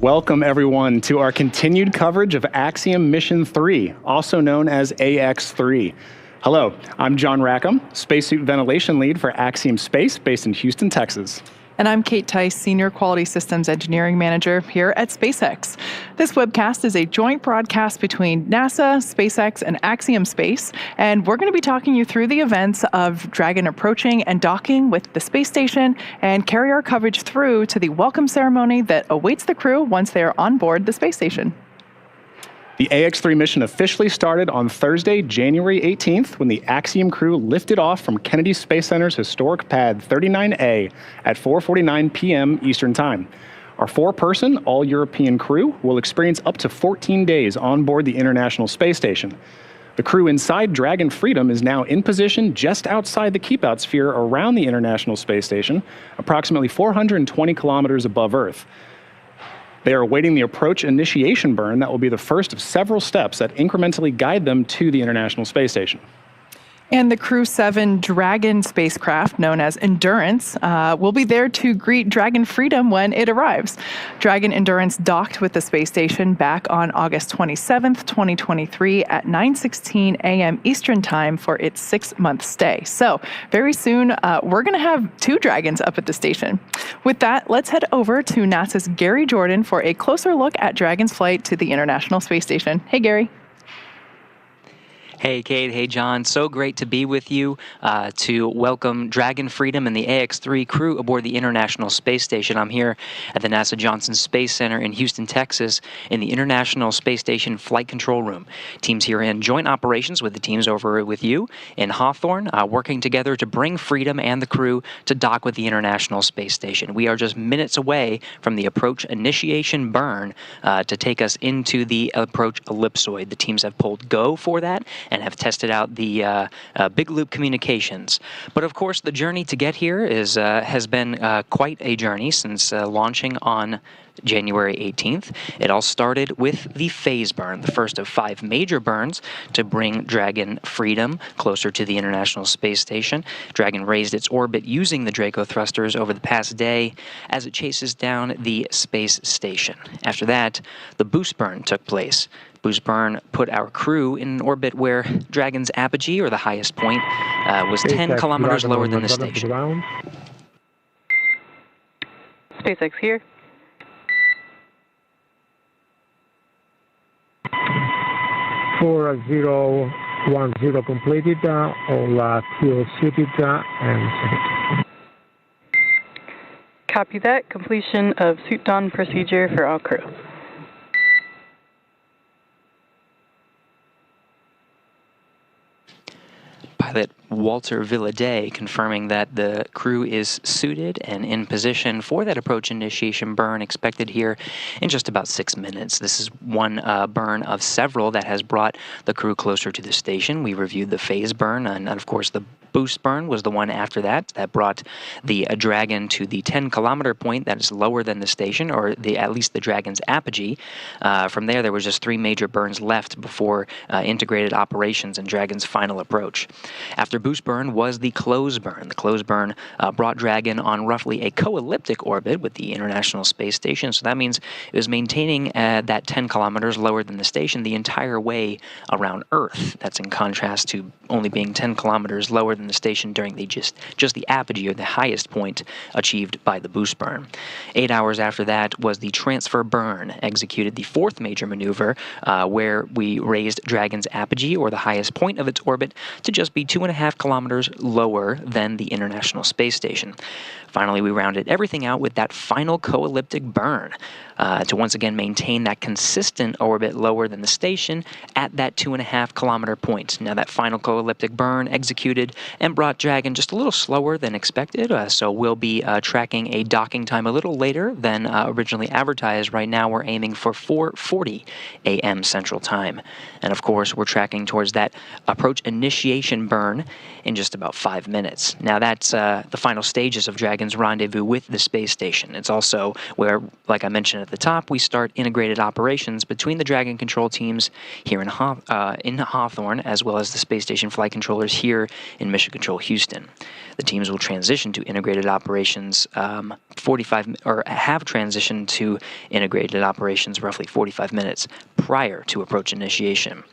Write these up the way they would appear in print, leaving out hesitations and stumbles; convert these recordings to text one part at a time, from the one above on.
Welcome, everyone, to our continued coverage of Axiom Mission 3, also known as AX-3. Hello, I'm John Rackham, Spacesuit Ventilation Lead for Axiom Space, based in Houston, Texas. And I'm Kate Tice, Senior Quality Systems Engineering Manager here at SpaceX. This webcast is a joint broadcast between NASA, SpaceX, and Axiom Space, and we're going to be talking you through the events of Dragon approaching and docking with the space station, and carry our coverage through to the welcome ceremony that awaits the crew once they are on board the space station. The AX-3 mission officially started on Thursday, January 18th, when the Axiom crew lifted off from Kennedy Space Center's historic pad 39A at 4:49 p.m. Eastern Time. Our four-person, all-European crew will experience up to 14 days on board the International Space Station. The crew inside Dragon Freedom is now in position just outside the keep-out sphere around the International Space Station, approximately 420 kilometers above Earth. They are awaiting the approach initiation burn that will be the first of several steps that incrementally guide them to the International Space Station. And the Crew 7 Dragon spacecraft, known as Endurance, will be there to greet Dragon Freedom when it arrives. Dragon Endurance docked with the space station back on August 27th, 2023 at 9:16 a.m. Eastern Time for its 6-month stay. So very soon, we're going to have 2 Dragons up at the station. With that, let's head over to NASA's Gary Jordan for a closer look at Dragon's flight to the International Space Station. Hey, Gary. Hey, Kate. Hey, John. So great to be with you to welcome Dragon Freedom and the AX-3 crew aboard the International Space Station. I'm here at the NASA Johnson Space Center in Houston, Texas, in the International Space Station Flight Control Room. Teams here in joint operations with the teams over with you in Hawthorne, working together to bring Freedom and the crew to dock with the International Space Station. We are just minutes away from the approach initiation burn to take us into the approach ellipsoid. The teams have pulled go for that and have tested out the big loop communications. But of course, the journey to get here has been quite a journey since launching on January 18th. It all started with the phase burn, the first of 5 major burns to bring Dragon Freedom closer to the International Space Station. Dragon raised its orbit using the Draco thrusters over the past day as it chases down the space station. After that, the boost burn took place. Boost burn put our crew in an orbit where Dragon's apogee, or the highest point, was 10 kilometers lower than the station. SpaceX here. For 010 completed, all fuel suited and set. Copy that. Completion of suit don procedure for all crew. Pilot Walter Villaday confirming that the crew is suited and in position for that approach initiation burn expected here in just about 6 minutes. This is one burn of several that has brought the crew closer to the station. We reviewed the phase burn, and of course the boost burn was the one after that brought the Dragon to the 10-kilometer point that is lower than the station, or at least the Dragon's apogee. From there was just 3 major burns left before integrated operations and Dragon's final approach. After boost burn was the close burn. The close burn brought Dragon on roughly a co-elliptic orbit with the International Space Station, so that means it was maintaining that 10 kilometers lower than the station the entire way around Earth. That's in contrast to only being 10 kilometers lower than the station during the just the apogee, or the highest point achieved by the boost burn. 8 hours after that was the transfer burn, executed the 4th major maneuver where we raised Dragon's apogee, or the highest point of its orbit, to just be 2.5 kilometers lower than the International Space Station. Finally, we rounded everything out with that final co-elliptic burn to once again maintain that consistent orbit lower than the station at that 2.5 kilometer point. Now, that final co-elliptic burn executed and brought Dragon just a little slower than expected, so we'll be tracking a docking time a little later than originally advertised. Right now, we're aiming for 4:40 a.m. Central Time. And of course, we're tracking towards that approach initiation burn in just about 5 minutes. Now, that's the final stages of Dragon's rendezvous with the space station. It's also where, like I mentioned at the top, we start integrated operations between the Dragon control teams here in Hawthorne, as well as the space station flight controllers here in Mission Control Houston. The teams will transition to integrated operations have transitioned to integrated operations roughly 45 minutes prior to approach initiation.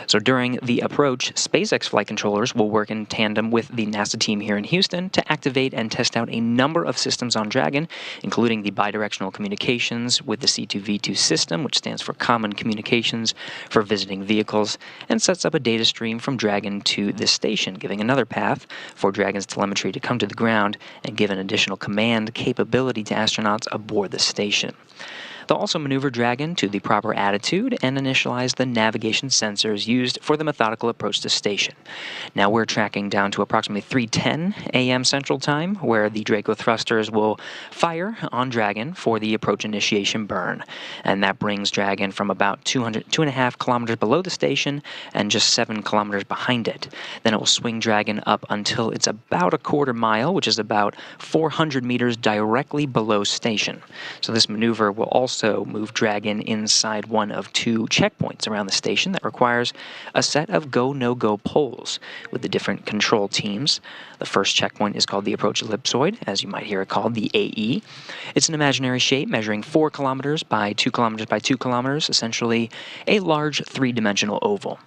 So during the approach, SpaceX flight controllers will work in tandem with the NASA team here in Houston to activate and test out a number of systems on Dragon, including the bidirectional communications with the C2V2 system, which stands for Common Communications for Visiting Vehicles, and sets up a data stream from Dragon to the station, giving another path for Dragon's telemetry to come to the ground and give an additional command capability to astronauts aboard the station. They'll also maneuver Dragon to the proper attitude and initialize the navigation sensors used for the methodical approach to station. Now we're tracking down to approximately 3:10 a.m. Central Time, where the Draco thrusters will fire on Dragon for the approach initiation burn. And that brings Dragon from about 2.5 kilometers below the station and just 7 kilometers behind it. Then it will swing Dragon up until it's about a quarter mile, which is about 400 meters directly below station. So this maneuver will also move Dragon inside one of 2 checkpoints around the station that requires a set of go-no-go poles with the different control teams. The first checkpoint is called the approach ellipsoid, as you might hear it called, the AE. It's an imaginary shape measuring 4 kilometers by 2 kilometers by 2 kilometers, essentially a large 3-dimensional oval.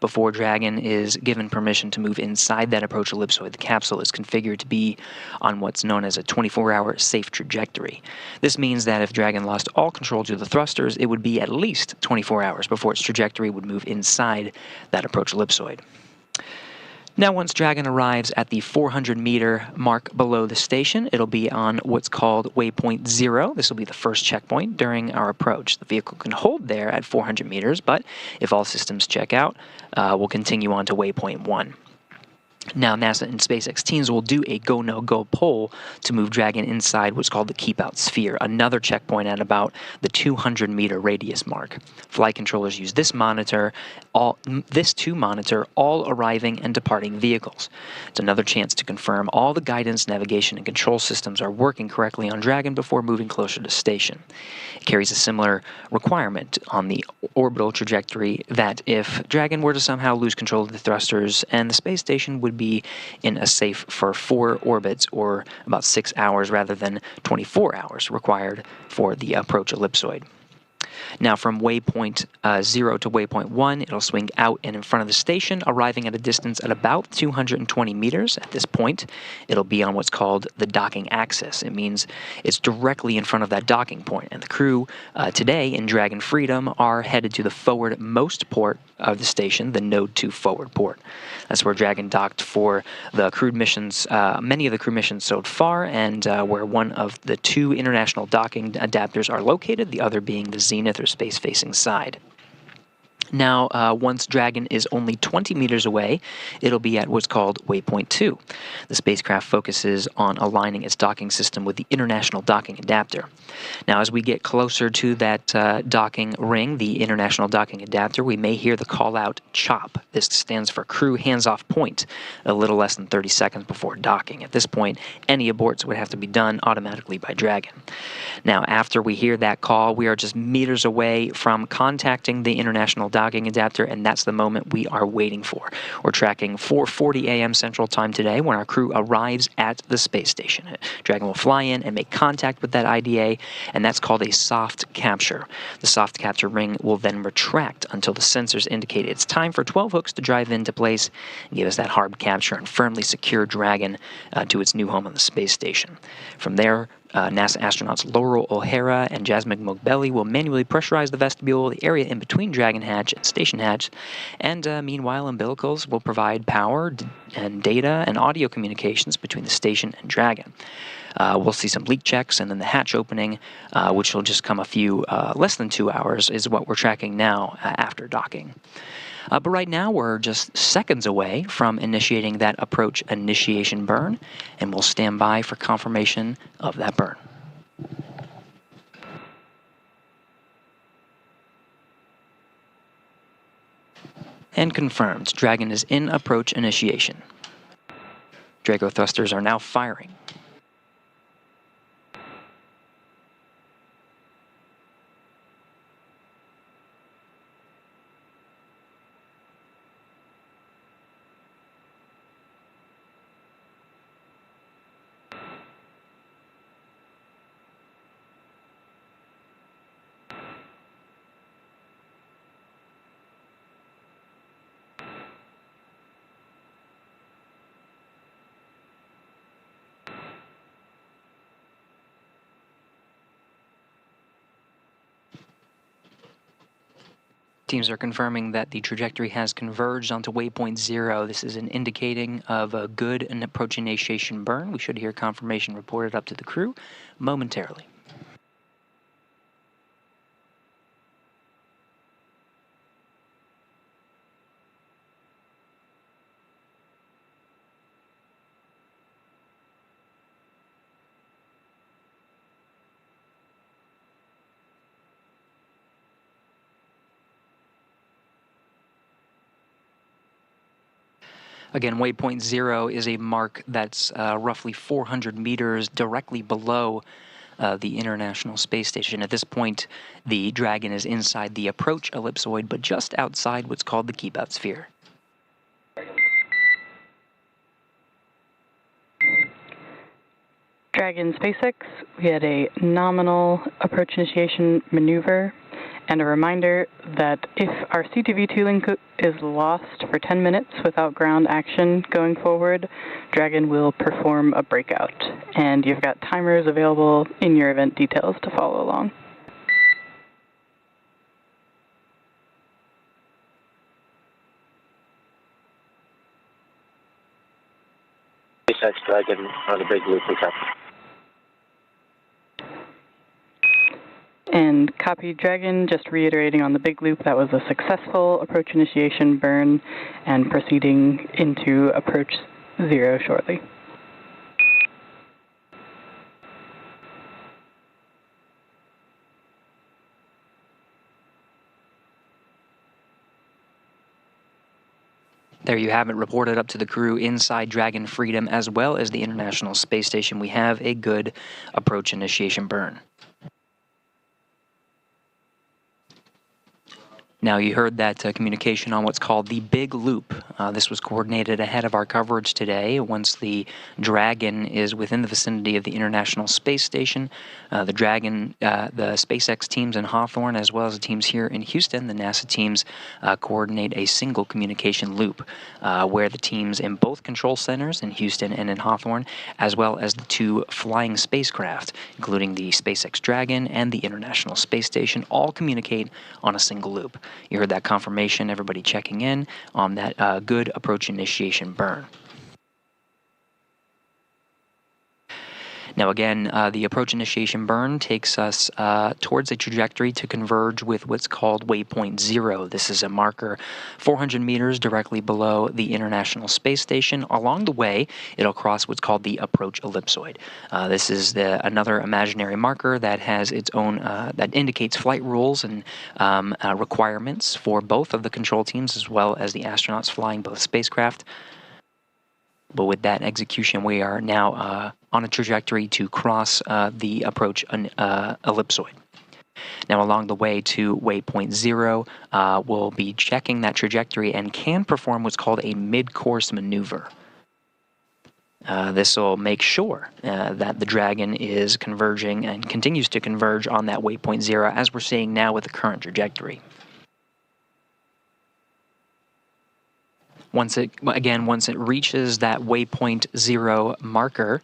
Before Dragon is given permission to move inside that approach ellipsoid, the capsule is configured to be on what's known as a 24-hour safe trajectory. This means that if Dragon lost all control to the thrusters, it would be at least 24 hours before its trajectory would move inside that approach ellipsoid. Now, once Dragon arrives at the 400-meter mark below the station, it'll be on what's called waypoint 0. This will be the first checkpoint during our approach. The vehicle can hold there at 400 meters, but if all systems check out, we'll continue on to waypoint 1. Now, NASA and SpaceX teams will do a go-no-go poll to move Dragon inside what's called the keep-out sphere, another checkpoint at about the 200-meter radius mark. Flight controllers use this to monitor all arriving and departing vehicles. It's another chance to confirm all the guidance, navigation, and control systems are working correctly on Dragon before moving closer to station. It carries a similar requirement on the orbital trajectory that if Dragon were to somehow lose control of the thrusters and the space station would be in a safe for 4 orbits, or about 6 hours rather than 24 hours required for the approach ellipsoid. Now, from waypoint 0 to waypoint 1, it'll swing out and in front of the station, arriving at a distance at about 220 meters. At this point, it'll be on what's called the docking axis. It means it's directly in front of that docking point, and the crew today in Dragon Freedom are headed to the forwardmost port of the station, the Node 2 forward port. That's where Dragon docked for the crewed missions, many of the crew missions so far, and where one of the 2 international docking adapters are located, the other being the zenith or space-facing side. Now, once Dragon is only 20 meters away, it'll be at what's called waypoint 2. The spacecraft focuses on aligning its docking system with the International Docking Adapter. Now, as we get closer to that docking ring, the International Docking Adapter, we may hear the call-out CHOP. This stands for Crew Hands-Off Point, a little less than 30 seconds before docking. At this point, any aborts would have to be done automatically by Dragon. Now, after we hear that call, we are just meters away from contacting the International Docking Adapter, and that's the moment we are waiting for. We're tracking 4:40 a.m. Central Time today when our crew arrives at the space station. Dragon will fly in and make contact with that IDA, and that's called a soft capture. The soft capture ring will then retract until the sensors indicate it's time for 12 hooks to drive into place and give us that hard capture and firmly secure Dragon to its new home on the space station. From there, NASA astronauts Laurel O'Hara and Jasmine Mogbelli will manually pressurize the vestibule, the area in between Dragon hatch and station hatch, and meanwhile umbilicals will provide power and data and audio communications between the station and Dragon. We'll see some leak checks, and then the hatch opening, which will just come a few less than 2 hours, is what we're tracking now after docking. But right now, we're just seconds away from initiating that approach initiation burn, and we'll stand by for confirmation of that burn. And confirmed, Dragon is in approach initiation. Draco thrusters are now firing. Teams are confirming that the trajectory has converged onto waypoint 0. This is an indicating of a good approach initiation burn. We should hear confirmation reported up to the crew momentarily. Again, waypoint 0 is a mark that's roughly 400 meters directly below the International Space Station. At this point, the Dragon is inside the approach ellipsoid, but just outside what's called the keep-out sphere. Dragon SpaceX, we had a nominal approach initiation maneuver, and a reminder that if our CTV2 link is lost for 10 minutes without ground action going forward, Dragon will perform a breakout. And you've got timers available in your event details to follow along. SpaceX Dragon on the big loop, okay. And copy Dragon, just reiterating on the big loop, that was a successful approach initiation burn and proceeding into approach 0 shortly. There you have it, reported up to the crew inside Dragon Freedom as well as the International Space Station. We have a good approach initiation burn. Now, you heard that communication on what's called the Big Loop. This was coordinated ahead of our coverage today. Once the Dragon is within the vicinity of the International Space Station, the Dragon, the SpaceX teams in Hawthorne, as well as the teams here in Houston, the NASA teams, coordinate a single communication loop where the teams in both control centers in Houston and in Hawthorne, as well as the two flying spacecraft, including the SpaceX Dragon and the International Space Station, all communicate on a single loop. You heard that confirmation, everybody checking in on that good approach initiation burn. Now again, the approach initiation burn takes us towards a trajectory to converge with what's called waypoint 0. This is a marker 400 meters directly below the International Space Station. Along the way, it'll cross what's called the approach ellipsoid. This is another imaginary marker that has its own, that indicates flight rules and requirements for both of the control teams as well as the astronauts flying both spacecraft. But with that execution, we are now on a trajectory to cross the approach ellipsoid. Now, along the way to waypoint 0, we'll be checking that trajectory and can perform what's called a mid-course maneuver. This will make sure that the Dragon is converging and continues to converge on that waypoint 0, as we're seeing now with the current trajectory. Once it reaches that waypoint 0 marker,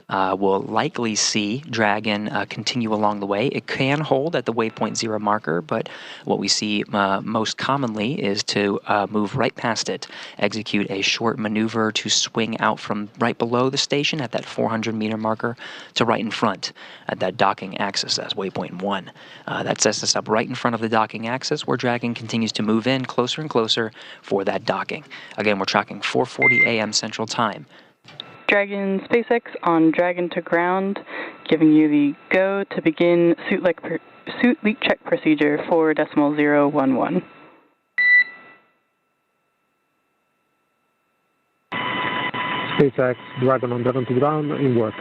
we'll likely see Dragon continue along the way. It can hold at the waypoint 0 marker, but what we see most commonly is to move right past it, execute a short maneuver to swing out from right below the station at that 400-meter marker to right in front at that docking axis. That's waypoint 1. That sets us up right in front of the docking axis, where Dragon continues to move in closer and closer for that docking. Again, we're tracking 4:40 a.m. Central Time. Dragon SpaceX on Dragon to ground, giving you the go to begin suit leak check procedure for 4.011. SpaceX Dragon on Dragon to ground in work.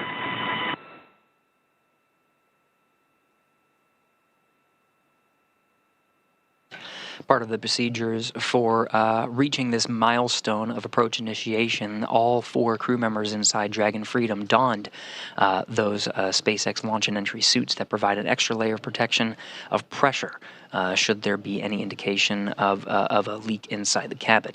Part of the procedures for reaching this milestone of approach initiation, all 4 crew members inside Dragon Freedom donned those SpaceX launch and entry suits that provide an extra layer of protection of pressure should there be any indication of a leak inside the cabin,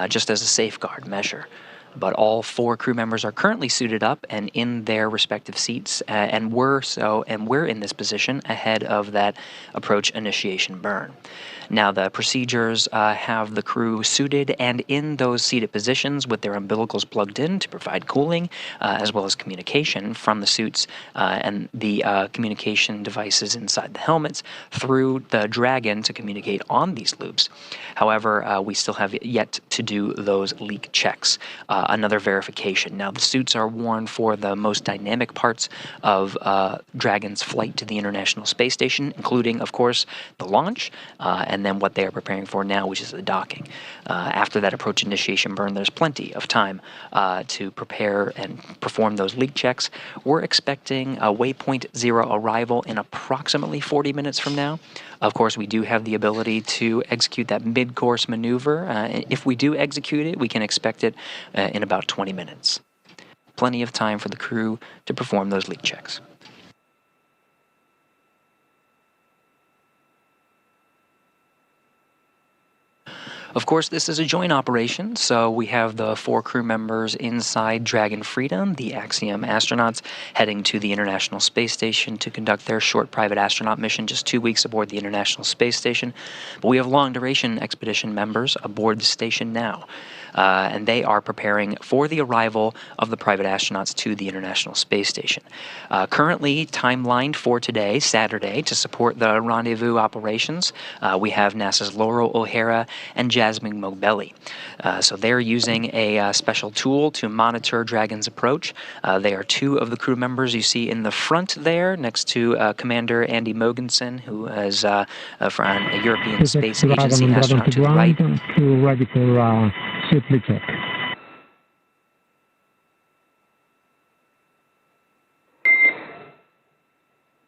just as a safeguard measure. But all 4 crew members are currently suited up and in their respective seats, and we're in this position ahead of that approach initiation burn. Now, the procedures have the crew suited and in those seated positions with their umbilicals plugged in to provide cooling, as well as communication from the suits and the communication devices inside the helmets through the Dragon to communicate on these loops. However, we still have yet to do those leak checks another verification. Now, the suits are worn for the most dynamic parts of Dragon's flight to the International Space Station, including, of course, the launch, and then what they are preparing for now, which is the docking. After that approach initiation burn, there's plenty of time to prepare and perform those leak checks. We're expecting a waypoint 0 arrival in approximately 40 minutes from now. Of course, we do have the ability to execute that mid-course maneuver. If we do execute it, we can expect it in about 20 minutes. Plenty of time for the crew to perform those leak checks. Of course, this is a joint operation, so we have the 4 crew members inside Dragon Freedom, the Axiom astronauts, heading to the International Space Station to conduct their short private astronaut mission, just 2 weeks aboard the International Space Station. But we have long-duration expedition members aboard the station now, and they are preparing for the arrival of the private astronauts to the International Space Station. Currently timelined for today, Saturday, to support the rendezvous operations, we have NASA's Laurel O'Hara and Jasmine Mogbelli. So they're using a special tool to monitor Dragon's approach. They are 2 of the crew members you see in the front there, next to Commander Andy Mogensen, who is from a European Space Agency astronaut to the right. Ready for suit leak check.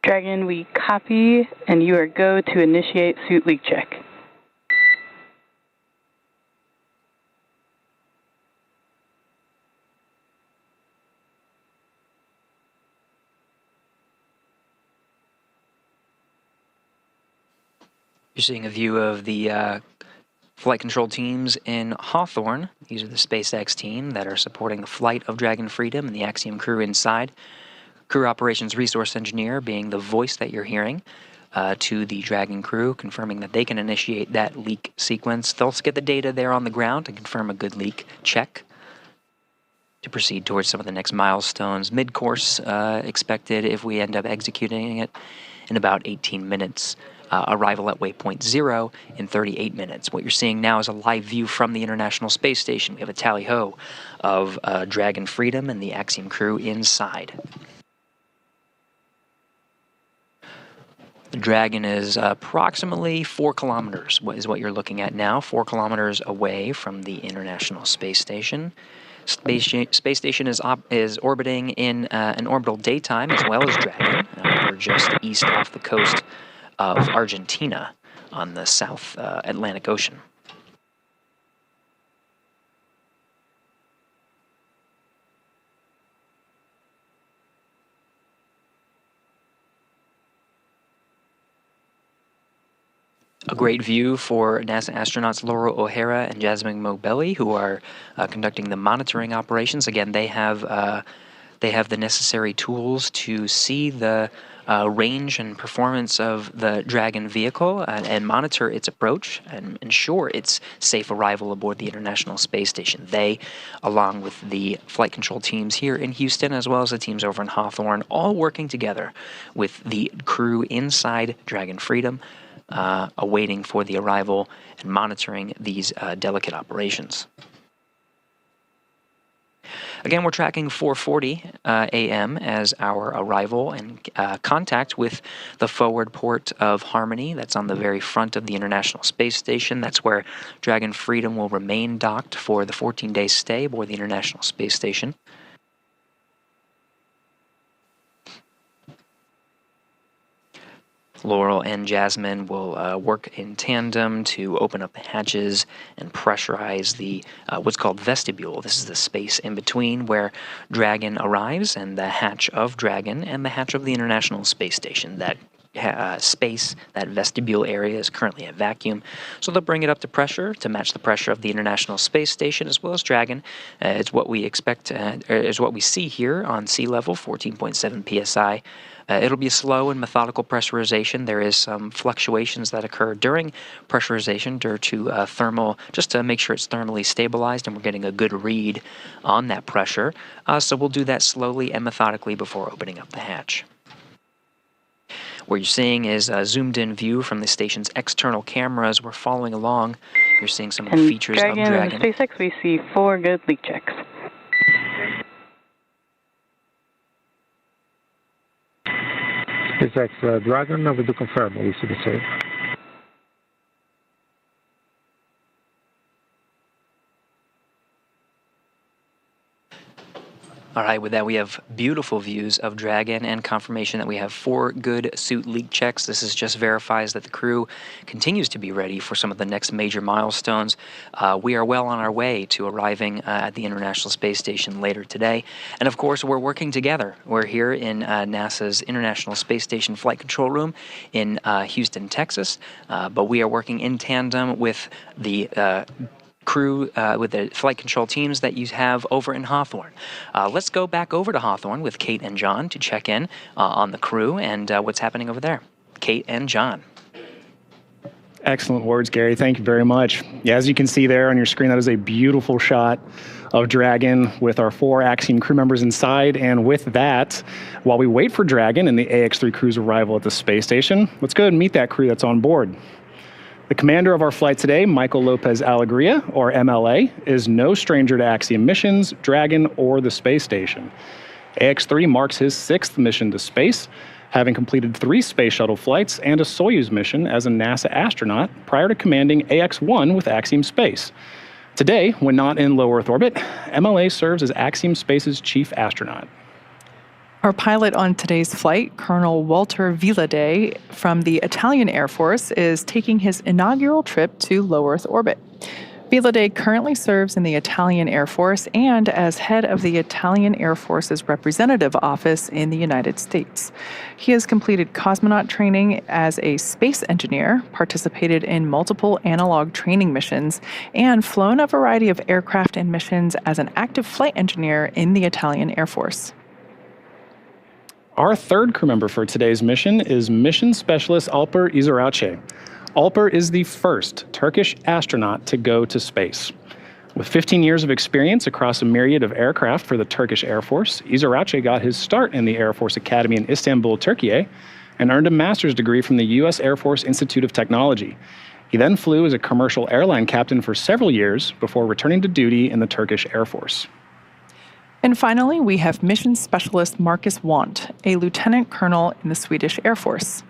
Dragon, we copy, and you are go to initiate suit leak check. You're seeing a view of the flight control teams in Hawthorne. These are the SpaceX team that are supporting the flight of Dragon Freedom and the Axiom crew inside. Crew Operations Resource Engineer being the voice that you're hearing to the Dragon crew, confirming that they can initiate that leak sequence. They'll get the data there on the ground to confirm a good leak check to proceed towards some of the next milestones. Mid-course expected if we end up executing it in about 18 minutes. Arrival at waypoint 0 in 38 minutes. What you're seeing now is a live view from the International Space Station. We have a tally-ho of Dragon Freedom and the Axiom crew inside. The Dragon is approximately 4 kilometers, is what you're looking at now, 4 kilometers away from the International Space Station. Space Station is orbiting in an orbital daytime as well as Dragon. We're just east off the coast of Argentina on the South Atlantic Ocean. A great view for NASA astronauts Laurel O'Hara and Jasmine Mogbelli, who are conducting the monitoring operations. Again, they have the necessary tools to see the range and performance of the Dragon vehicle and monitor its approach and ensure its safe arrival aboard the International Space Station. They, along with the flight control teams here in Houston, as well as the teams over in Hawthorne, all working together with the crew inside Dragon Freedom, awaiting for the arrival and monitoring these delicate operations. Again, we're tracking 4:40 a.m. as our arrival and contact with the forward port of Harmony. That's on the very front of the International Space Station. That's where Dragon Freedom will remain docked for the 14-day stay aboard the International Space Station. Laurel and Jasmine will work in tandem to open up the hatches and pressurize the what's called vestibule. This is the space in between where Dragon arrives and the hatch of Dragon and the hatch of the International Space Station. That space, that vestibule area, is currently at vacuum, so they'll bring it up to pressure to match the pressure of the International Space Station as well as Dragon. It's what we expect, is what we see here on sea level, 14.7 psi. It'll be a slow and methodical pressurization. There is some fluctuations that occur during pressurization due to thermal, just to make sure it's thermally stabilized and we're getting a good read on that pressure. So we'll do that slowly and methodically before opening up the hatch. What you're seeing is a zoomed-in view from the station's external cameras. We're following along. You're seeing some of the features of Dragon. And SpaceX, we see 4 good leak checks. SpaceX Dragon, we do confirm, we see the same. All right, with that, we have beautiful views of Dragon and confirmation that we have 4 good suit leak checks. This is just verifies that the crew continues to be ready for some of the next major milestones. We are well on our way to arriving at the International Space Station later today. And of course, we're working together. We're here in NASA's International Space Station Flight Control Room in Houston, Texas. But we are working in tandem with the crew, with the flight control teams that you have over in Hawthorne. Let's go back over to Hawthorne with Kate and John to check in on the crew and what's happening over there. Kate and John. Excellent words, Gary. Thank you very much. Yeah, as you can see there on your screen, that is a beautiful shot of Dragon with our 4 Axiom crew members inside. And with that, while we wait for Dragon and the AX-3 crew's arrival at the space station, let's go ahead and meet that crew that's on board. The commander of our flight today, Michael Lopez Alegria, or MLA, is no stranger to Axiom missions, Dragon, or the space station. AX-3 marks his 6th mission to space, having completed 3 space shuttle flights and a Soyuz mission as a NASA astronaut prior to commanding AX-1 with Axiom Space. Today, when not in low Earth orbit, MLA serves as Axiom Space's chief astronaut. Our pilot on today's flight, Colonel Walter Villadei from the Italian Air Force, is taking his inaugural trip to low Earth orbit. Villadei currently serves in the Italian Air Force and as head of the Italian Air Force's representative office in the United States. He has completed cosmonaut training as a space engineer, participated in multiple analog training missions, and flown a variety of aircraft and missions as an active flight engineer in the Italian Air Force. Our 3rd crew member for today's mission is Mission Specialist Alper Izirace. Alper is the first Turkish astronaut to go to space. With 15 years of experience across a myriad of aircraft for the Turkish Air Force, Izirace got his start in the Air Force Academy in Istanbul, Turkey, and earned a master's degree from the U.S. Air Force Institute of Technology. He then flew as a commercial airline captain for several years before returning to duty in the Turkish Air Force. And finally, we have Mission Specialist Marcus Want, a lieutenant colonel in the Swedish Air Force.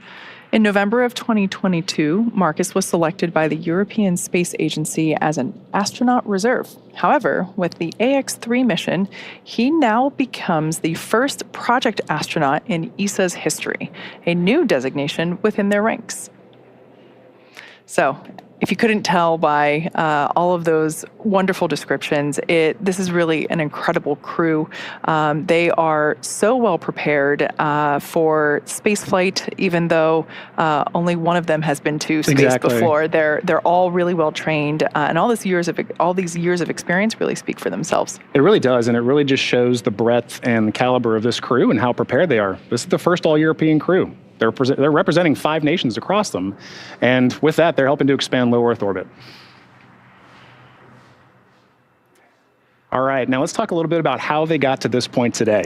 In November of 2022, Marcus was selected by the European Space Agency as an astronaut reserve. However, with the AX-3 mission, he now becomes the first project astronaut in ESA's history, a new designation within their ranks. So, if you couldn't tell by all of those wonderful descriptions, this is really an incredible crew. They are so well prepared for spaceflight, even though only one of them has been to space before. They're all really well trained, and all these years of experience really speak for themselves. It really does, and it really just shows the breadth and caliber of this crew and how prepared they are. This is the first all-European crew. They're representing 5 nations across them, and with that, they're helping to expand low Earth orbit. All right, now let's talk a little bit about how they got to this point today.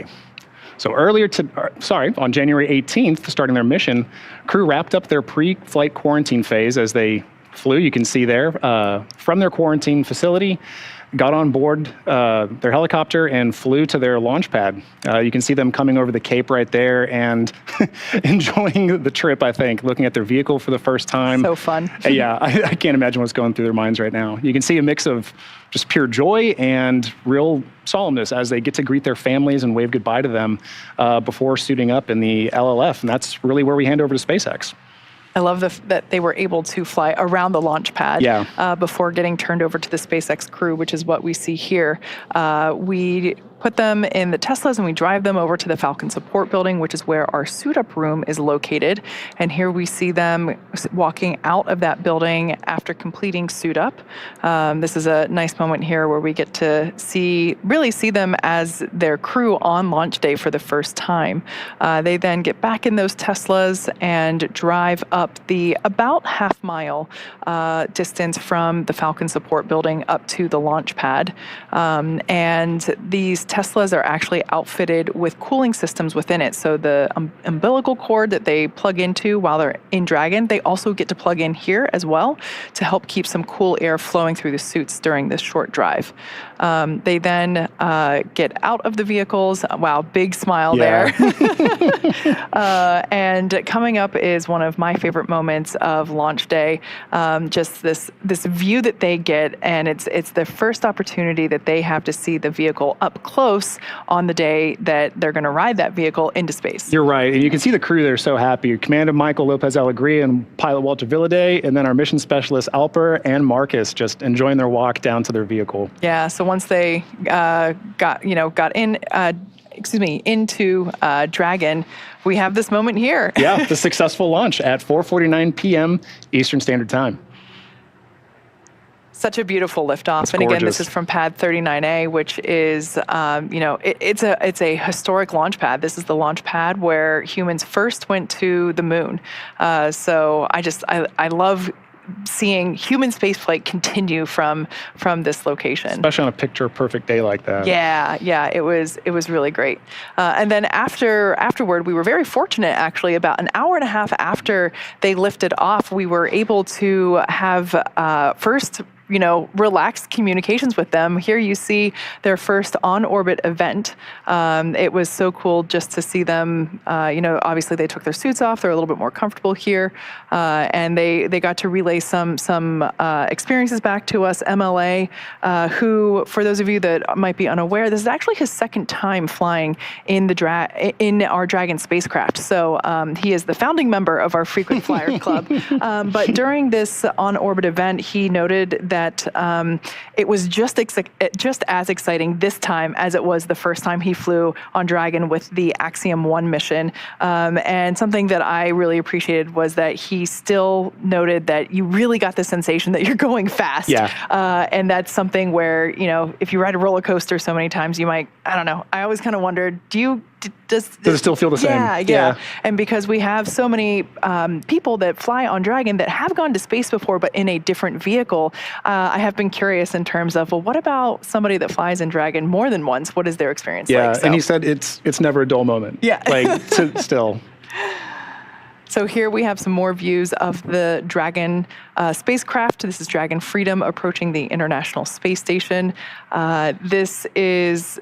So on January 18th, starting their mission, crew wrapped up their pre-flight quarantine phase as they flew, you can see there, from their quarantine facility, got on board their helicopter and flew to their launch pad. You can see them coming over the Cape right there and enjoying the trip, I think, looking at their vehicle for the first time. So fun. Yeah, I can't imagine what's going through their minds right now. You can see a mix of just pure joy and real solemnness as they get to greet their families and wave goodbye to them before suiting up in the LLF. And that's really where we hand over to SpaceX. I love that they were able to fly around the launch pad before getting turned over to the SpaceX crew, which is what we see here. We put them in the Teslas and we drive them over to the Falcon support building, which is where our suit-up room is located. And here we see them walking out of that building after completing suit-up. This is a nice moment here where we get to really see them as their crew on launch day for the first time. They then get back in those Teslas and drive up the about half-mile distance from the Falcon support building up to the launch pad. And these Teslas are actually outfitted with cooling systems within it. So the umbilical cord that they plug into while they're in Dragon, they also get to plug in here as well to help keep some cool air flowing through the suits during this short drive. They then get out of the vehicles. Wow, big smile there. And coming up is one of my favorite moments of launch day. Just this view that they get, and it's the first opportunity that they have to see the vehicle up close on the day that they're going to ride that vehicle into space. You're right, and you can see the crew there so happy. Commander Michael Lopez Alegria and pilot Walter Villaday, and then our mission specialist Alper and Marcus just enjoying their walk down to their vehicle. Yeah, so once they got into Dragon, we have this moment here. Yeah, the successful launch at 4:49 p.m. Eastern Standard Time. Such a beautiful liftoff. It's and again, gorgeous. this is from pad 39A, which is, it's a historic launch pad. This is the launch pad where humans first went to the moon. So I love seeing human spaceflight continue from this location, Especially on a picture-perfect day like that. Yeah, it was really great. And then afterward, we were very fortunate. Actually, about an hour and a half after they lifted off, we were able to have first, relaxed communications with them. Here you see their first on-orbit event. It was so cool just to see them, obviously they took their suits off. They're a little bit more comfortable here. And they got to relay some experiences back to us. MLA, who, for those of you that might be unaware, this is actually his second time flying in our Dragon spacecraft. So he is the founding member of our Frequent Flyer Club. But during this on-orbit event, he noted that it was just as exciting this time as it was the first time he flew on Dragon with the Axiom-3 mission. And something that I really appreciated was that he still noted that you really got the sensation that you're going fast. Yeah. And that's something where, if you ride a roller coaster so many times, you might, I don't know, I always kind of wondered, does it still feel the same? Yeah. And because we have so many people that fly on Dragon that have gone to space before, but in a different vehicle, I have been curious in terms of, well, what about somebody that flies in Dragon more than once? What is their experience like? Yeah, and he said it's never a dull moment. Yeah. Still. So here we have some more views of the Dragon spacecraft. This is Dragon Freedom approaching the International Space Station. This is,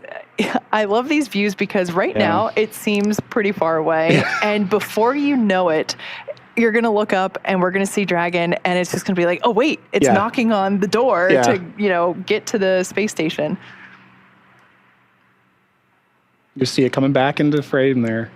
I love these views because right now it seems pretty far away. And before you know it, you're going to look up and we're going to see Dragon and it's just going to be like, oh, wait, it's knocking on the door to, get to the space station. You see it coming back into frame there.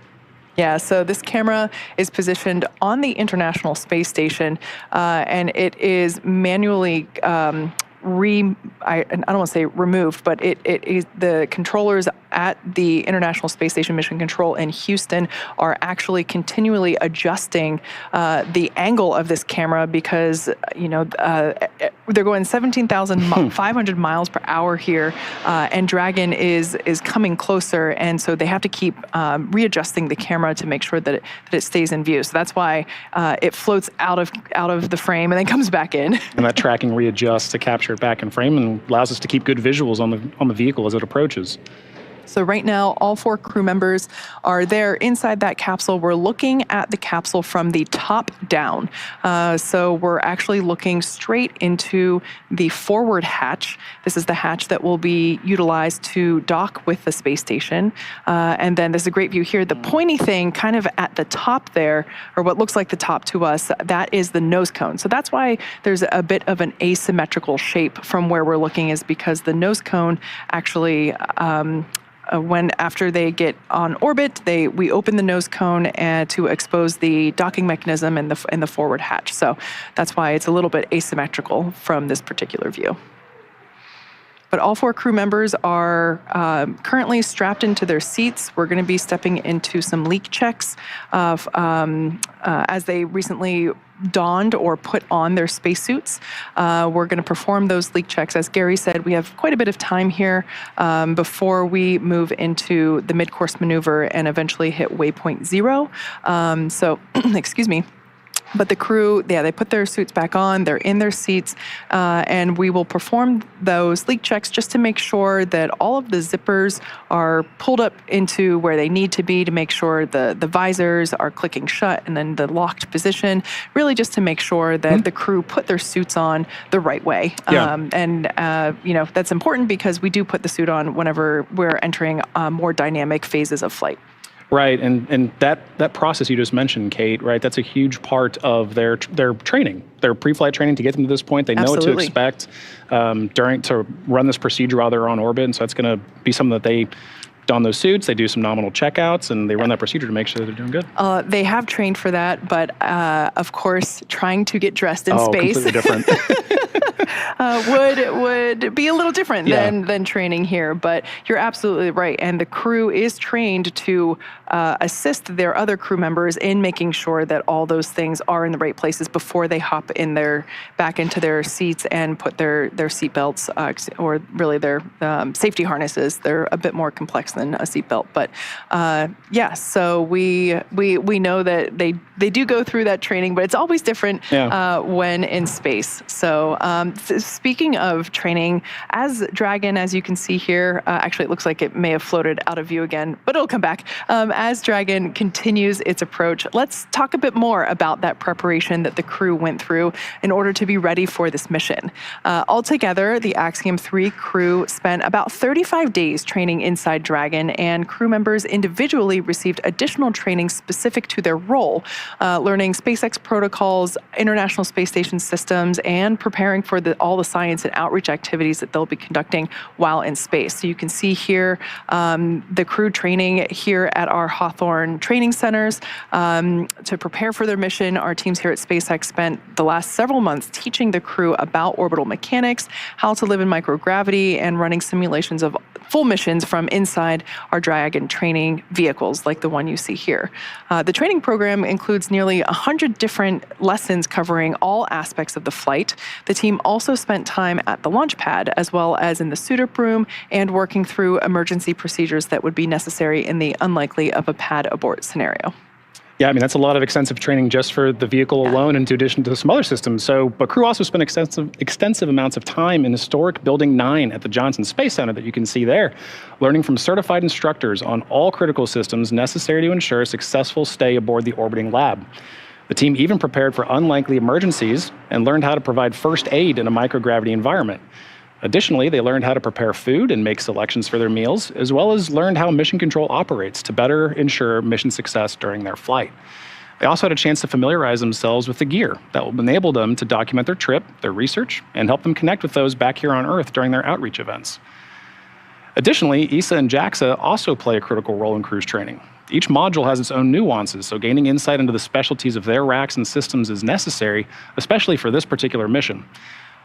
Yeah, so this camera is positioned on the International Space Station, and it is manually I don't want to say removed, but it is the controllers at the International Space Station Mission Control in Houston are actually continually adjusting the angle of this camera because, they're going 17,500 miles per hour here, and Dragon is coming closer, and so they have to keep readjusting the camera to make sure that it stays in view. So that's why it floats out of the frame and then comes back in. And that tracking readjusts to capture it back in frame and allows us to keep good visuals on the vehicle as it approaches. So right now, all 4 crew members are there inside that capsule. We're looking at the capsule from the top down. So we're actually looking straight into the forward hatch. This is the hatch that will be utilized to dock with the space station. And then there's a great view here. The pointy thing kind of at the top there, or what looks like the top to us, that is the nose cone. So that's why there's a bit of an asymmetrical shape from where we're looking, is because the nose cone actually after they get on orbit, we open the nose cone to expose the docking mechanism in the forward hatch. So that's why it's a little bit asymmetrical from this particular view. But all 4 crew members are currently strapped into their seats. We're going to be stepping into some leak checks as they recently donned or put on their spacesuits. We're going to perform those leak checks. As Gary said, we have quite a bit of time here before we move into the mid-course maneuver and eventually hit waypoint 0. So, excuse me. But the crew, they put their suits back on, they're in their seats, and we will perform those leak checks just to make sure that all of the zippers are pulled up into where they need to be, to make sure the visors are clicking shut and then the locked position, really just to make sure that the crew put their suits on the right way. That's important because we do put the suit on whenever we're entering more dynamic phases of flight. Right, and that process you just mentioned, Kate, right, that's a huge part of their training, their pre-flight training to get them to this point. They know what to expect to run this procedure while they're on orbit, and so it's going to be something that they don those suits, they do some nominal checkouts, and they run that procedure to make sure they're doing good. They have trained for that, but of course, trying to get dressed in space completely different. would be a little different than training here. But you're absolutely right, and the crew is trained to assist their other crew members in making sure that all those things are in the right places before they hop back into their seats and put their seat belts or really their safety harnesses. They're a bit more complex than a seat belt, but so we know that they do go through that training, but it's always different when in space. So speaking of training, as Dragon, as you can see here, actually it looks like it may have floated out of view again, but it'll come back. As Dragon continues its approach, let's talk a bit more about that preparation that the crew went through in order to be ready for this mission. Altogether, the Axiom-3 crew spent about 35 days training inside Dragon, and crew members individually received additional training specific to their role, learning SpaceX protocols, International Space Station systems, and preparing for all the science and outreach activities that they'll be conducting while in space. So you can see here the crew training here at our Hawthorne training centers. To prepare for their mission, our teams here at SpaceX spent the last several months teaching the crew about orbital mechanics, how to live in microgravity, and running simulations of full missions from inside our Dragon training vehicles like the one you see here. The training program includes nearly 100 different lessons covering all aspects of the flight. The team also spent time at the launch pad, as well as in the suit-up room, and working through emergency procedures that would be necessary in the unlikely of a pad abort scenario. Yeah, I mean, that's a lot of extensive training just for the vehicle alone, in addition to some other systems. But crew also spent extensive amounts of time in historic Building 9 at the Johnson Space Center that you can see there, learning from certified instructors on all critical systems necessary to ensure a successful stay aboard the orbiting lab. The team even prepared for unlikely emergencies and learned how to provide first aid in a microgravity environment. Additionally, they learned how to prepare food and make selections for their meals, as well as learned how mission control operates to better ensure mission success during their flight. They also had a chance to familiarize themselves with the gear that will enable them to document their trip, their research, and help them connect with those back here on Earth during their outreach events. Additionally, ESA and JAXA also play a critical role in cruise training. Each module has its own nuances, so gaining insight into the specialties of their racks and systems is necessary, especially for this particular mission.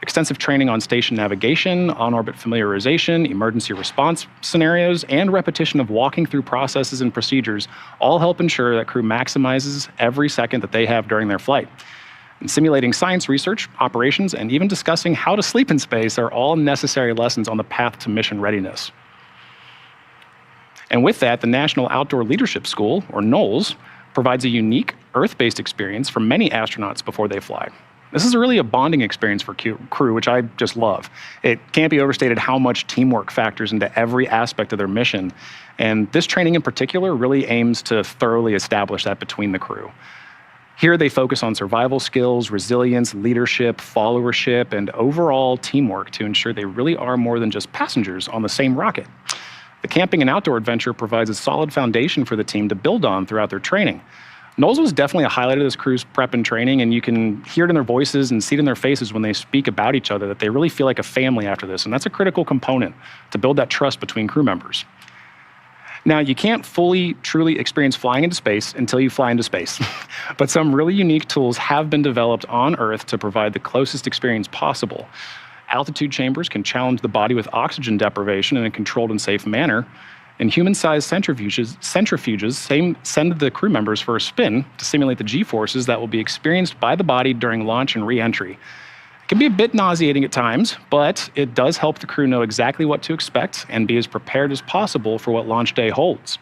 Extensive training on station navigation, on-orbit familiarization, emergency response scenarios, and repetition of walking through processes and procedures all help ensure that crew maximizes every second that they have during their flight. And simulating science research, operations, and even discussing how to sleep in space are all necessary lessons on the path to mission readiness. And with that, the National Outdoor Leadership School, or NOLS, provides a unique Earth-based experience for many astronauts before they fly. This is really a bonding experience for crew, which I just love. It can't be overstated how much teamwork factors into every aspect of their mission. And this training in particular really aims to thoroughly establish that between the crew. Here they focus on survival skills, resilience, leadership, followership, and overall teamwork to ensure they really are more than just passengers on the same rocket. The camping and outdoor adventure provides a solid foundation for the team to build on throughout their training. NOLS was definitely a highlight of this crew's prep and training, and you can hear it in their voices and see it in their faces when they speak about each other, that they really feel like a family after this, and that's a critical component to build that trust between crew members. Now, you can't fully, truly experience flying into space until you fly into space, but some really unique tools have been developed on Earth to provide the closest experience possible. Altitude chambers can challenge the body with oxygen deprivation in a controlled and safe manner, and human-sized centrifuges send the crew members for a spin to simulate the G-forces that will be experienced by the body during launch and re-entry. It can be a bit nauseating at times, but it does help the crew know exactly what to expect and be as prepared as possible for what launch day holds.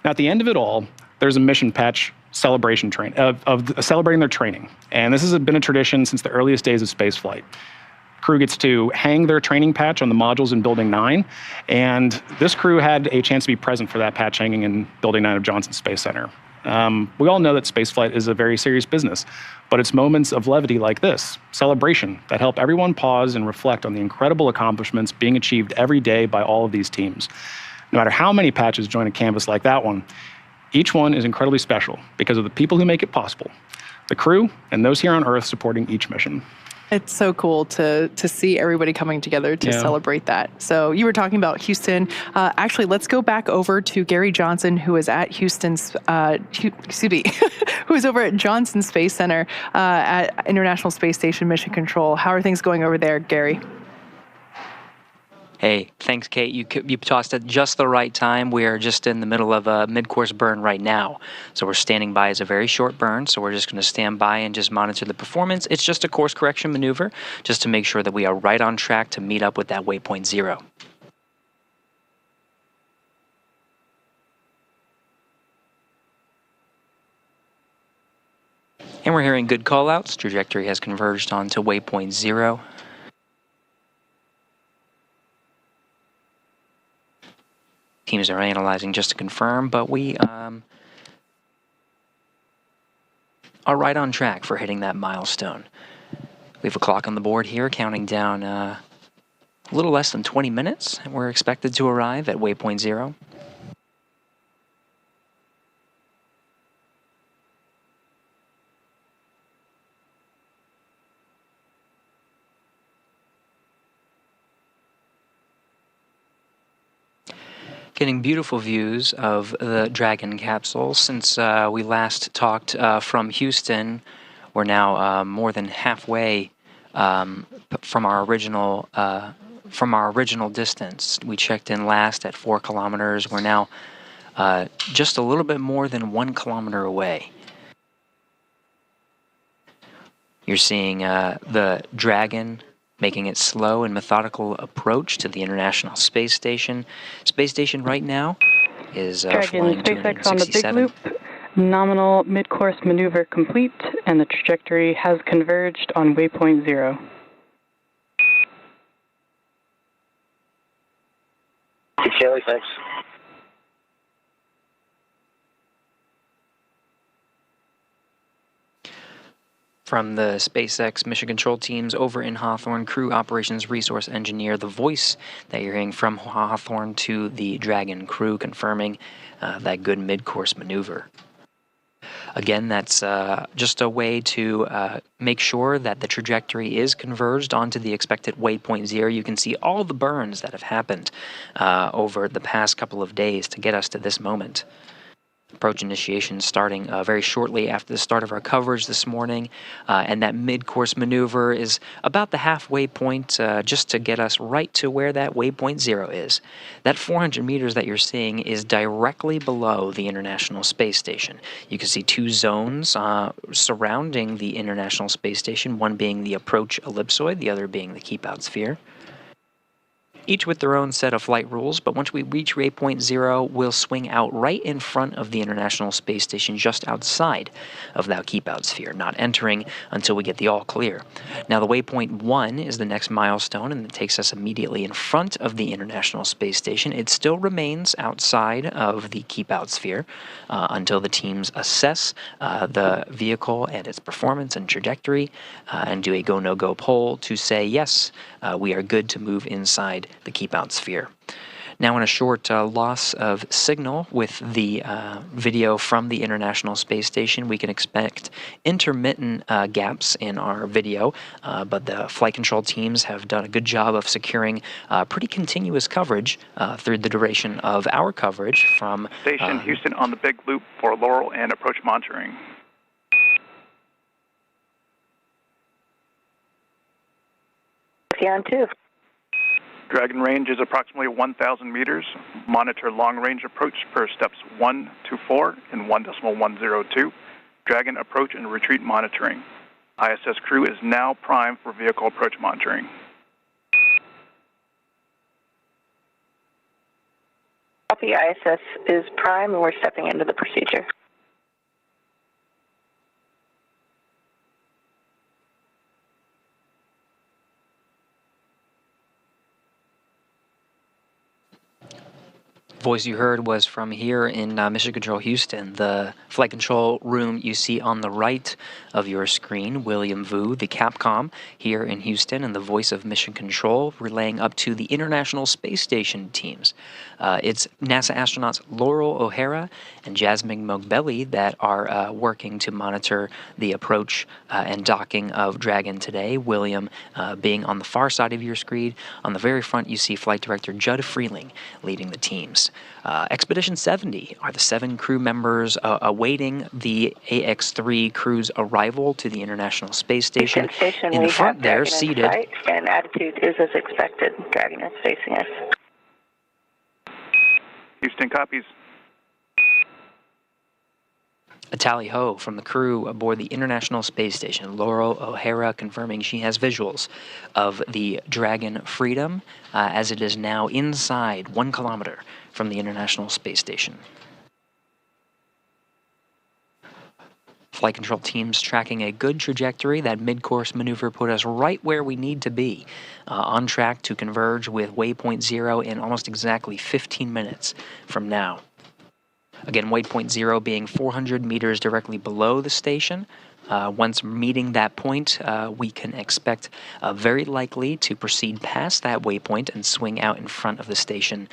Now, at the end of it all, there's a mission patch celebration celebrating their training. And this has been a tradition since the earliest days of spaceflight. Crew gets to hang their training patch on the modules in Building 9, and this crew had a chance to be present for that patch hanging in Building 9 of Johnson Space Center. We all know that spaceflight is a very serious business, but it's moments of levity like this, celebration, that help everyone pause and reflect on the incredible accomplishments being achieved every day by all of these teams. No matter how many patches join a canvas like that one, each one is incredibly special because of the people who make it possible, the crew and those here on Earth supporting each mission. It's so cool to see everybody coming together to celebrate that. So you were talking about Houston. Actually, let's go back over to Gary Johnson, who is at Houston's, who is over at Johnson Space Center at International Space Station Mission Control. How are things going over there, Gary? Hey, thanks, Kate. You tossed at just the right time. We are just in the middle of a mid-course burn right now. So we're standing by as a very short burn, so we're just going to stand by and just monitor the performance. It's just a course correction maneuver, just to make sure that we are right on track to meet up with that waypoint 0. And we're hearing good callouts. Trajectory has converged onto waypoint 0. Teams are analyzing just to confirm, but we are right on track for hitting that milestone. We have a clock on the board here counting down a little less than 20 minutes, and we're expected to arrive at waypoint 0. Getting beautiful views of the Dragon capsule. Since we last talked from Houston, we're now more than halfway from our original distance. We checked in last at 4 kilometers. We're now just a little bit more than 1 kilometer away. You're seeing the Dragon making its slow and methodical approach to the International Space Station. Space Station right now is flying SpaceX on the big 267. loop. Nominal mid-course maneuver complete, and the trajectory has converged on waypoint 0. Kelly, thanks. From the SpaceX Mission Control teams over in Hawthorne, Crew Operations Resource Engineer, the voice that you're hearing from Hawthorne to the Dragon crew confirming that good mid-course maneuver. Again, that's just a way to make sure that the trajectory is converged onto the expected waypoint 0. You can see all the burns that have happened over the past couple of days to get us to this moment. Approach initiation starting very shortly after the start of our coverage this morning, and that mid-course maneuver is about the halfway point just to get us right to where that waypoint 0 is. That 400 meters that you're seeing is directly below the International Space Station. You can see 2 zones surrounding the International Space Station, one being the approach ellipsoid, the other being the keep-out sphere. Each with their own set of flight rules, but once we reach waypoint 0, we'll swing out right in front of the International Space Station, just outside of that keep-out sphere, not entering until we get the all-clear. Now, the waypoint 1 is the next milestone, and it takes us immediately in front of the International Space Station. It still remains outside of the keep-out sphere until the teams assess the vehicle and its performance and trajectory and do a go-no-go poll to say, yes, we are good to move inside the keep-out sphere. Now, in a short loss of signal with the video from the International Space Station, we can expect intermittent gaps in our video, but the flight control teams have done a good job of securing pretty continuous coverage through the duration of our coverage from Station Houston on the big loop for Laurel and approach monitoring. On 2. Dragon range is approximately 1,000 meters. Monitor long-range approach per steps 1 to 4 in 1.102. Dragon approach and retreat monitoring. ISS crew is now primed for vehicle approach monitoring. Copy. ISS is prime, and we're stepping into the procedure. Voice you heard was from here in Mission Control Houston, the flight control room you see on the right of your screen. William Vu, the Capcom here in Houston, and the voice of Mission Control, relaying up to the International Space Station teams. It's NASA astronauts Laurel O'Hara and Jasmine Mogbelli that are working to monitor the approach and docking of Dragon today. William being on the far side of your screen. On the very front, you see Flight Director Judd Freeling leading the teams. Expedition 70 are the 7 crew members awaiting the AX-3 crew's arrival to the International Space Station. In the front there, seated. And attitude is as expected. Dragon is facing us. Houston copies. A tally ho from the crew aboard the International Space Station. Laurel O'Hara confirming she has visuals of the Dragon Freedom as it is now inside 1 kilometer from the International Space Station. Flight control teams tracking a good trajectory. That mid-course maneuver put us right where we need to be, on track to converge with waypoint 0 in almost exactly 15 minutes from now. Again, waypoint 0 being 400 meters directly below the station. Once meeting that point, we can expect very likely to proceed past that waypoint and swing out in front of the station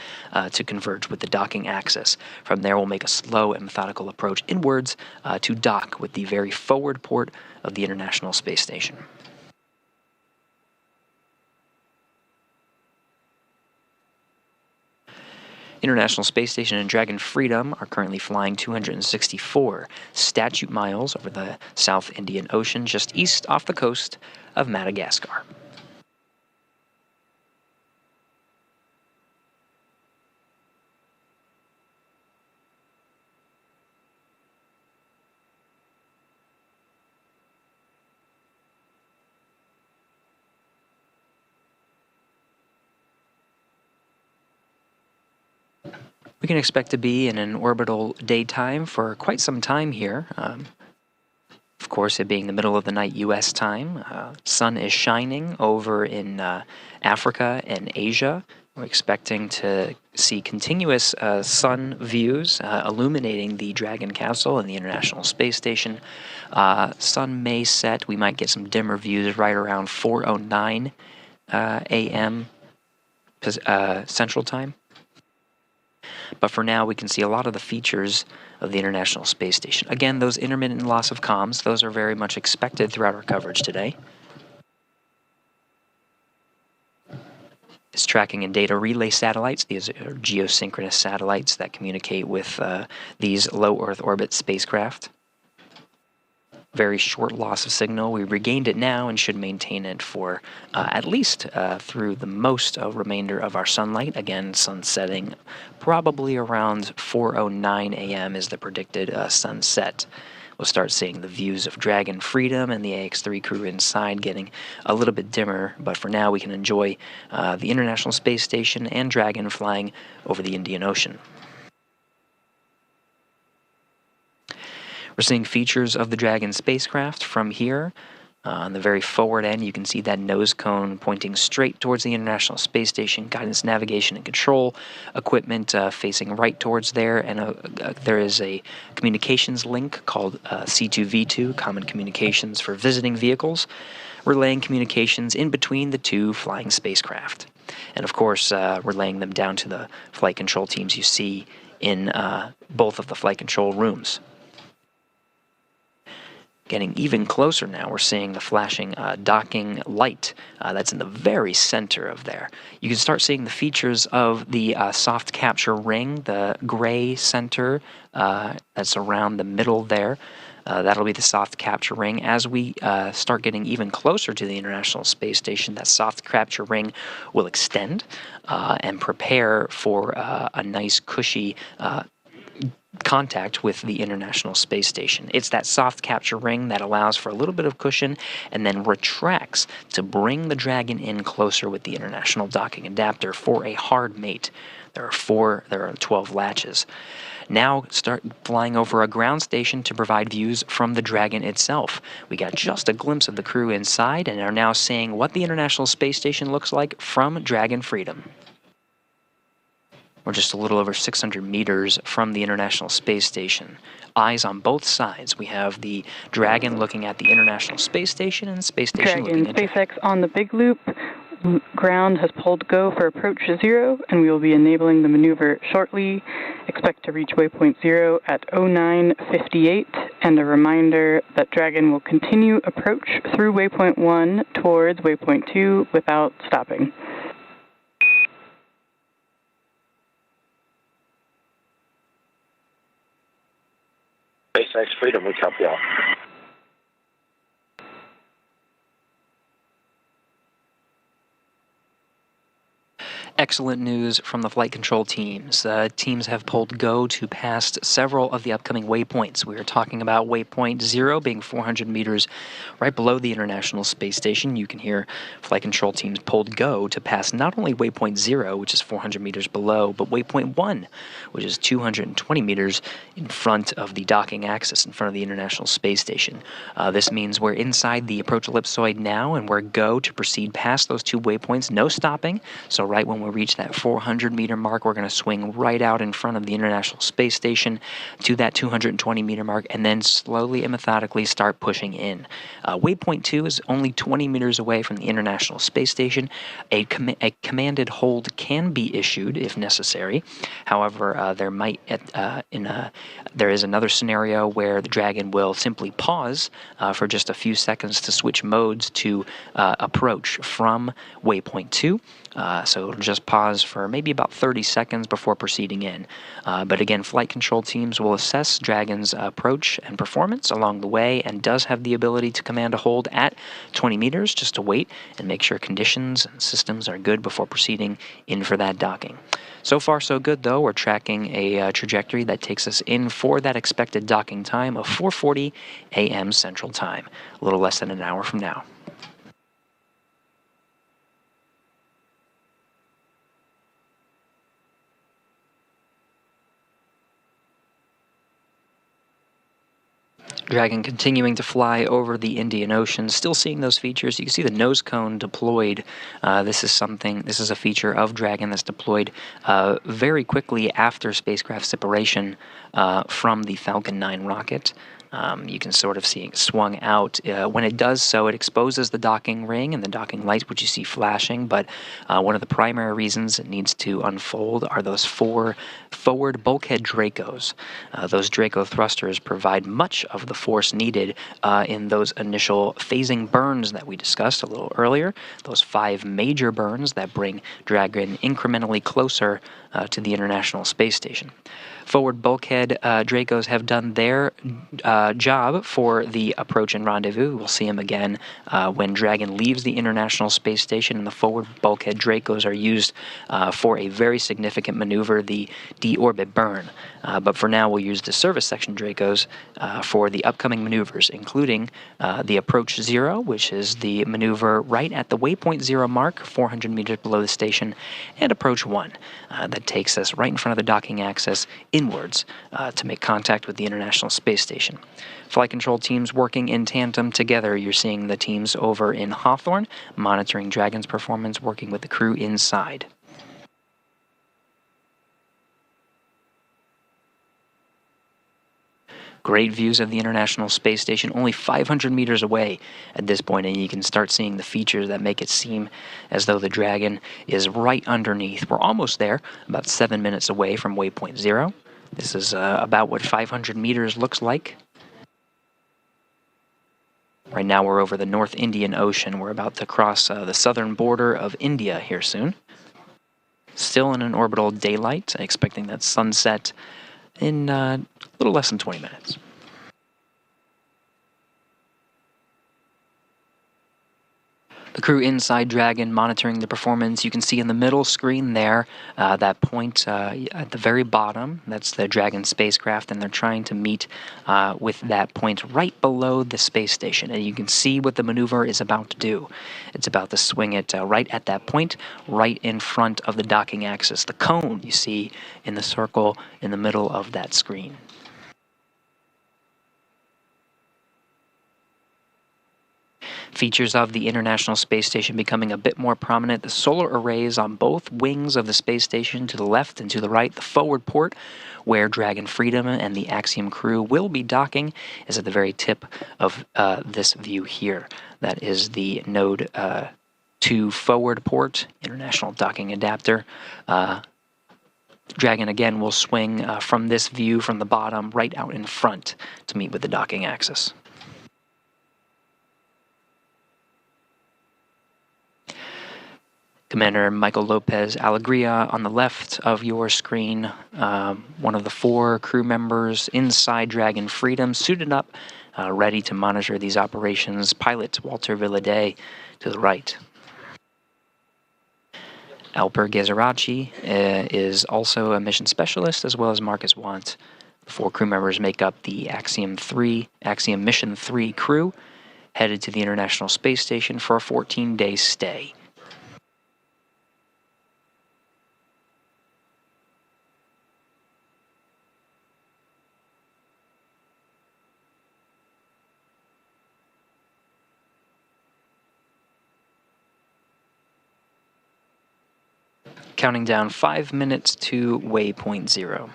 to converge with the docking axis. From there, we'll make a slow and methodical approach inwards to dock with the very forward port of the International Space Station. International Space Station and Dragon Freedom are currently flying 264 statute miles over the South Indian Ocean, just east off the coast of Madagascar. We can expect to be in an orbital daytime for quite some time here. Of course, it being the middle of the night U.S. time. Sun is shining over in Africa and Asia. We're expecting to see continuous sun views illuminating the Dragon capsule and the International Space Station. Sun may set. We might get some dimmer views right around 4:09 a.m. Central Time. But for now, we can see a lot of the features of the International Space Station. Again, those intermittent loss of comms, those are very much expected throughout our coverage today. It's tracking and data relay satellites. These are geosynchronous satellites that communicate with these low Earth orbit spacecraft. Very short loss of signal. We regained it now and should maintain it for at least through the most remainder of our sunlight. Again, sun setting probably around 4:09 a.m. is the predicted sunset. We'll start seeing the views of Dragon Freedom and the AX-3 crew inside getting a little bit dimmer, but for now we can enjoy the International Space Station and Dragon flying over the Indian Ocean. We're seeing features of the Dragon spacecraft from here. On the very forward end, you can see that nose cone pointing straight towards the International Space Station, guidance, navigation, and control equipment facing right towards there, and there is a communications link called C2V2, Common Communications for Visiting Vehicles, relaying communications in between the 2 flying spacecraft. And of course, relaying them down to the flight control teams you see in both of the flight control rooms. Getting even closer now, we're seeing the flashing docking light that's in the very center of there. You can start seeing the features of the soft capture ring, the gray center that's around the middle there. That'll be the soft capture ring. As we start getting even closer to the International Space Station, that soft capture ring will extend and prepare for a nice cushy contact with the International Space Station. It's that soft capture ring that allows for a little bit of cushion and then retracts to bring the Dragon in closer with the International Docking Adapter for a hard mate. There are 12 latches. Now start flying over a ground station to provide views from the Dragon itself. We got just a glimpse of the crew inside and are now seeing what the International Space Station looks like from Dragon Freedom. We're just a little over 600 meters from the International Space Station. Eyes on both sides. We have the Dragon looking at the International Space Station and the Space Station Dragon, looking at Dragon. SpaceX on the big loop. Ground has pulled go for approach 0, and we will be enabling the maneuver shortly. Expect to reach waypoint 0 at 09:58, and a reminder that Dragon will continue approach through waypoint 1 towards waypoint 2 without stopping. SpaceX Freedom, we copy all. Excellent news from the flight control teams. Teams have pulled go to past several of the upcoming waypoints. We are talking about waypoint 0 being 400 meters right below the International Space Station. You can hear flight control teams pulled go to pass not only waypoint 0, which is 400 meters below, but waypoint 1, which is 220 meters in front of the docking axis, in front of the International Space Station. This means we're inside the approach ellipsoid now, and we're go to proceed past those two waypoints, no stopping. So right when we reach that 400 meter mark, we're going to swing right out in front of the International Space Station to that 220 meter mark, and then slowly and methodically start pushing in. Waypoint 2 is only 20 meters away from the International Space Station. A commanded hold can be issued if necessary. However, there is another scenario where the Dragon will simply pause for just a few seconds to switch modes to approach from waypoint 2. So it'll just pause for maybe about 30 seconds before proceeding in. But again, flight control teams will assess Dragon's approach and performance along the way, and does have the ability to command a hold at 20 meters just to wait and make sure conditions and systems are good before proceeding in for that docking. So far, so good, though. We're tracking a trajectory that takes us in for that expected docking time of 4:40 a.m. Central Time, a little less than an hour from now. Dragon continuing to fly over the Indian Ocean, still seeing those features. You can see the nose cone deployed. This is a feature of Dragon that's deployed very quickly after spacecraft separation from the Falcon 9 rocket. You can sort of see it swung out. When it does so, it exposes the docking ring and the docking light, which you see flashing, but one of the primary reasons it needs to unfold are those 4 forward bulkhead Dracos. Those Draco thrusters provide much of the force needed in those initial phasing burns that we discussed a little earlier, those 5 major burns that bring Dragon incrementally closer to the International Space Station. Forward bulkhead Dracos have done their job for the approach and rendezvous. We'll see them again when Dragon leaves the International Space Station, and the forward bulkhead Dracos are used for a very significant maneuver, the deorbit burn. But for now, we'll use the service section Dracos for the upcoming maneuvers, including the approach 0, which is the maneuver right at the waypoint 0 mark, 400 meters below the station, and approach 1 that takes us right in front of the docking axis inwards to make contact with the International Space Station. Flight control teams working in tandem together. You're seeing the teams over in Hawthorne monitoring Dragon's performance, working with the crew inside. Great views of the International Space Station, only 500 meters away at this point, and you can start seeing the features that make it seem as though the Dragon is right underneath. We're almost there, about 7 minutes away from waypoint 0. This is about what 500 meters looks like. Right now we're over the North Indian Ocean. We're about to cross the southern border of India here soon. Still in an orbital daylight, expecting that sunset in a little less than 20 minutes. The crew inside Dragon monitoring the performance. You can see in the middle screen there, that point at the very bottom, that's the Dragon spacecraft, and they're trying to meet with that point right below the space station. And you can see what the maneuver is about to do. It's about to swing it right at that point, right in front of the docking axis. The cone you see in the circle in the middle of that screen. Features of the International Space Station becoming a bit more prominent. The solar arrays on both wings of the space station, to the left and to the right. The forward port, where Dragon Freedom and the Axiom crew will be docking, is at the very tip of this view here. That is the Node 2 forward port, International Docking Adapter. Dragon again will swing from this view from the bottom right out in front to meet with the docking axis. Commander Michael Lopez Alegria on the left of your screen, one of the 4 crew members inside Dragon Freedom, suited up, ready to monitor these operations. Pilot Walter Villaday to the right. Alper Gezeraci is also a mission specialist, as well as Marcus Want. The 4 crew members make up the Axiom Mission 3 crew, headed to the International Space Station for a 14-day stay. Counting down 5 minutes to waypoint 0.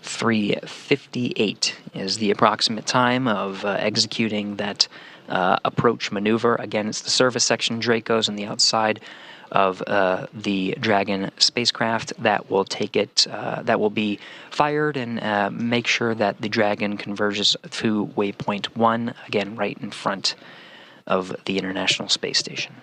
3:58 is the approximate time of executing that approach maneuver. Again, it's the service section Dracos on the outside of the Dragon spacecraft that will take it, that will be fired and make sure that the Dragon converges to waypoint 1, again right in front of the International Space Station.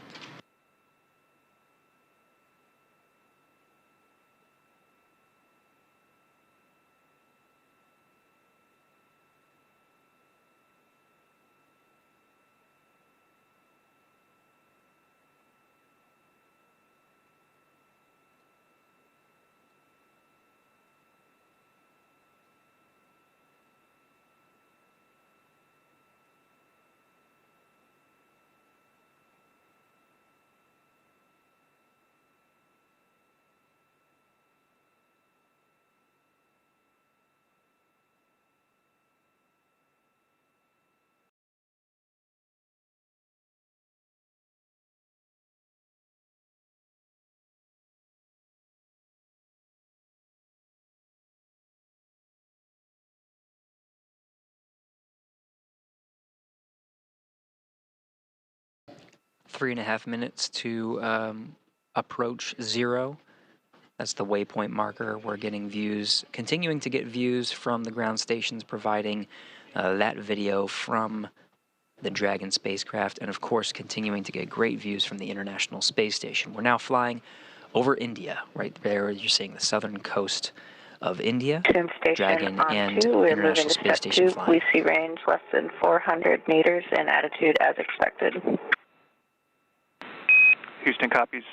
Three and a half minutes to approach 0. That's the waypoint marker. We're getting views, continuing to get views from the ground stations, providing that video from the Dragon spacecraft, and of course continuing to get great views from the International Space Station. We're now flying over India. Right there you're seeing the southern coast of India. Dragon and International Space Station flying. We see range less than 400 meters and attitude as expected. Houston copies.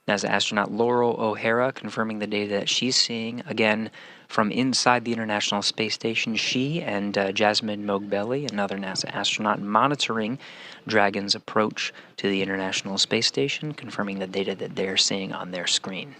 NASA astronaut Laurel O'Hara confirming the data that she's seeing, again, from inside the International Space Station. She and Jasmine Mogbelli, another NASA astronaut, monitoring Dragon's approach to the International Space Station, confirming the data that they're seeing on their screen.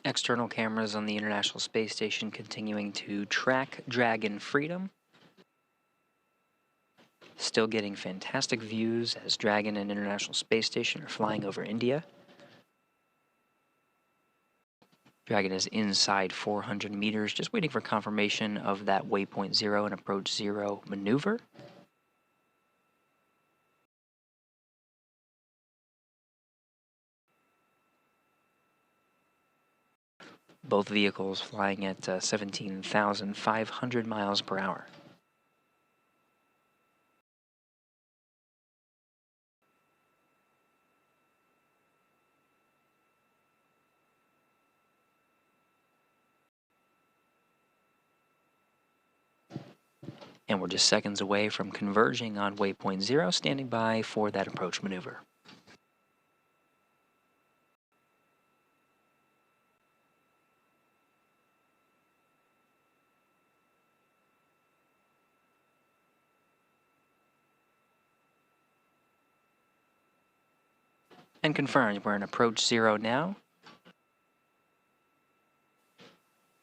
External cameras on the International Space Station continuing to track Dragon Freedom. Still getting fantastic views as Dragon and International Space Station are flying over India. Dragon is inside 400 meters, just waiting for confirmation of that waypoint 0 and approach 0 maneuver. Both vehicles flying at 17,500 miles per hour. And we're just seconds away from converging on waypoint 0, standing by for that approach maneuver. And confirmed, we're in approach 0 now.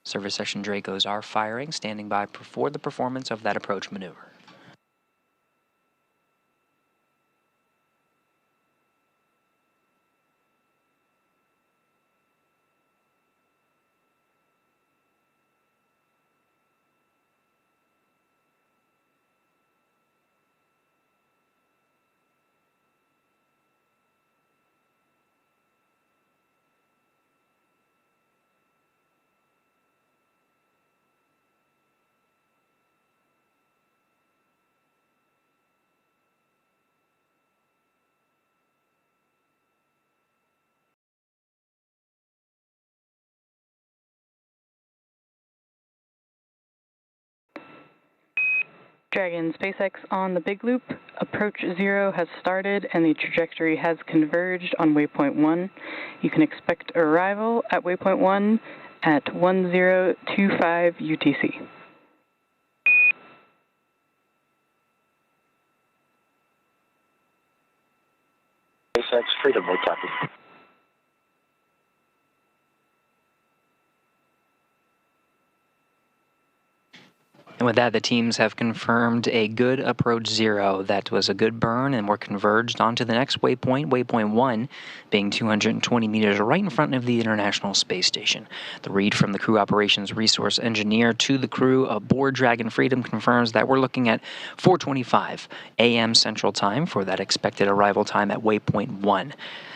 Service section Dracos are firing, standing by for the performance of that approach maneuver. Dragon, SpaceX on the big loop. Approach 0 has started and the trajectory has converged on waypoint 1. You can expect arrival at waypoint 1 at 1025 UTC. SpaceX Freedom, we copy. And with that, the teams have confirmed a good approach 0. That was a good burn, and we're converged onto the next waypoint, waypoint 1, being 220 meters right in front of the International Space Station. The read from the crew operations resource engineer to the crew aboard Dragon Freedom confirms that we're looking at 4:25 a.m. Central Time for that expected arrival time at waypoint 1.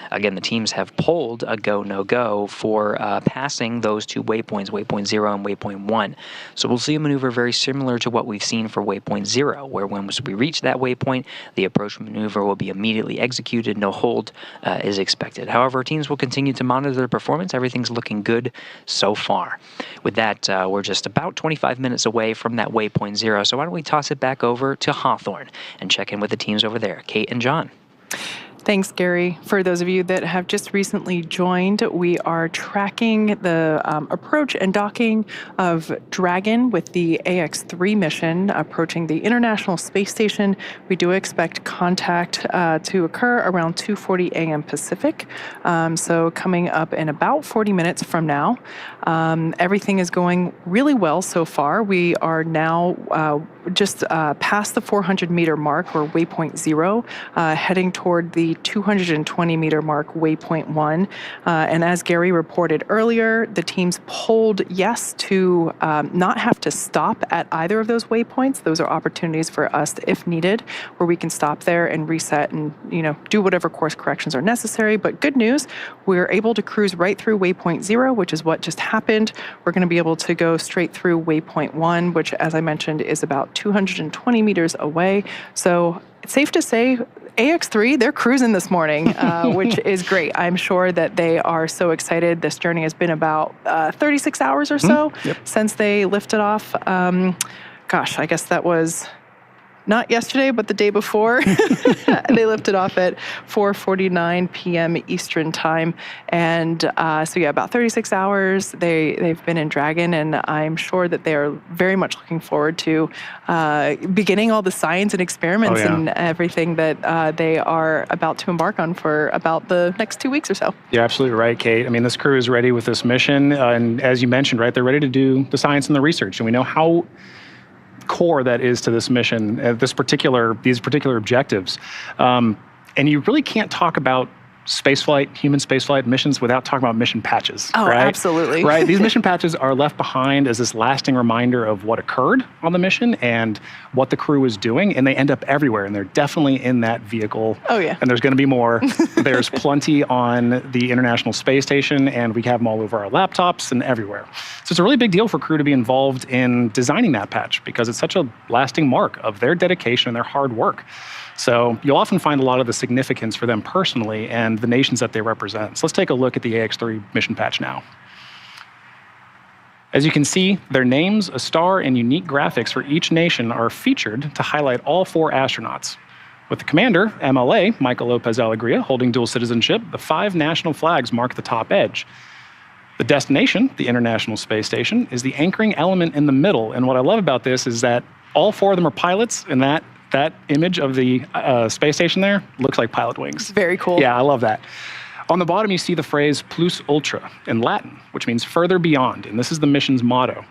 Again, the teams have polled a go, no-go for passing those two waypoints, waypoint 0 and waypoint 1. So we'll see a maneuver very similar to what we've seen for waypoint 0, where once we reach that waypoint, the approach maneuver will be immediately executed. No hold is expected. However, teams will continue to monitor their performance. Everything's looking good so far. With that, we're just about 25 minutes away from that waypoint 0. So why don't we toss it back over to Hawthorne and check in with the teams over there, Kate and John. Thanks, Gary. For those of you that have just recently joined, we are tracking the approach and docking of Dragon with the AX-3 mission approaching the International Space Station. We do expect contact to occur around 2:40 a.m. Pacific, so coming up in about 40 minutes from now. Everything is going really well so far. We are now just past the 400-meter mark, or waypoint 0, heading toward the 220-meter mark, waypoint 1. And as Gary reported earlier, the teams polled yes to not have to stop at either of those waypoints. Those are opportunities for us, if needed, where we can stop there and reset and do whatever course corrections are necessary. But good news, we're able to cruise right through waypoint 0, which is what just happened. We're going to be able to go straight through waypoint 1, which, as I mentioned, is about 220 meters away. So it's safe to say AX-3, they're cruising this morning, which is great. I'm sure that they are so excited. This journey has been about 36 hours or so since they lifted off. Gosh, I guess that was not yesterday, but the day before. They lifted off at 4:49 p.m. Eastern time. And so, yeah, about 36 hours they've been in Dragon, and I'm sure that they are very much looking forward to beginning all the science and experiments and everything that they are about to embark on for about the next 2 weeks or so. You're absolutely right, Kate. I mean, this crew is ready with this mission. And as you mentioned, right, they're ready to do the science and the research. And we know how core that is to this mission, these particular objectives. And you really can't talk about human spaceflight missions without talking about mission patches. Oh, right? Absolutely. Right. These mission patches are left behind as this lasting reminder of what occurred on the mission and what the crew is doing, and they end up everywhere, and they're definitely in that vehicle. Oh, yeah. And there's going to be more. There's plenty on the International Space Station, and we have them all over our laptops and everywhere. So it's a really big deal for crew to be involved in designing that patch because it's such a lasting mark of their dedication and their hard work. So you'll often find a lot of the significance for them personally and the nations that they represent. So let's take a look at the AX-3 mission patch now. As you can see, their names, a star, and unique graphics for each nation are featured to highlight all 4 astronauts. With the commander, MLA, Michael Lopez Alegria, holding dual citizenship, the 5 national flags mark the top edge. The destination, the International Space Station, is the anchoring element in the middle. And what I love about this is that all 4 of them are pilots, and that image of the space station there looks like pilot wings. It's very cool. Yeah, I love that. On the bottom, you see the phrase plus ultra in Latin, which means further beyond, and this is the mission's motto.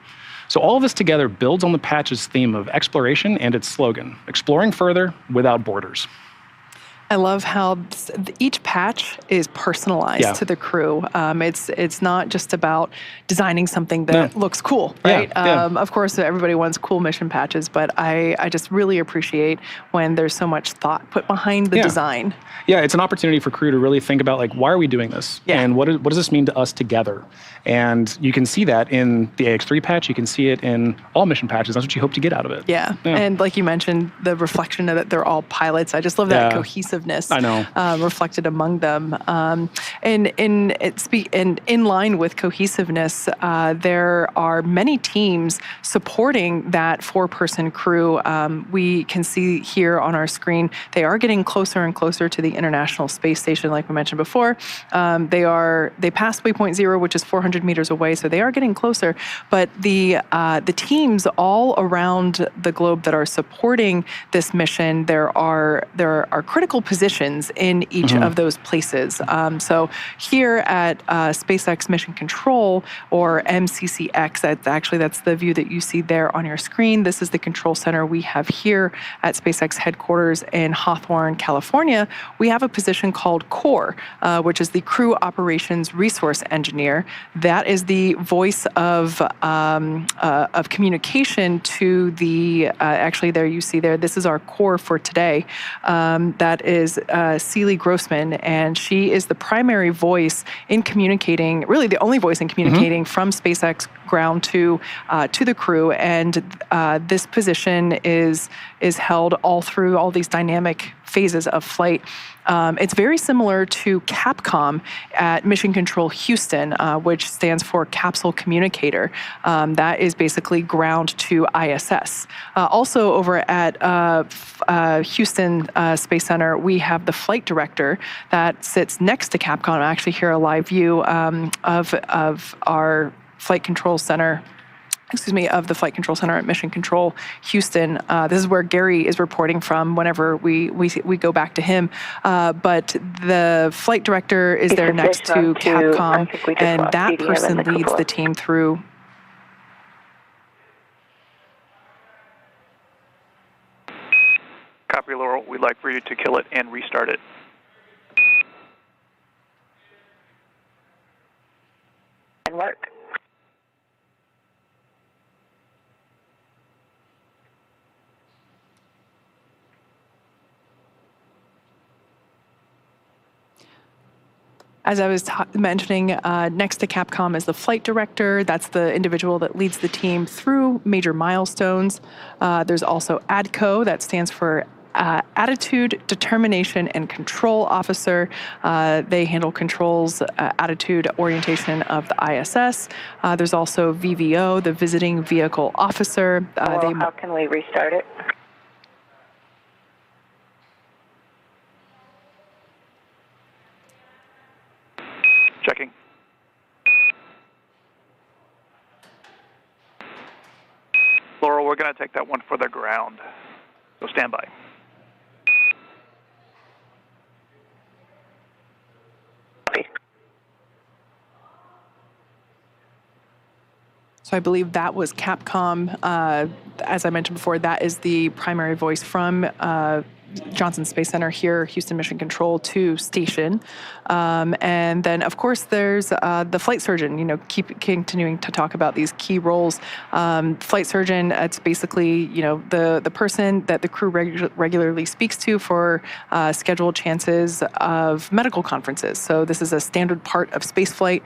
So all of this together builds on the patch's theme of exploration and its slogan, exploring further without borders. I love how each patch is personalized to the crew. It's not just about designing something that looks cool, right? Of course, everybody wants cool mission patches, but I just really appreciate when there's so much thought put behind the design. Yeah, it's an opportunity for crew to really think about, like, why are we doing this? And what does this mean to us together? And you can see that in the AX-3 patch. You can see it in all mission patches. That's what you hope to get out of it. Yeah. And like you mentioned, the reflection of that they're all pilots. I just love that cohesiveness. I know. Reflected among them. And in line with cohesiveness, there are many teams supporting that 4-person crew. We can see here on our screen, they are getting closer and closer to the International Space Station, like we mentioned before. They passed waypoint 0, which is 400 meters away, so they are getting closer. But the teams all around the globe that are supporting this mission, there are critical positions in each of those places. So here at SpaceX Mission Control, or MCCX, that's the view that you see there on your screen. This is the control center we have here at SpaceX headquarters in Hawthorne, California. We have a position called CORE, which is the Crew Operations Resource Engineer. That is the voice of communication to the, actually there you see there, this is our core for today. That is Celie Grossman, and she is the primary voice in communicating, really the only voice in communicating from SpaceX ground to the crew. And this position is held all through all these dynamic phases of flight. It's very similar to Capcom at Mission Control Houston, which stands for Capsule Communicator. That is basically ground to ISS. Also over at Houston Space Center, we have the flight director that sits next to Capcom. Actually, here a live view of our flight control center. Of the Flight Control Center at Mission Control Houston. This is where Gary is reporting from whenever we go back to him. But the flight director is there next to Capcom, and that person leads the team through. Copy, Laurel. We'd like for you to kill it and restart it. And work. As I was mentioning, next to Capcom is the flight director. That's the individual that leads the team through major milestones. There's also ADCO, that stands for Attitude, Determination, and Control Officer. They handle controls, attitude, orientation of the ISS. There's also VVO, the Visiting Vehicle Officer. How can we restart it? Checking. Laurel, we're going to take that one for the ground. So stand by. So I believe that was Capcom. As I mentioned before, that is the primary voice from Johnson Space Center here, Houston Mission Control to station. And then, of course, there's the flight surgeon, keep continuing to talk about these key roles. Flight surgeon, it's basically, the person that the crew regularly speaks to for scheduled chances of medical conferences. So this is a standard part of spaceflight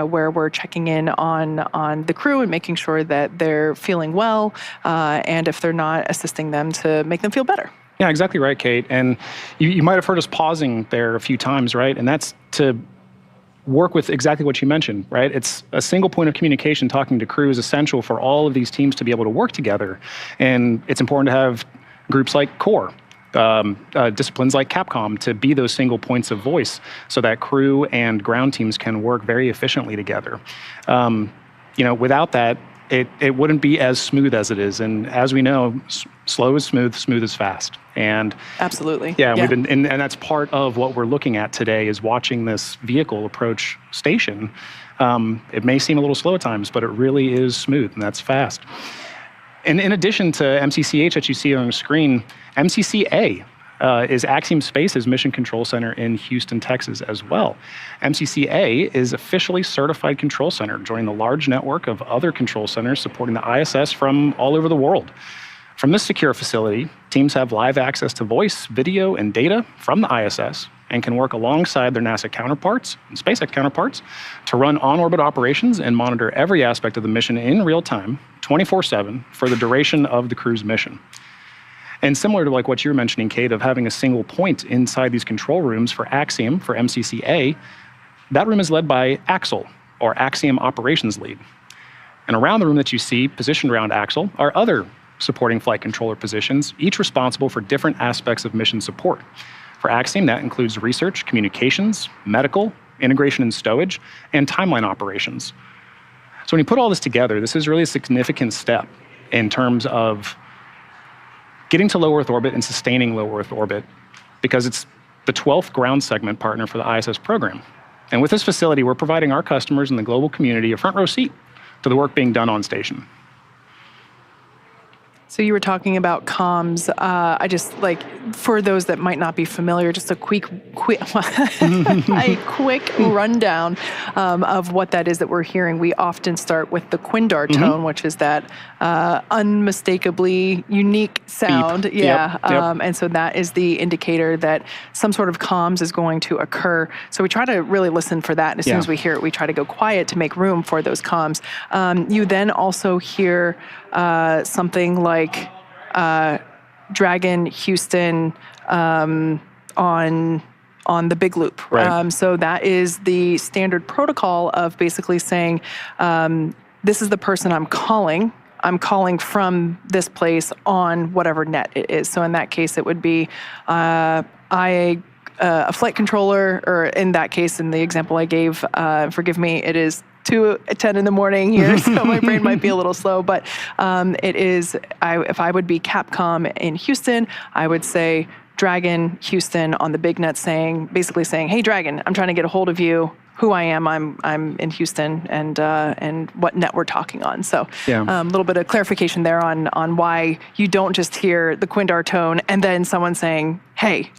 where we're checking in on the crew and making sure that they're feeling well, and if they're not, assisting them to make them feel better. Yeah, exactly right, Kate. And you might have heard us pausing there a few times, right? And that's to work with exactly what you mentioned, right? It's a single point of communication. Talking to crew is essential for all of these teams to be able to work together. And it's important to have groups like CORE, disciplines like Capcom to be those single points of voice so that crew and ground teams can work very efficiently together. Without that, it wouldn't be as smooth as it is. And as we know, slow is smooth, smooth is fast. And absolutely. Yeah, we've been, and that's part of what we're looking at today is watching this vehicle approach station. It may seem a little slow at times, but it really is smooth, and that's fast. And in addition to MCCH that you see on the screen, MCCA is Axiom Space's Mission Control Center in Houston, Texas as well. MCCA is officially certified control center, joining the large network of other control centers supporting the ISS from all over the world. From this secure facility, teams have live access to voice, video, and data from the ISS and can work alongside their NASA counterparts and SpaceX counterparts to run on-orbit operations and monitor every aspect of the mission in real time, 24/7, for the duration of the crew's mission. And similar to like what you were mentioning, Kate, of having a single point inside these control rooms for Axiom, for MCCA, that room is led by Axel, or Axiom Operations Lead. And around the room that you see, positioned around Axel, are other supporting flight controller positions, each responsible for different aspects of mission support. For Axiom, that includes research, communications, medical, integration and stowage, and timeline operations. So when you put all this together, this is really a significant step in terms of getting to low Earth orbit and sustaining low Earth orbit, because it's the 12th ground segment partner for the ISS program. And with this facility, we're providing our customers and the global community a front row seat to the work being done on station. So you were talking about comms. I just for those that might not be familiar, just a quick rundown of what that is that we're hearing. We often start with the Quindar tone, which is that unmistakably unique sound. Beep. Yeah. Yep. And so that is the indicator that some sort of comms is going to occur. So we try to really listen for that. And as soon as we hear it, we try to go quiet to make room for those comms. You then also hear something like Dragon Houston on the big loop. Right. So that is the standard protocol of basically saying, this is the person I'm calling. I'm calling from this place on whatever net it is. So in that case, it would be a flight controller, or in that case, in the example I gave, forgive me, it is 2:10 in the morning here, so my brain might be a little slow, but it is, if I would be Capcom in Houston, I would say Dragon Houston on the big net basically saying, hey Dragon, I'm trying to get a hold of you, who I am, I'm in Houston, and what net we're talking on. So a little bit of clarification there on why you don't just hear the Quindar tone and then someone saying, hey,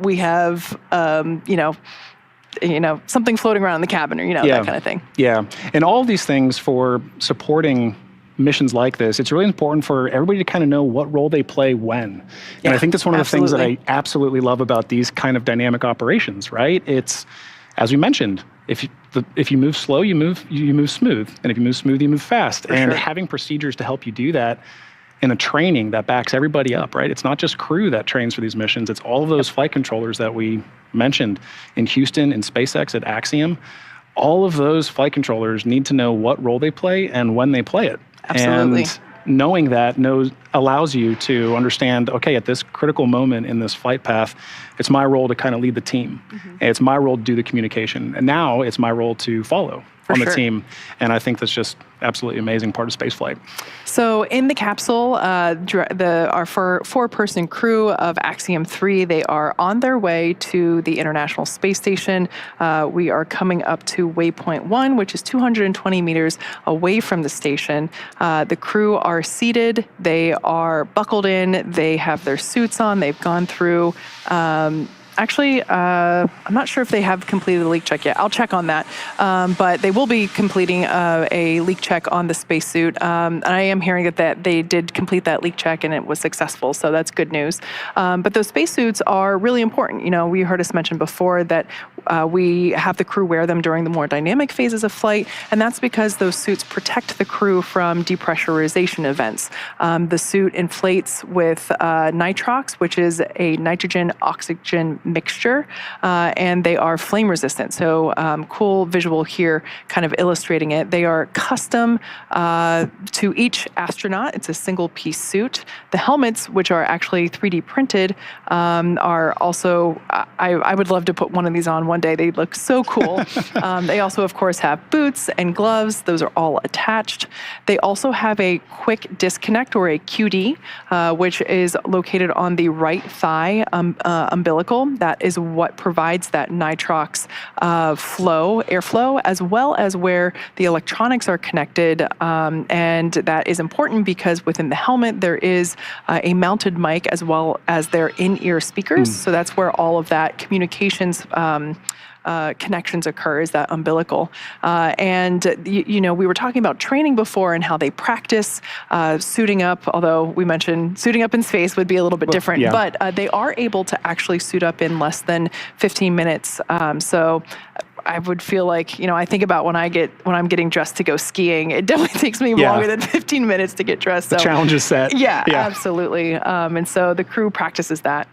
we have, something floating around in the cabin, or, that kind of thing. Yeah. And all of these things for supporting missions like this, it's really important for everybody to kind of know what role they play when. And I think that's one of the things that I absolutely love about these kind of dynamic operations, right? It's, as we mentioned, if you move slow, you move smooth. And if you move smooth, you move fast. And having procedures to help you do that, and a training that backs everybody up, right? It's not just crew that trains for these missions. It's all of those flight controllers that we mentioned in Houston, in SpaceX, at Axiom. All of those flight controllers need to know what role they play and when they play it. Absolutely. And knowing that allows you to understand, okay, at this critical moment in this flight path, it's my role to kind of lead the team. And it's my role to do the communication. And now it's my role to follow on the team. And I think that's just absolutely amazing part of spaceflight. So in the capsule, our four-person crew of Axiom-3, they are on their way to the International Space Station. We are coming up to waypoint 1, which is 220 meters away from the station. The crew are seated. They are buckled in. They have their suits on. They've gone through... Actually, I'm not sure if they have completed the leak check yet. I'll check on that. But they will be completing a leak check on the spacesuit. And I am hearing that they did complete that leak check and it was successful, so that's good news. But those spacesuits are really important. You know, we heard us mention before that we have the crew wear them during the more dynamic phases of flight, and that's because those suits protect the crew from depressurization events. The suit inflates with nitrox, which is a nitrogen-oxygen mixture, and they are flame resistant. So cool visual here kind of illustrating it. They are custom to each astronaut. It's a single piece suit. The helmets, which are actually 3D printed, are also, I would love to put one of these on one day. They look so cool. They also, of course, have boots and gloves. Those are all attached. They also have a quick disconnect, or a QD, which is located on the right thigh umbilical. That is what provides that nitrox airflow, as well as where the electronics are connected. And that is important because within the helmet, there is a mounted mic as well as their in-ear speakers. So that's where all of that communications connections occur, is that umbilical. And, you know, we were talking about training before and how they practice suiting up, although we mentioned suiting up in space would be a little bit different, but they are able to actually suit up in less than 15 minutes. So I would feel like, you know, I think about when I'm getting dressed to go skiing, it definitely takes me longer than 15 minutes to get dressed. The challenge is set. Yeah, absolutely. And so the crew practices that.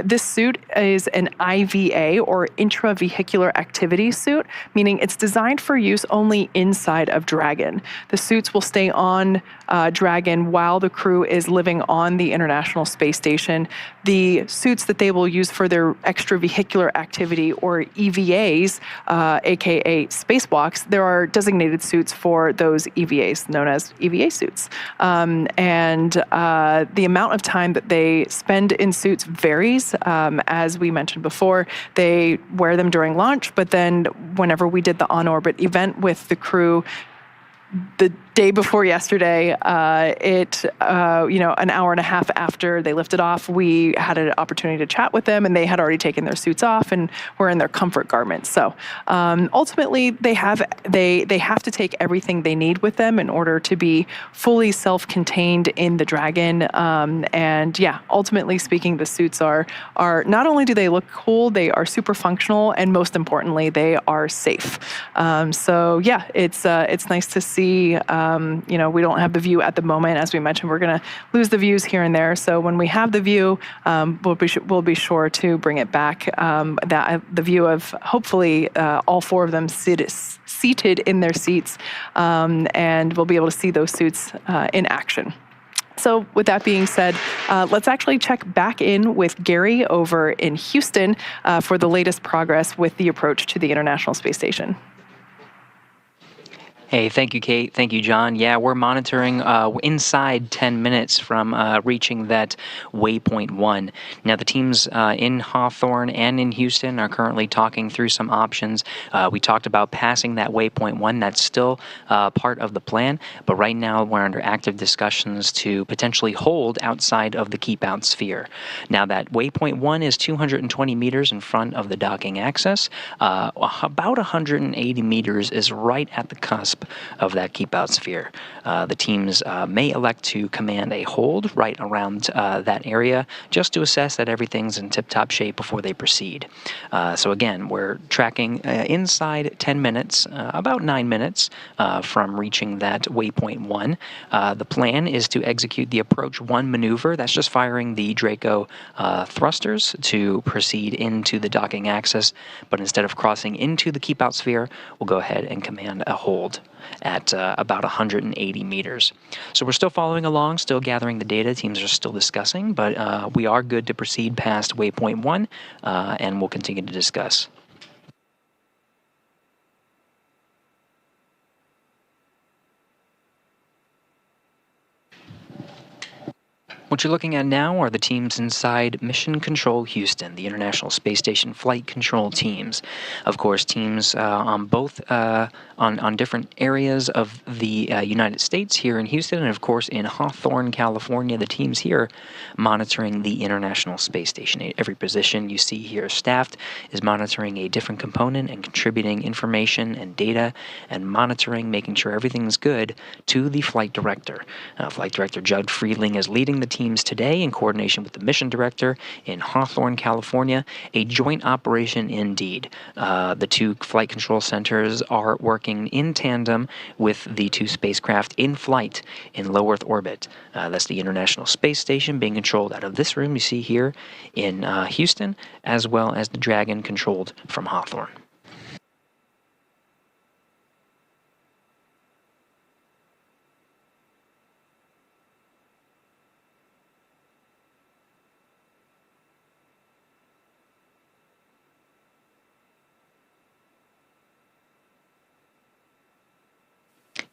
This suit is an IVA, or intravehicular activity suit, meaning it's designed for use only inside of Dragon. The suits will stay on Dragon while the crew is living on the International Space Station. The suits that they will use for their extravehicular activity, or EVAs, aka spacewalks, there are designated suits for those EVAs, known as EVA suits. And the amount of time that they spend in suits varies. As we mentioned before, they wear them during launch, but then whenever we did the on-orbit event with the crew, the day before yesterday, you know, an hour and a half after they lifted off, we had an opportunity to chat with them, and they had already taken their suits off and were in their comfort garments. So ultimately, they have to take everything they need with them in order to be fully self-contained in the Dragon. And yeah, ultimately speaking, the suits are not only do they look cool, they are super functional, and most importantly, they are safe. So yeah, it's nice to see. You know, we don't have the view at the moment. As we mentioned, we're going to lose the views here and there. So when we have the view, we'll be sure to bring it back. The view of hopefully all four of them seated in their seats, and we'll be able to see those suits in action. So with that being said, let's actually check back in with Gary over in Houston for the latest progress with the approach to the International Space Station. Hey, thank you, Kate. Thank you, John. Yeah, we're monitoring inside 10 minutes from reaching that waypoint 1. Now, the teams in Hawthorne and in Houston are currently talking through some options. We talked about passing that waypoint 1. That's still part of the plan, but right now we're under active discussions to potentially hold outside of the keep-out sphere. Now, that waypoint 1 is 220 meters in front of the docking axis. About 180 meters is right at the cusp of that keep-out sphere. The teams may elect to command a hold right around that area just to assess that everything's in tip-top shape before they proceed. So again, we're tracking inside 10 minutes, about 9 minutes from reaching that waypoint 1. The plan is to execute the approach 1 maneuver. That's just firing the Draco thrusters to proceed into the docking axis, but instead of crossing into the keep-out sphere, we'll go ahead and command a hold. at about 180 meters. So we're still following along, still gathering the data. Teams are still discussing, but we are good to proceed past waypoint 1, and we'll continue to discuss. What you're looking at now are the teams inside Mission Control Houston, the International Space Station flight control teams. Of course, teams on both on different areas of the United States here in Houston, and of course in Hawthorne, California. The teams here monitoring the International Space Station. Every position you see here staffed is monitoring a different component and contributing information and data and monitoring, making sure everything's good to the flight director. Flight Director Judd Friedling is leading the teams today in coordination with the mission director in Hawthorne, California. A joint operation indeed. The two flight control centers are working in tandem with the two spacecraft in flight in low Earth orbit. That's the International Space Station being controlled out of this room you see here in Houston, as well as the Dragon controlled from Hawthorne.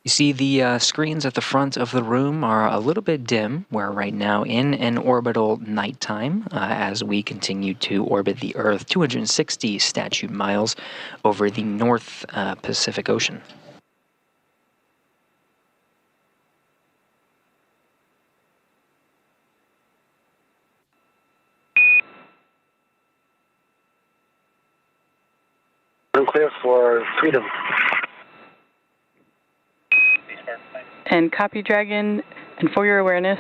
You see the screens at the front of the room are a little bit dim. We're right now in an orbital nighttime as we continue to orbit the Earth 260 statute miles over the North Pacific Ocean. Clear for Freedom. And copy, Dragon. And for your awareness,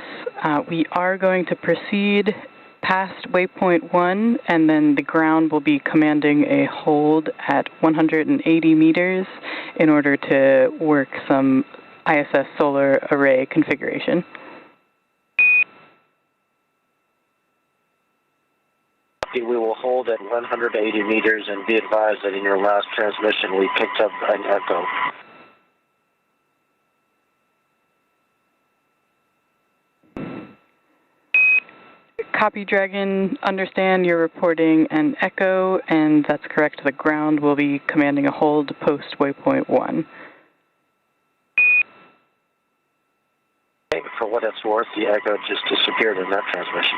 we are going to proceed past waypoint 1, and then the ground will be commanding a hold at 180 meters in order to work some ISS solar array configuration. We will hold at 180 meters, and be advised that in your last transmission we picked up an echo. Copy, Dragon. Understand you're reporting an echo, and that's correct. The ground will be commanding a hold post waypoint 1. Okay, for what it's worth, the echo just disappeared in that transmission.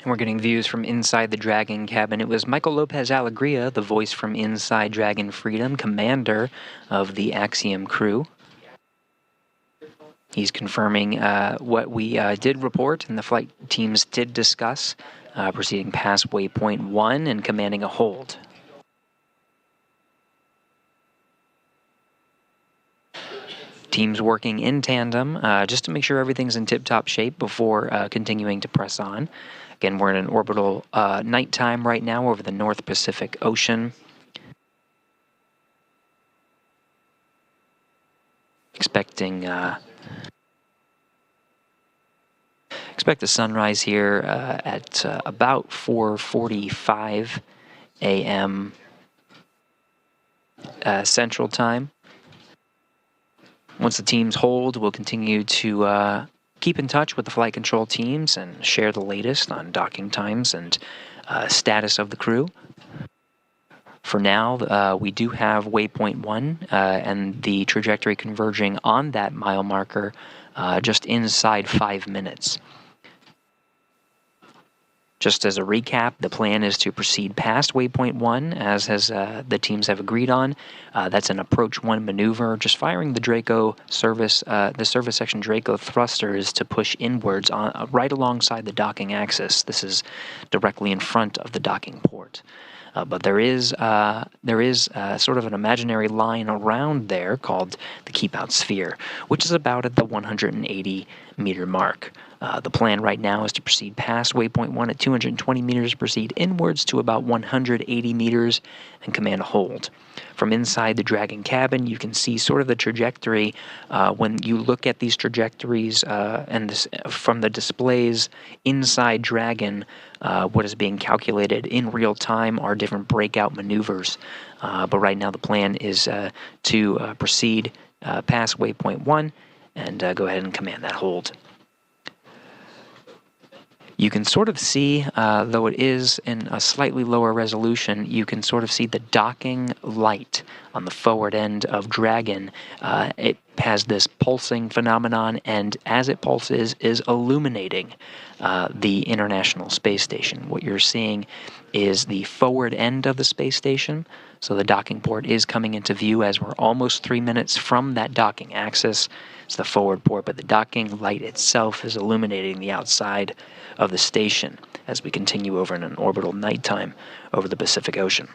And we're getting views from inside the Dragon cabin. It was Michael Lopez Alegria, the voice from inside Dragon Freedom, commander of the Axiom crew. He's confirming what we did report and the flight teams did discuss, proceeding past waypoint 1 and commanding a hold. Teams working in tandem just to make sure everything's in tip-top shape before continuing to press on. Again, we're in an orbital nighttime right now over the North Pacific Ocean. Expect a sunrise here at about 4:45 a.m. Central Time. Once the teams hold, we'll continue to keep in touch with the flight control teams and share the latest on docking times and status of the crew. For now, we do have waypoint 1 and the trajectory converging on that mile marker just inside 5 minutes. Just as a recap, the plan is to proceed past waypoint 1, as the teams have agreed on. That's an approach 1 maneuver, just firing the Draco service, the service section Draco thrusters to push inwards on right alongside the docking axis. This is directly in front of the docking port. But there is sort of an imaginary line around there called the keep-out sphere, which is about at the 180 meter mark. The plan right now is to proceed past waypoint 1 at 220 meters, proceed inwards to about 180 meters, and command hold. From inside the Dragon cabin, you can see sort of the trajectory. When you look at these trajectories from the displays inside Dragon, what is being calculated in real time are different breakout maneuvers. But right now the plan is to proceed past waypoint 1 and go ahead and command that hold. You can sort of see, though it is in a slightly lower resolution, you can sort of see the docking light on the forward end of Dragon. It has this pulsing phenomenon, and as it pulses, is illuminating the International Space Station. What you're seeing is the forward end of the space station. So the docking port is coming into view as we're almost 3 minutes from that docking axis. It's the forward port, but the docking light itself is illuminating the outside of the station as we continue over in an orbital nighttime over the Pacific Ocean.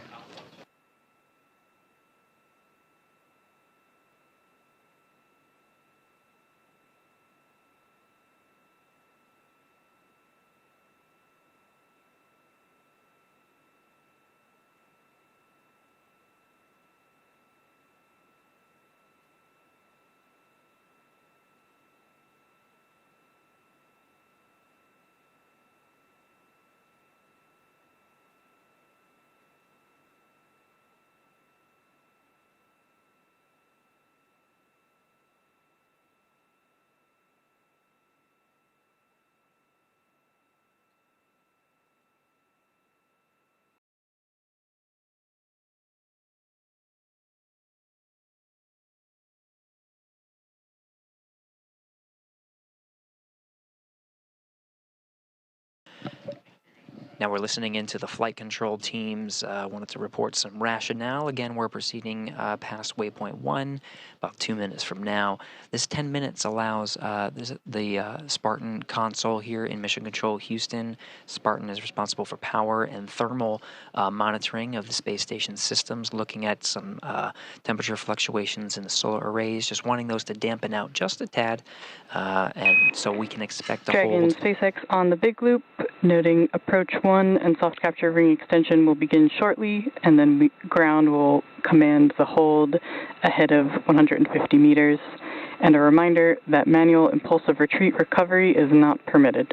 Now we're listening into the flight control teams. Wanted to report some rationale. Again, we're proceeding past waypoint 1, about 2 minutes from now. This 10 minutes allows the Spartan console here in Mission Control Houston. Spartan is responsible for power and thermal monitoring of the space station systems, looking at some temperature fluctuations in the solar arrays, just wanting those to dampen out just a tad, and so we can expect a Dragon hold. SpaceX on the big loop, noting approach 1 and soft capture ring extension will begin shortly, and then ground will command the hold ahead of 150 meters. And a reminder that manual impulsive retreat recovery is not permitted.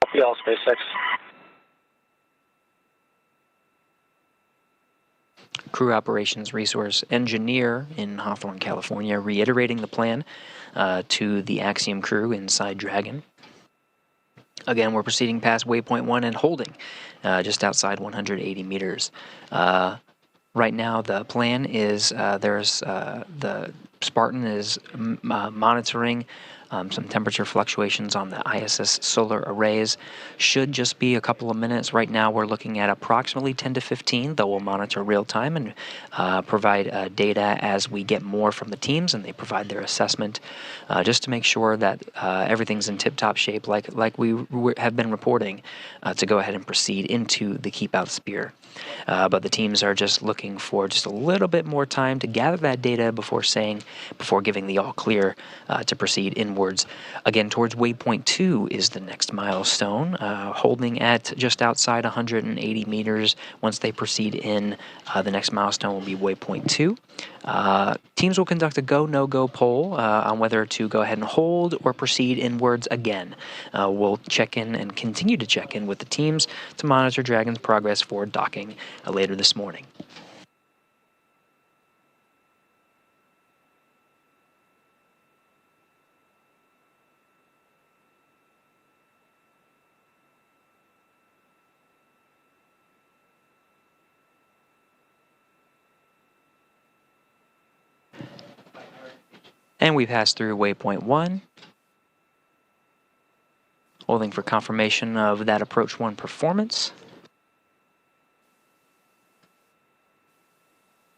Copy all, SpaceX. Crew Operations Resource Engineer in Hawthorne, California, reiterating the plan to the Axiom crew inside Dragon. Again, we're proceeding past waypoint 1 and holding just outside 180 meters. Right now, the plan is the Spartan is monitoring some temperature fluctuations on the ISS solar arrays. Should just be a couple of minutes. Right now, we're looking at approximately 10 to 15, though we'll monitor real time and provide data as we get more from the teams and they provide their assessment, just to make sure that everything's in tip-top shape, like we have been reporting, to go ahead and proceed into the keep-out sphere. But the teams are just looking for just a little bit more time to gather that data before giving the all clear to proceed inwards. Again, towards waypoint 2 is the next milestone, holding at just outside 180 meters. Once they proceed in, the next milestone will be waypoint 2. Teams will conduct a go, no-go poll on whether to go ahead and hold or proceed inwards again. We'll check in and continue to check in with the teams to monitor Dragon's progress for docking later this morning. And we pass through waypoint 1, holding for confirmation of that approach 1 performance.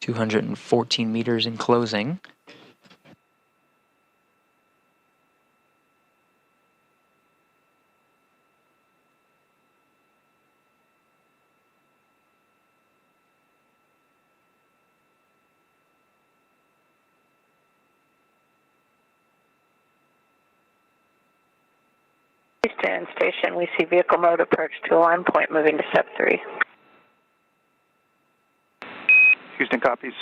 214 meters in closing. Houston Station, we see vehicle mode approach to align point moving to step 3. Houston copies.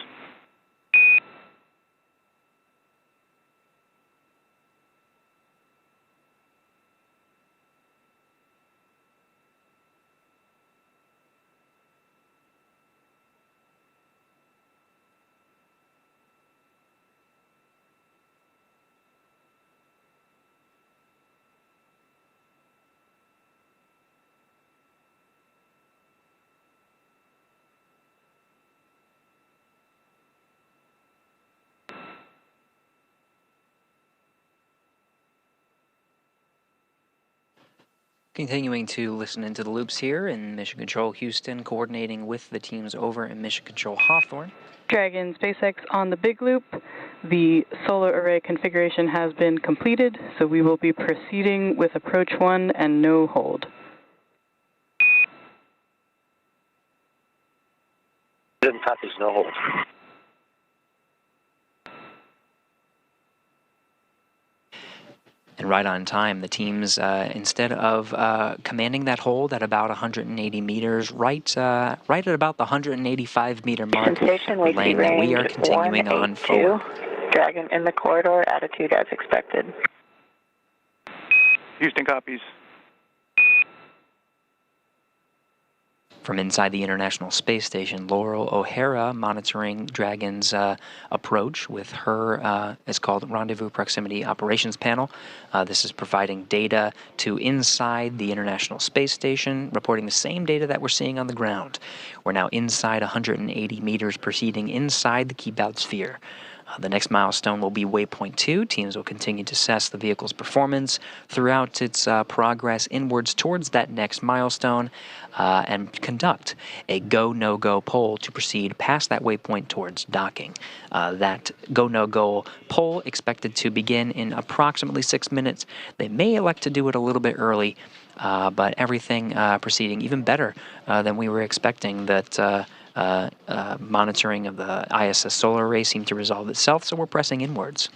Continuing to listen into the loops here in Mission Control Houston, coordinating with the teams over in Mission Control Hawthorne. Dragon, SpaceX on the big loop. The solar array configuration has been completed, so we will be proceeding with approach 1 and no hold. Houston copies, no hold. And right on time, the teams, instead of commanding that hold at about 180 meters, right at about the 185 meter mark, relaying that we are continuing on forward. Dragon in the corridor, attitude as expected. Houston copies. From inside the International Space Station, Laurel O'Hara monitoring Dragon's approach with her, it's called Rendezvous Proximity Operations Panel. This is providing data to inside the International Space Station, reporting the same data that we're seeing on the ground. We're now inside 180 meters, proceeding inside the keep-out sphere. The next milestone will be waypoint 2. Teams will continue to assess the vehicle's performance throughout its progress inwards towards that next milestone and conduct a go, no-go poll to proceed past that waypoint towards docking. That go, no-go poll expected to begin in approximately 6 minutes. They may elect to do it a little bit early, but everything proceeding even better than we were expecting. That monitoring of the ISS solar array seemed to resolve itself, so we're pressing inwards.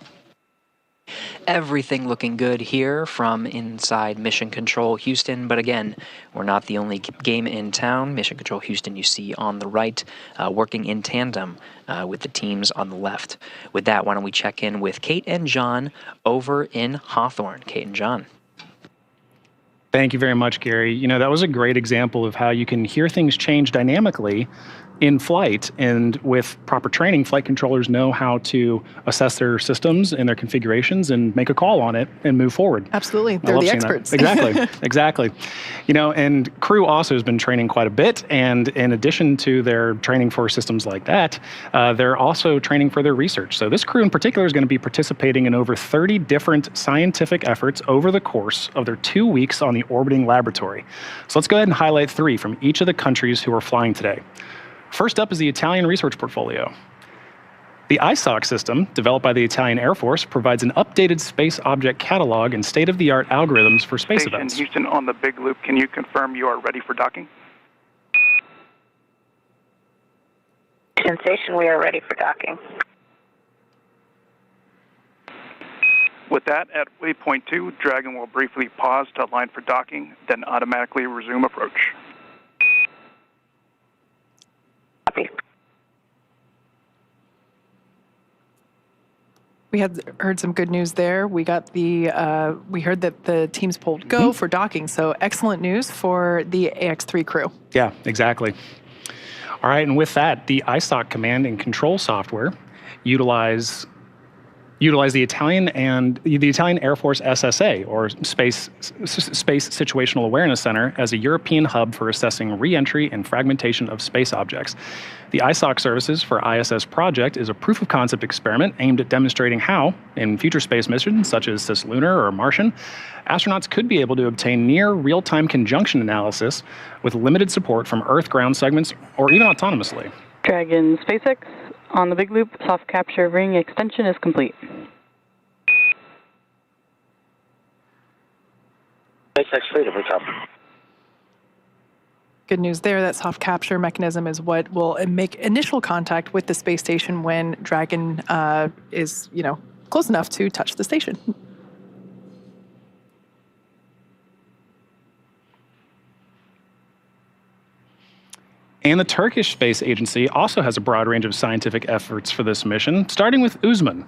Everything looking good here from inside Mission Control Houston, but again, we're not the only game in town. Mission Control Houston you see on the right, working in tandem with the teams on the left. With that, why don't we check in with Kate and John over in Hawthorne. Kate and John. Thank you very much, Gary. You know, that was a great example of how you can hear things change dynamically in flight, and with proper training, flight controllers know how to assess their systems and their configurations and make a call on it and move forward. Absolutely. They're the experts. Exactly. You know, and crew also has been training quite a bit, and in addition to their training for systems like that, they're also training for their research. So this crew in particular is going to be participating in over 30 different scientific efforts over the course of their 2 weeks on the orbiting laboratory. So let's go ahead and highlight 3 from each of the countries who are flying today. First up is the Italian research portfolio. The ISOC system, developed by the Italian Air Force, provides an updated space object catalog and state-of-the-art algorithms for space events. Houston on the big loop, can you confirm you are ready for docking? Houston Station, we are ready for docking. With that, at waypoint 2, Dragon will briefly pause to align for docking, then automatically resume approach. Copy. We had heard some good news there. We got we heard that the teams pulled go for docking. So excellent news for the AX-3 crew. Yeah, exactly. All right, and with that, the ISOC command and control software utilize the Italian Air Force SSA, or Space Situational Awareness Center, as a European hub for assessing re-entry and fragmentation of space objects. The ISOC services for ISS project is a proof of concept experiment aimed at demonstrating how, in future space missions such as cislunar or Martian, astronauts could be able to obtain near real-time conjunction analysis with limited support from Earth ground segments or even autonomously. Dragon, SpaceX on the big loop, soft capture ring extension is complete. SpaceX Freedom, we copy. Good news there. That soft capture mechanism is what will make initial contact with the space station when Dragon is, close enough to touch the station. And the Turkish Space Agency also has a broad range of scientific efforts for this mission, starting with Uzman.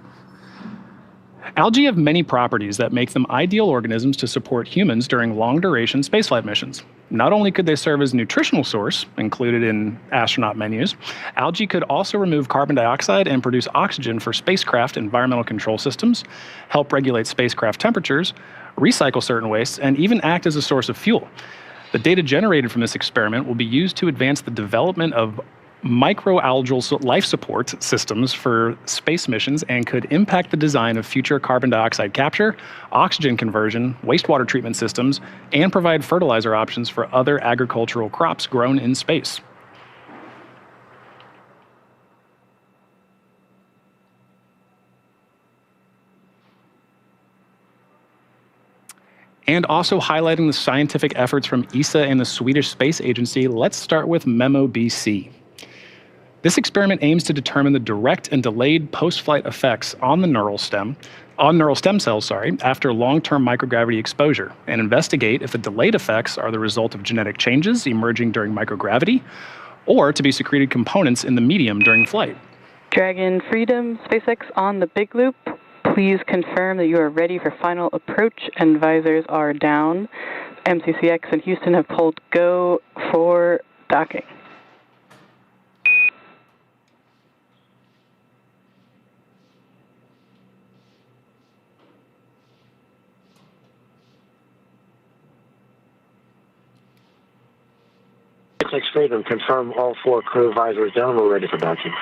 Algae have many properties that make them ideal organisms to support humans during long-duration spaceflight missions. Not only could they serve as a nutritional source, included in astronaut menus, algae could also remove carbon dioxide and produce oxygen for spacecraft environmental control systems, help regulate spacecraft temperatures, recycle certain wastes, and even act as a source of fuel. The data generated from this experiment will be used to advance the development of microalgal life support systems for space missions and could impact the design of future carbon dioxide capture, oxygen conversion, wastewater treatment systems, and provide fertilizer options for other agricultural crops grown in space. And also highlighting the scientific efforts from ESA and the Swedish Space Agency, let's start with MEMO-BC. This experiment aims to determine the direct and delayed post-flight effects on the neural stem cells, after long-term microgravity exposure, and investigate if the delayed effects are the result of genetic changes emerging during microgravity, or to be secreted components in the medium during flight. Dragon Freedom, SpaceX on the big loop. Please confirm that you are ready for final approach and visors are down. MCCX and Houston have pulled go for docking. SpaceX Freedom, confirm all 4 crew visors down. We're ready for docking.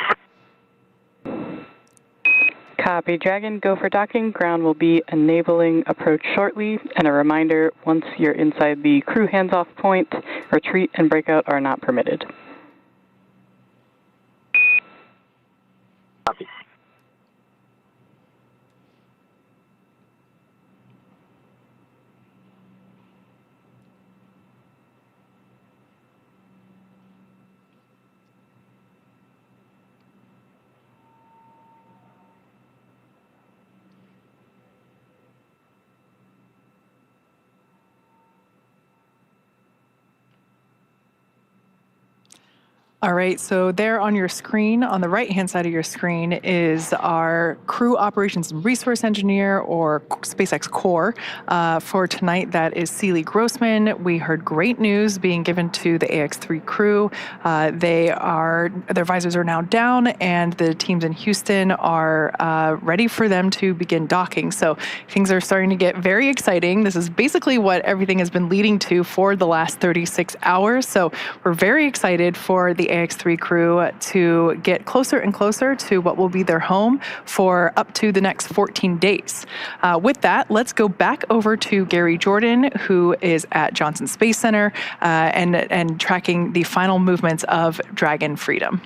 Copy, Dragon, go for docking. Ground will be enabling approach shortly. And a reminder, once you're inside the crew hands-off point, retreat and breakout are not permitted. Copy. All right, so there on your screen, on the right-hand side of your screen, is our Crew Operations and Resource Engineer, or SpaceX Core, for tonight. That is Seeley Grossman. We heard great news being given to the AX-3 crew. Their visors are now down, and the teams in Houston are ready for them to begin docking. So things are starting to get very exciting. This is basically what everything has been leading to for the last 36 hours. So we're very excited for the AX-3 crew to get closer and closer to what will be their home for up to the next 14 days. With that, let's go back over to Gary Jordan, who is at Johnson Space Center and tracking the final movements of Dragon Freedom.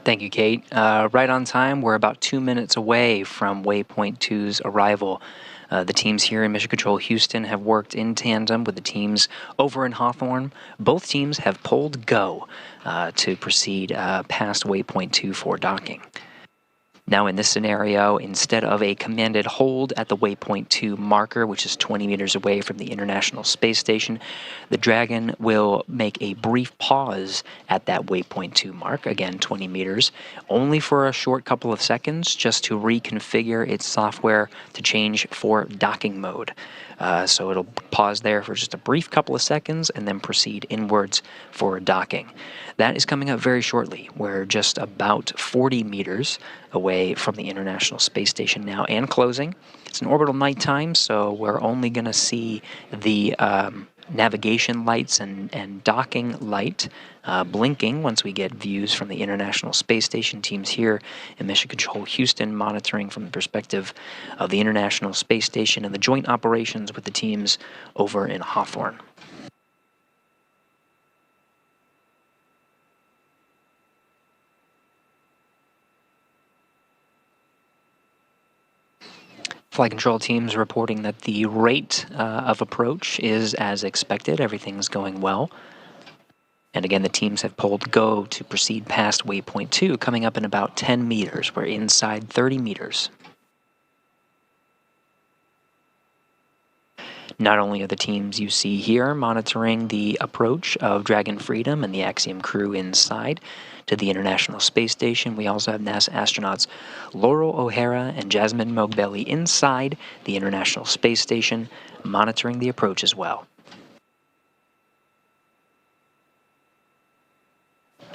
Thank you, Kate. Right on time. We're about 2 minutes away from Waypoint 2's arrival. The teams here in Mission Control Houston have worked in tandem with the teams over in Hawthorne. Both teams have pulled go to proceed past Waypoint 2 for docking. Now in this scenario, instead of a commanded hold at the Waypoint 2 marker, which is 20 meters away from the International Space Station, the Dragon will make a brief pause at that Waypoint 2 mark, again 20 meters, only for a short couple of seconds, just to reconfigure its software to change for docking mode. So it'll pause there for just a brief couple of seconds and then proceed inwards for docking. That is coming up very shortly. We're just about 40 meters away from the International Space Station now and closing. It's an orbital nighttime, so we're only going to see the navigation lights and docking light blinking once we get views from the International Space Station. Teams here in Mission Control Houston monitoring from the perspective of the International Space Station and the joint operations with the teams over in Hawthorne. Flight control teams reporting that the rate of approach is as expected. Everything's going well. And again, the teams have pulled go to proceed past Waypoint 2, coming up in about 10 meters. We're inside 30 meters. Not only are the teams you see here monitoring the approach of Dragon Freedom and the Axiom crew inside to the International Space Station, we also have NASA astronauts Laurel O'Hara and Jasmine Mogbelli inside the International Space Station monitoring the approach as well.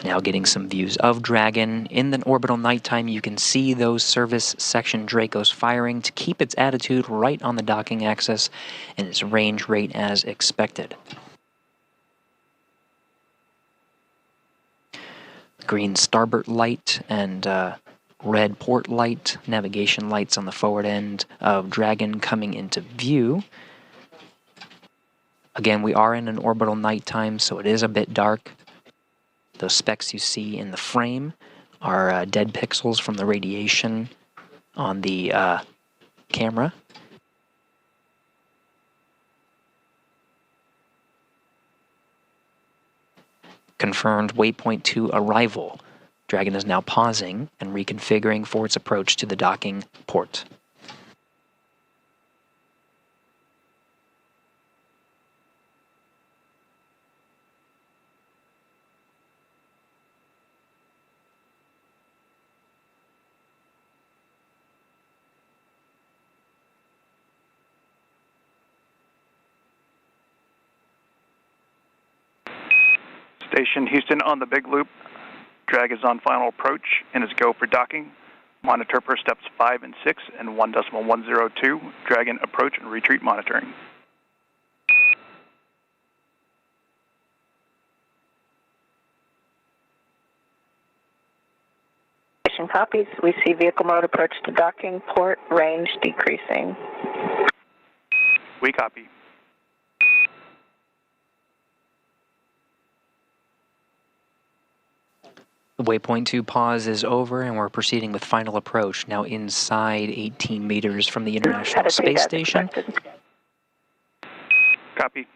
Now getting some views of Dragon. In the orbital nighttime, you can see those service section Dracos firing to keep its attitude right on the docking axis and its range rate as expected. Green starboard light and red port light, navigation lights on the forward end of Dragon coming into view. Again, we are in an orbital nighttime, so it is a bit dark. Those specks you see in the frame are dead pixels from the radiation on the camera. Confirmed waypoint 2 arrival. Dragon is now pausing and reconfiguring for its approach to the docking port. Station Houston on the big loop. Drag is on final approach and is go for docking. Monitor per steps 5 and 6 and 1.102. Dragon approach and retreat monitoring. Station copies. We see vehicle mode approach to docking port, range decreasing. We copy. The waypoint 2 pause is over and we're proceeding with final approach, now inside 18 meters from the International Space Station. Copy.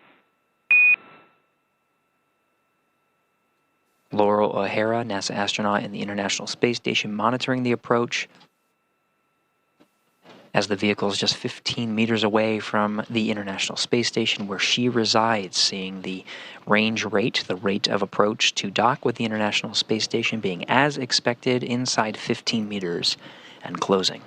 Laurel O'Hara, NASA astronaut in the International Space Station, monitoring the approach as the vehicle is just 15 meters away from the International Space Station where she resides, seeing the range rate, the rate of approach to dock with the International Space Station being as expected inside 15 meters and closing.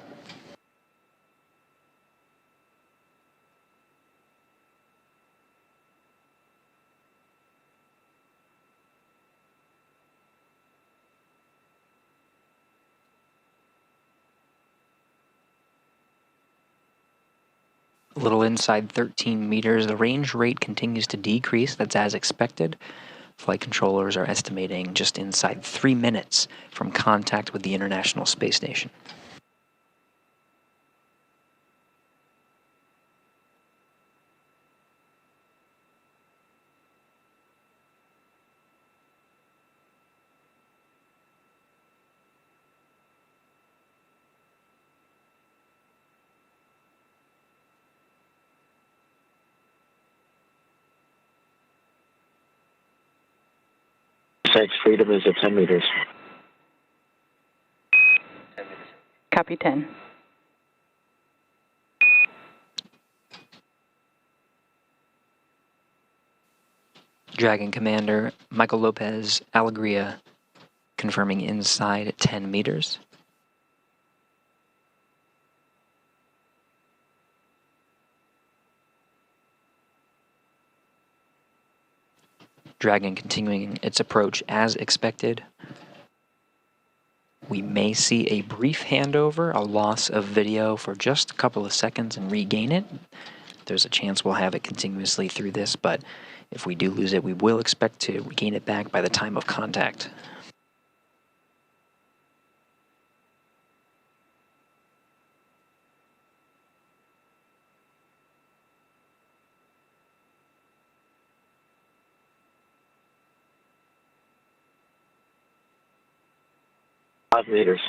A little inside 13 meters, the range rate continues to decrease. That's as expected. Flight controllers are estimating just inside 3 minutes from contact with the International Space Station. SpaceX Freedom is at 10 meters. Copy 10. Dragon Commander Michael Lopez Alegria confirming inside at 10 meters. Dragon continuing its approach as expected. We may see a brief handover, a loss of video for just a couple of seconds and regain it. There's a chance we'll have it continuously through this, but if we do lose it, we will expect to regain it back by the time of contact. Meters.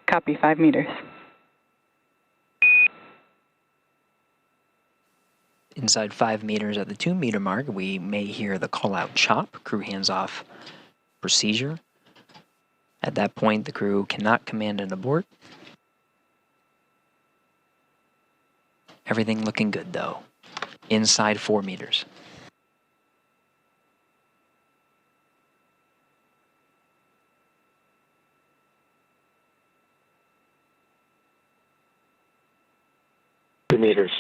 Copy 5 meters. Inside 5 meters at the 2 meter mark, we may hear the call out chop, crew hands off procedure. At that point, the crew cannot command an abort. Everything looking good, though. Inside 4 meters. Meters.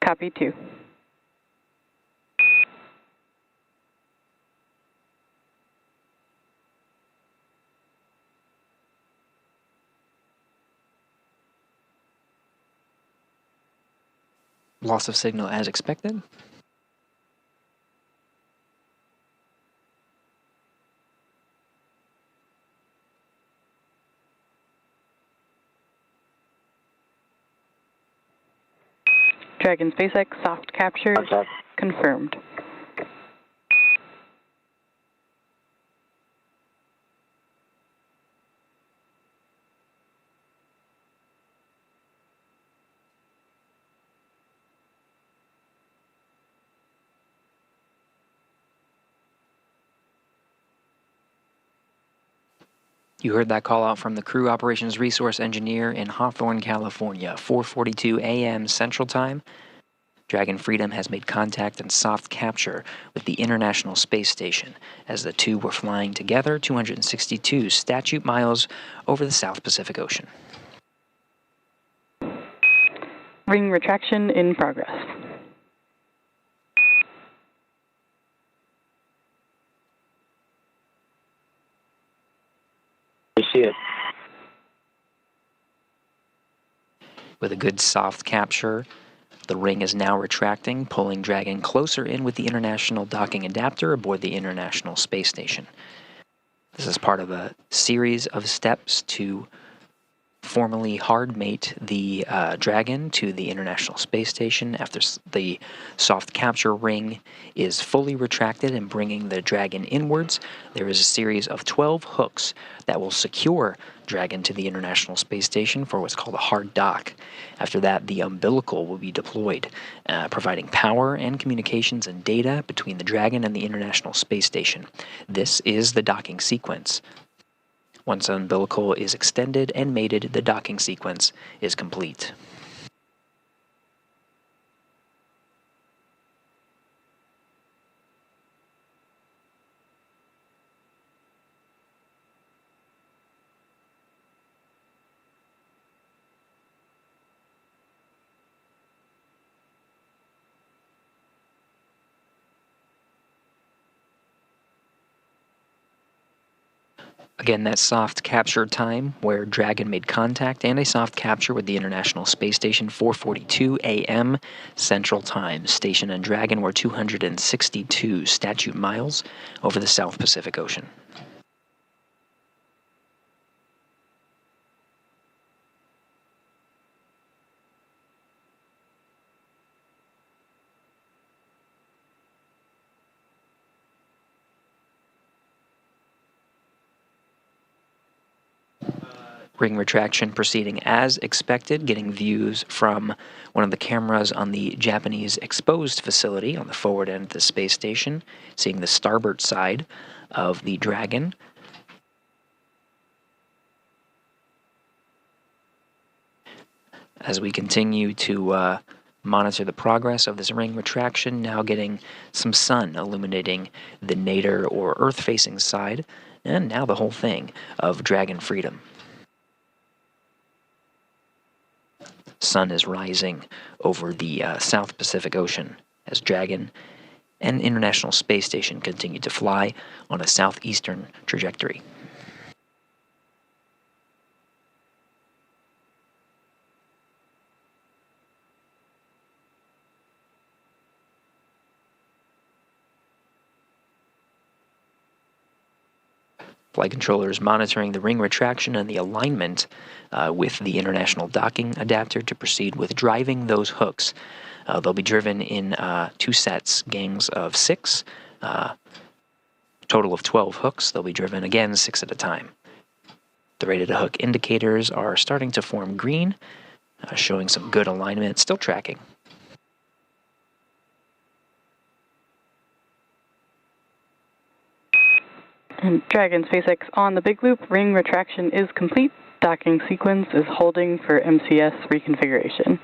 Copy 2. Loss of signal as expected. Dragon SpaceX soft capture Contact. confirmed. You heard that call out from the Crew Operations Resource Engineer in Hawthorne, California, 4:42 a.m. Central Time. Dragon Freedom has made contact and soft capture with the International Space Station as the two were flying together 262 statute miles over the South Pacific Ocean. Ring retraction in progress. We see it. With a good soft capture, the ring is now retracting, pulling Dragon closer in with the International Docking Adapter aboard the International Space Station. This is part of a series of steps to formally hard mate the Dragon to the International Space Station after the soft capture ring is fully retracted and bringing the Dragon inwards. There is a series of 12 hooks that will secure Dragon to the International Space Station for what's called a hard dock. After that, the umbilical will be deployed, providing power and communications and data between the Dragon and the International Space Station. This is the docking sequence. Once the umbilical is extended and mated, the docking sequence is complete. Again, that soft capture time where Dragon made contact and a soft capture with the International Space Station, 4:42 a.m. Central Time. Station and Dragon were 262 statute miles over the South Pacific Ocean. Ring retraction proceeding as expected, getting views from one of the cameras on the Japanese exposed facility on the forward end of the space station, seeing the starboard side of the Dragon. As we continue to monitor the progress of this ring retraction, now getting some sun illuminating the nadir or Earth-facing side, and now the whole thing of Dragon Freedom. Sun is rising over the South Pacific Ocean as Dragon and International Space Station continue to fly on a southeastern trajectory. Flight controllers monitoring the ring retraction and the alignment with the International Docking Adapter to proceed with driving those hooks. They'll be driven in 2 sets, gangs of 6, total of 12 hooks. They'll be driven again 6 at a time. The rated hook indicators are starting to form green, showing some good alignment, still tracking. And Dragon SpaceX on the big loop. Ring retraction is complete. docking sequence is holding for MCS reconfiguration.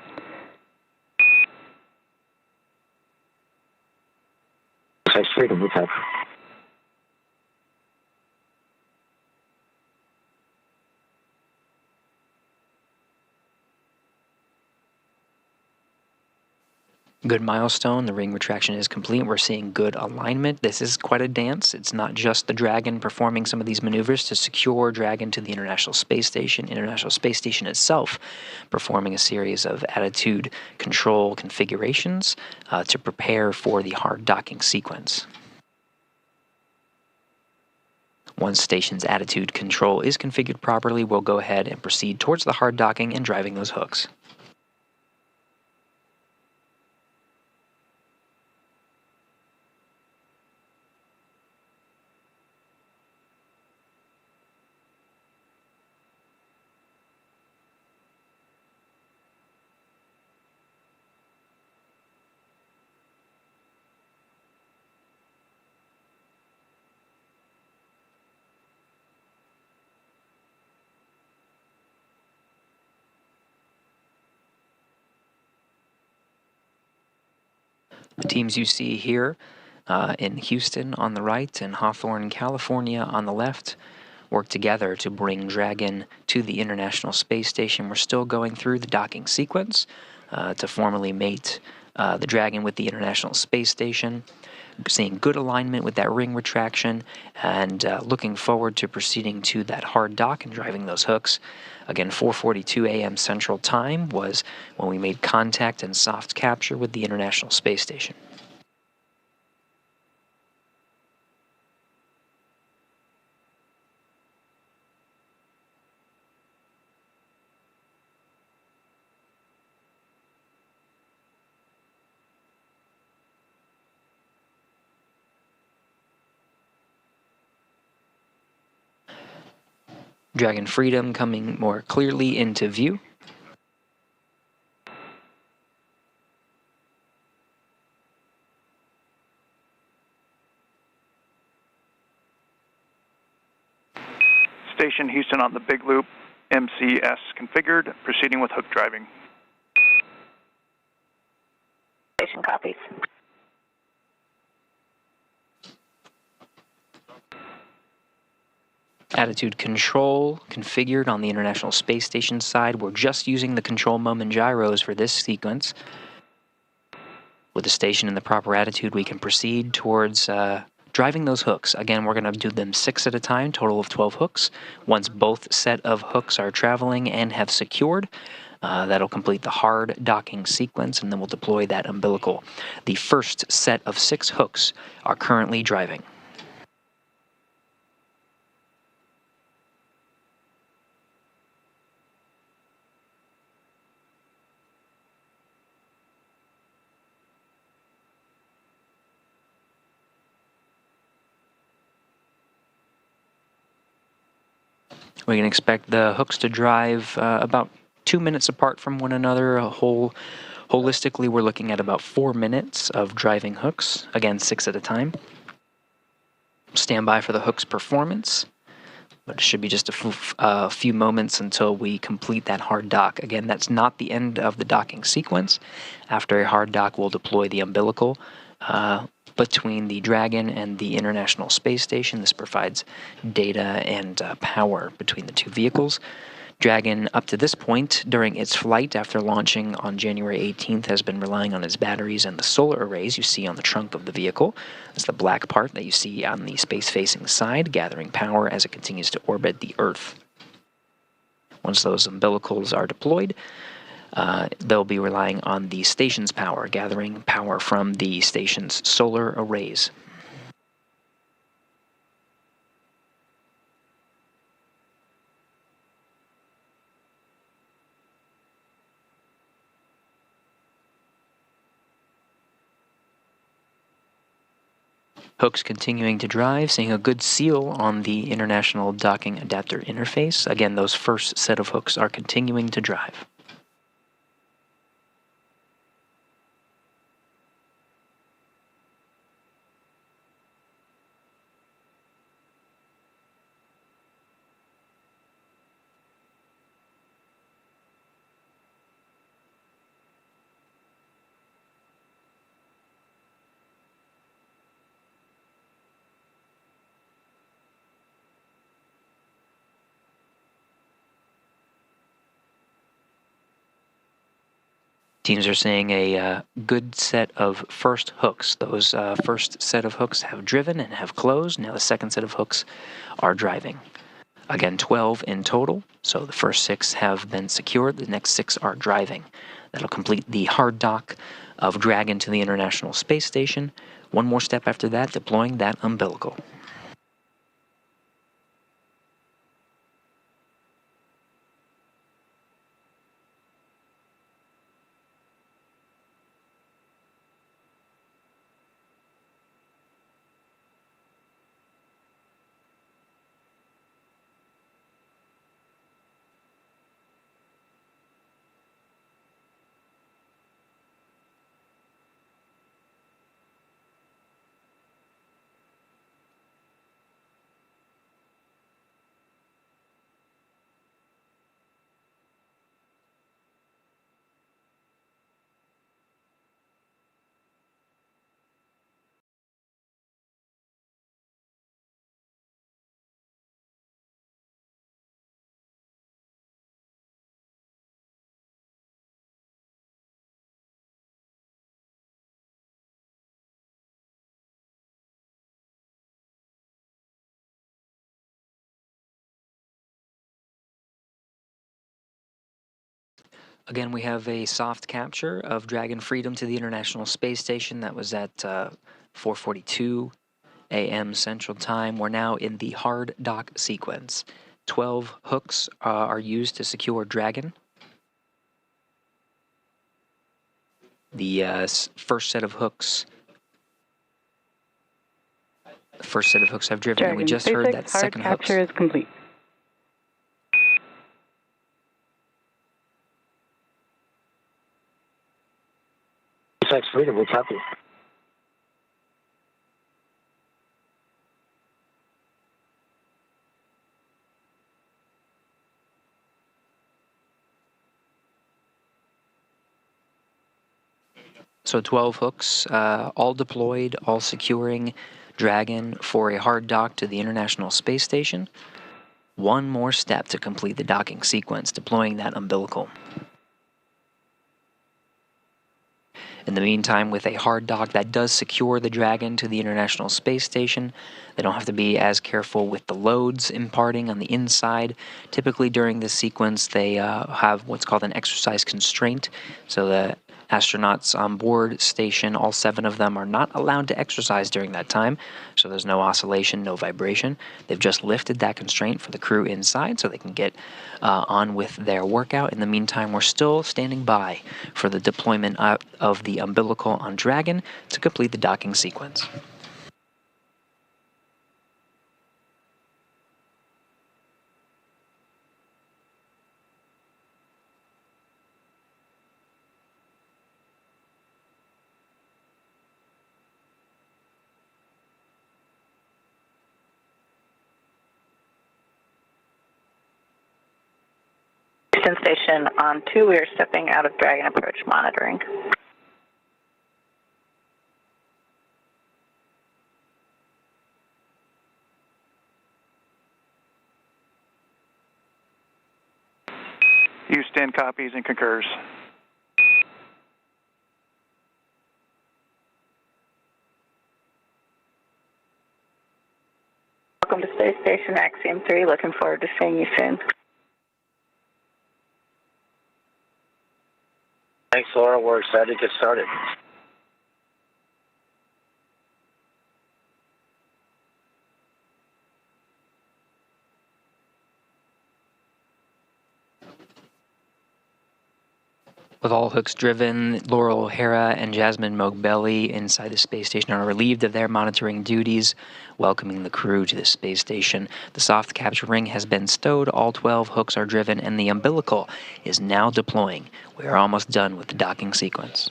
SpaceX Freedom, what's up? Good milestone. The ring retraction is complete. We're seeing good alignment. This is quite a dance. It's not just the Dragon performing some of these maneuvers to secure Dragon to the International Space Station. International Space Station itself performing a series of attitude control configurations to prepare for the hard docking sequence. Once station's attitude control is configured properly, we'll go ahead and proceed towards the hard docking and driving those hooks. The teams you see here in Houston on the right and Hawthorne, California on the left work together to bring Dragon to the International Space Station. We're still going through the docking sequence to formally mate the Dragon with the International Space Station. Seeing good alignment with that ring retraction and looking forward to proceeding to that hard dock and driving those hooks. Again, 4:42 a.m. Central Time was when we made contact and soft capture with the International Space Station. Dragon Freedom coming more clearly into view. Station Houston on the big loop, MCS configured, proceeding with hook driving. Station copies. Attitude control configured on the International Space Station side. We're just using the control moment gyros for this sequence. With the station in the proper attitude, we can proceed towards driving those hooks. Again, we're going to do them 6 at a time, total of 12 hooks. Once both set of hooks are traveling and have secured, that'll complete the hard docking sequence, and then we'll deploy that umbilical. The first set of 6 hooks are currently driving. We can expect the hooks to drive about 2 minutes apart from one another. Holistically, we're looking at about 4 minutes of driving hooks. Again, 6 at a time. Stand by for the hook's performance, but it should be just a few moments until we complete that hard dock. Again, that's not the end of the docking sequence. After a hard dock, we'll deploy the umbilical between the Dragon and the International Space Station. This provides data and power between the two vehicles. Dragon, up to this point, during its flight after launching on January 18th, has been relying on its batteries and the solar arrays you see on the trunk of the vehicle. That's the black part that you see on the space-facing side, gathering power as it continues to orbit the Earth. Once those umbilicals are deployed, they'll be relying on the station's power, gathering power from the station's solar arrays. Hooks continuing to drive, seeing a good seal on the International Docking Adapter interface. Again, those first set of hooks are continuing to drive. teams are seeing a good set of first hooks. Those first set of hooks have driven and have closed. Now the second set of hooks are driving. Again, 12 in total. So the first 6 have been secured. The next 6 are driving. That'll complete the hard dock of Dragon to the International Space Station. One more step after that, deploying that umbilical. Again, we have a soft capture of Dragon Freedom to the International Space Station. That was at 4:42 a.m. Central Time. We're now in the hard dock sequence. 12 hooks are used to secure Dragon. The first set of hooks have driven, Dragon, and we just SpaceX heard that hard second capture hooks. is complete. SpaceX Freedom, we copy. So 12 hooks, all deployed, all securing Dragon for a hard dock to the International Space Station. One more step to complete the docking sequence, deploying that umbilical. In the meantime, with a hard dock that does secure the Dragon to the International Space Station, they don't have to be as careful with the loads imparting on the inside. Typically during this sequence, they have what's called an exercise constraint, so the astronauts on board station, all 7 of them, are not allowed to exercise during that time, so there's no oscillation, no vibration. They've just lifted that constraint for the crew inside so they can get on with their workout. In the meantime, we're still standing by for the deployment of the umbilical on Dragon to complete the docking sequence. Station on 2, we are stepping out of Dragon approach monitoring. Houston copies and concurs. Welcome to Space Station Axiom-3. Looking forward to seeing you soon. Thanks, Laura. We're excited to get started. With all hooks driven, Laurel O'Hara and Jasmine Mogbelli inside the space station are relieved of their monitoring duties, welcoming the crew to the space station. The soft capture ring has been stowed, all 12 hooks are driven, and the umbilical is now deploying. We are almost done with the docking sequence.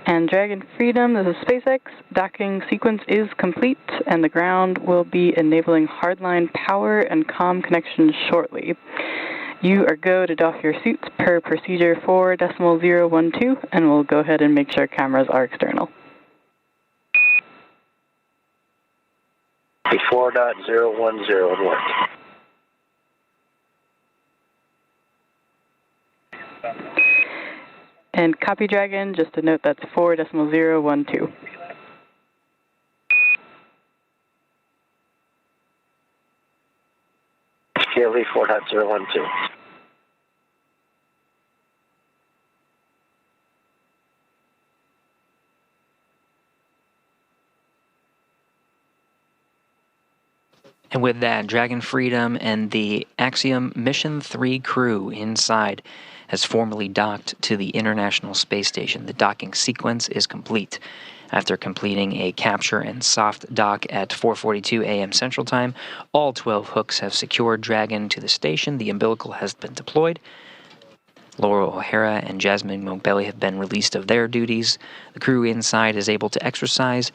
And Dragon Freedom, this is SpaceX. Docking sequence is complete, and the ground will be enabling hardline power and comm connections shortly. You are go to doff your suits per procedure 4.012, and we'll go ahead and make sure cameras are external. Copy, 4.010 north. And copy, Dragon, just to note that's 4.012. KLV 4.012. And with that, Dragon Freedom and the Axiom Mission 3 crew inside has formally docked to the International Space Station. The docking sequence is complete. After completing a capture and soft dock at 4:42 a.m. Central Time, all 12 hooks have secured Dragon to the station. The umbilical has been deployed. Laura O'Hara and Jasmine Mogbelli have been released of their duties. The crew inside is able to exercise.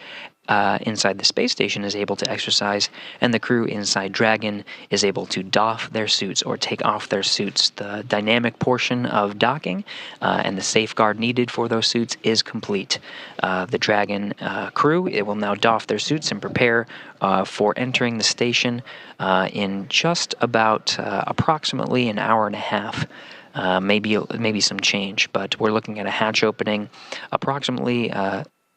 Inside the space station is able to exercise, and the crew inside Dragon is able to doff their suits or take off their suits. The dynamic portion of docking and the safeguard needed for those suits is complete. The Dragon crew, it will now doff their suits and prepare for entering the station in just about approximately an hour and a half. Maybe some change, but we're looking at a hatch opening approximately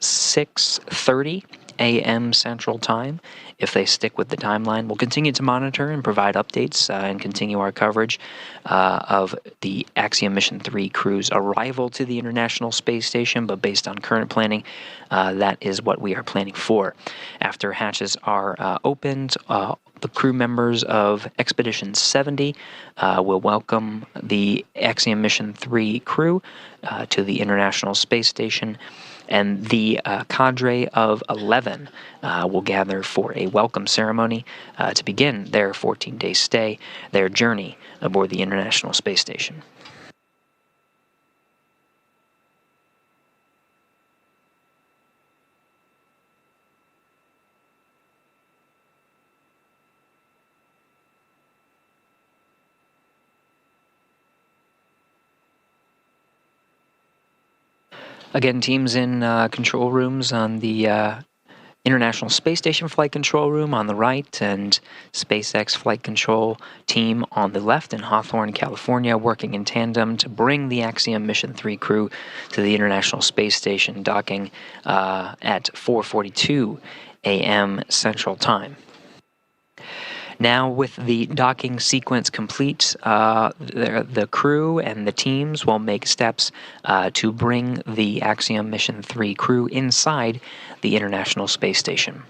6:30 a.m. Central Time. If they stick with the timeline, we'll continue to monitor and provide updates and continue our coverage of the Axiom Mission 3 crew's arrival to the International Space Station, but based on current planning, that is what we are planning for. After hatches are opened, the crew members of Expedition 70 will welcome the Axiom Mission 3 crew to the International Space Station, and the cadre of 11 will gather for a welcome ceremony to begin their 14-day stay, their journey aboard the International Space Station. Again, teams in control rooms on the International Space Station Flight Control Room on the right, and SpaceX Flight Control team on the left in Hawthorne, California, working in tandem to bring the Axiom Mission 3 crew to the International Space Station, docking at 4:42 a.m. Central Time. Now, with the docking sequence complete, the crew and the teams will make steps to bring the Axiom Mission 3 crew inside the International Space Station.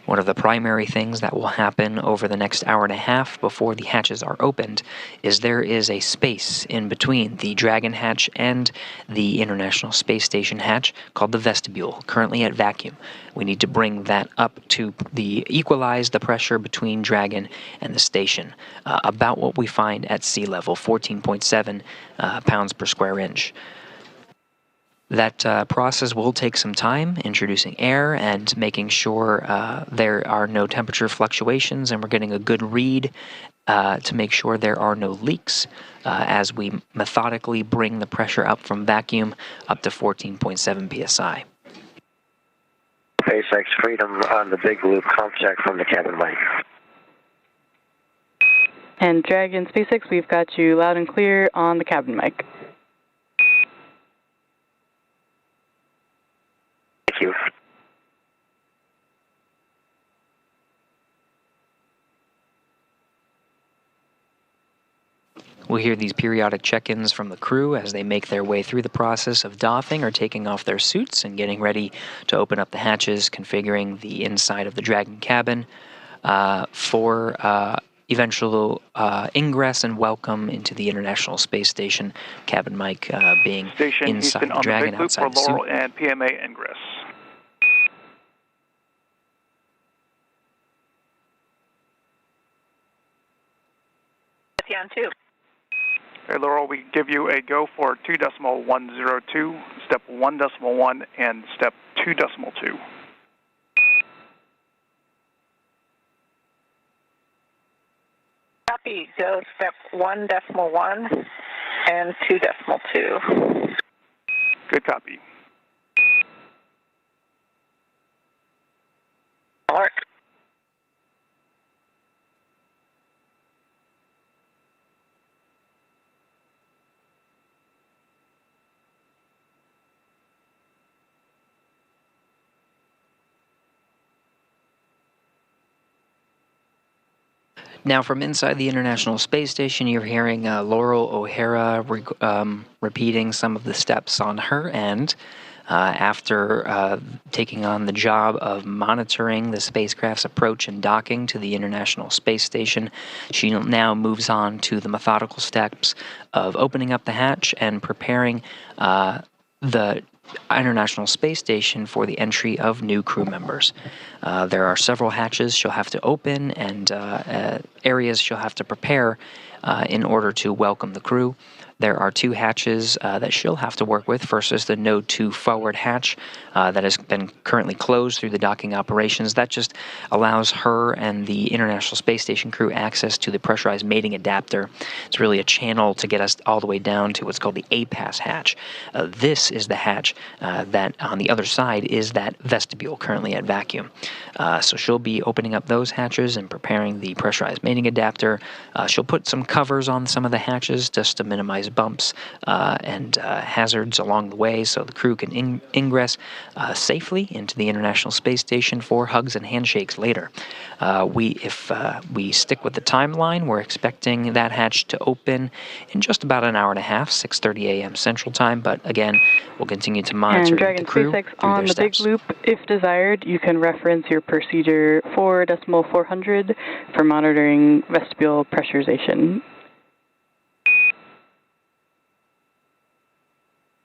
One of the primary things that will happen over the next hour and a half before the hatches are opened is there is a space in between the Dragon hatch and the International Space Station hatch called the vestibule, currently at vacuum. We need to bring that up to equalize the pressure between Dragon and the station, about what we find at sea level, 14.7 pounds per square inch. That process will take some time, introducing air and making sure there are no temperature fluctuations, and we're getting a good read to make sure there are no leaks as we methodically bring the pressure up from vacuum up to 14.7 psi. SpaceX Freedom on the big loop, contact from the cabin mic. And Dragon SpaceX, we've got you loud and clear on the cabin mic. Thank you. We'll hear these periodic check-ins from the crew as they make their way through the process of doffing or taking off their suits and getting ready to open up the hatches, configuring the inside of the Dragon cabin for eventual ingress and welcome into the International Space Station. Cabin mic being Station inside Houston the on Dragon, the big loop for outside the suit. Laurel and PMA ingress. On 2. Okay, Laurel, we give you a go for 2.102, step 1.1, and step 2.2. Copy. Go step 1.1 and 2.2. Good copy. Alert. Now, from inside the International Space Station, you're hearing Laurel O'Hara repeating some of the steps on her end. After taking on the job of monitoring the spacecraft's approach and docking to the International Space Station, she now moves on to the methodical steps of opening up the hatch and preparing the International Space Station for the entry of new crew members. There are several hatches she'll have to open and areas she'll have to prepare in order to welcome the crew. There are 2 hatches that she'll have to work with. First is the Node 2 forward hatch that has been currently closed through the docking operations. That just allows her and the International Space Station crew access to the pressurized mating adapter. It's really a channel to get us all the way down to what's called the A-Pass hatch. This is the hatch that on the other side is that vestibule currently at vacuum. So she'll be opening up those hatches and preparing the pressurized mating adapter. She'll put some covers on some of the hatches just to minimize bumps and hazards along the way so the crew can ingress safely into the International Space Station for hugs and handshakes later. If we stick with the timeline, we're expecting that hatch to open in just about an hour and a half, 6:30 a.m. Central Time, but again, we'll continue to monitor Dragon the crew SpaceX through on their the steps. big loop. If desired, you can reference your procedure 4.400 for monitoring vestibule pressurization.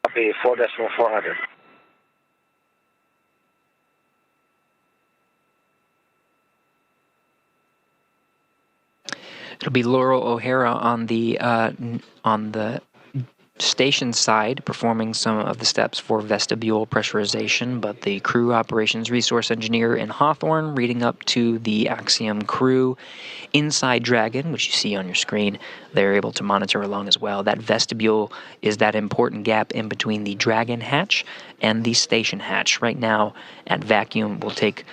Copy 4.400. It'll be Laurel O'Hara on the station side performing some of the steps for vestibule pressurization, but the crew operations resource engineer in Hawthorne reading up to the Axiom crew inside Dragon, which you see on your screen. They're able to monitor along as well. That vestibule is that important gap in between the Dragon hatch and the station hatch. Right now at vacuum will take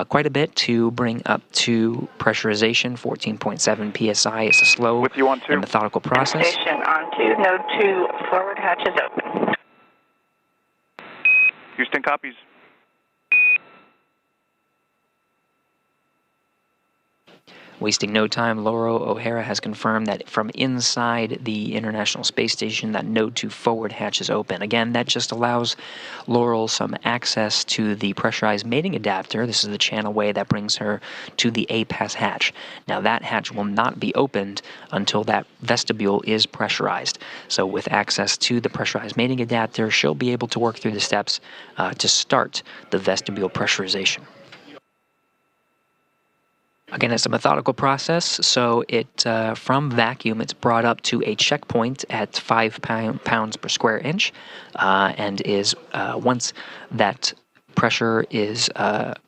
quite a bit to bring up to pressurization, 14.7 psi. It's a slow With you on 2. and methodical process. Station on 2, Node 2 forward hatch is open. Houston copies. Wasting no time, Laurel O'Hara has confirmed that from inside the International Space Station, that Node 2 forward hatch is open. Again, that just allows Laurel some access to the pressurized mating adapter. This is the channel way that brings her to the A-Pass hatch. Now, that hatch will not be opened until that vestibule is pressurized. So with access to the pressurized mating adapter, she'll be able to work through the steps to start the vestibule pressurization. Again, it's a methodical process, so from vacuum, it's brought up to a checkpoint at 5 pounds per square inch, and is once that pressure is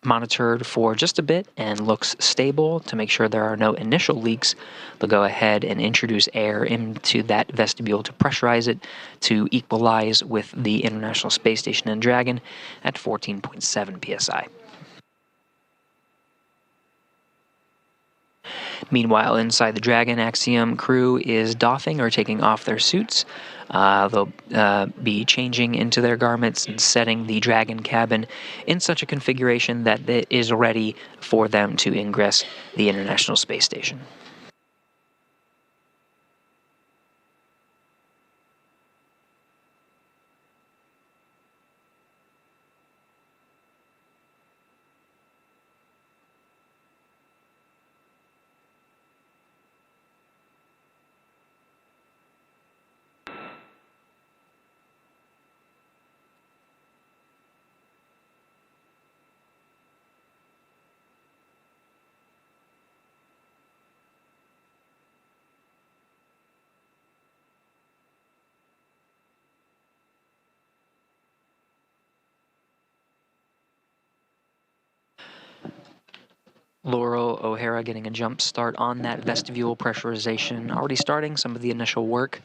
monitored for just a bit and looks stable to make sure there are no initial leaks, they'll go ahead and introduce air into that vestibule to pressurize it to equalize with the International Space Station and Dragon at 14.7 psi. Meanwhile, inside the Dragon, Axiom crew is doffing or taking off their suits. They'll be changing into their garments and setting the Dragon cabin in such a configuration that it is ready for them to ingress the International Space Station. Laurel O'Hara getting a jump start on that vestibule pressurization, already starting some of the initial work,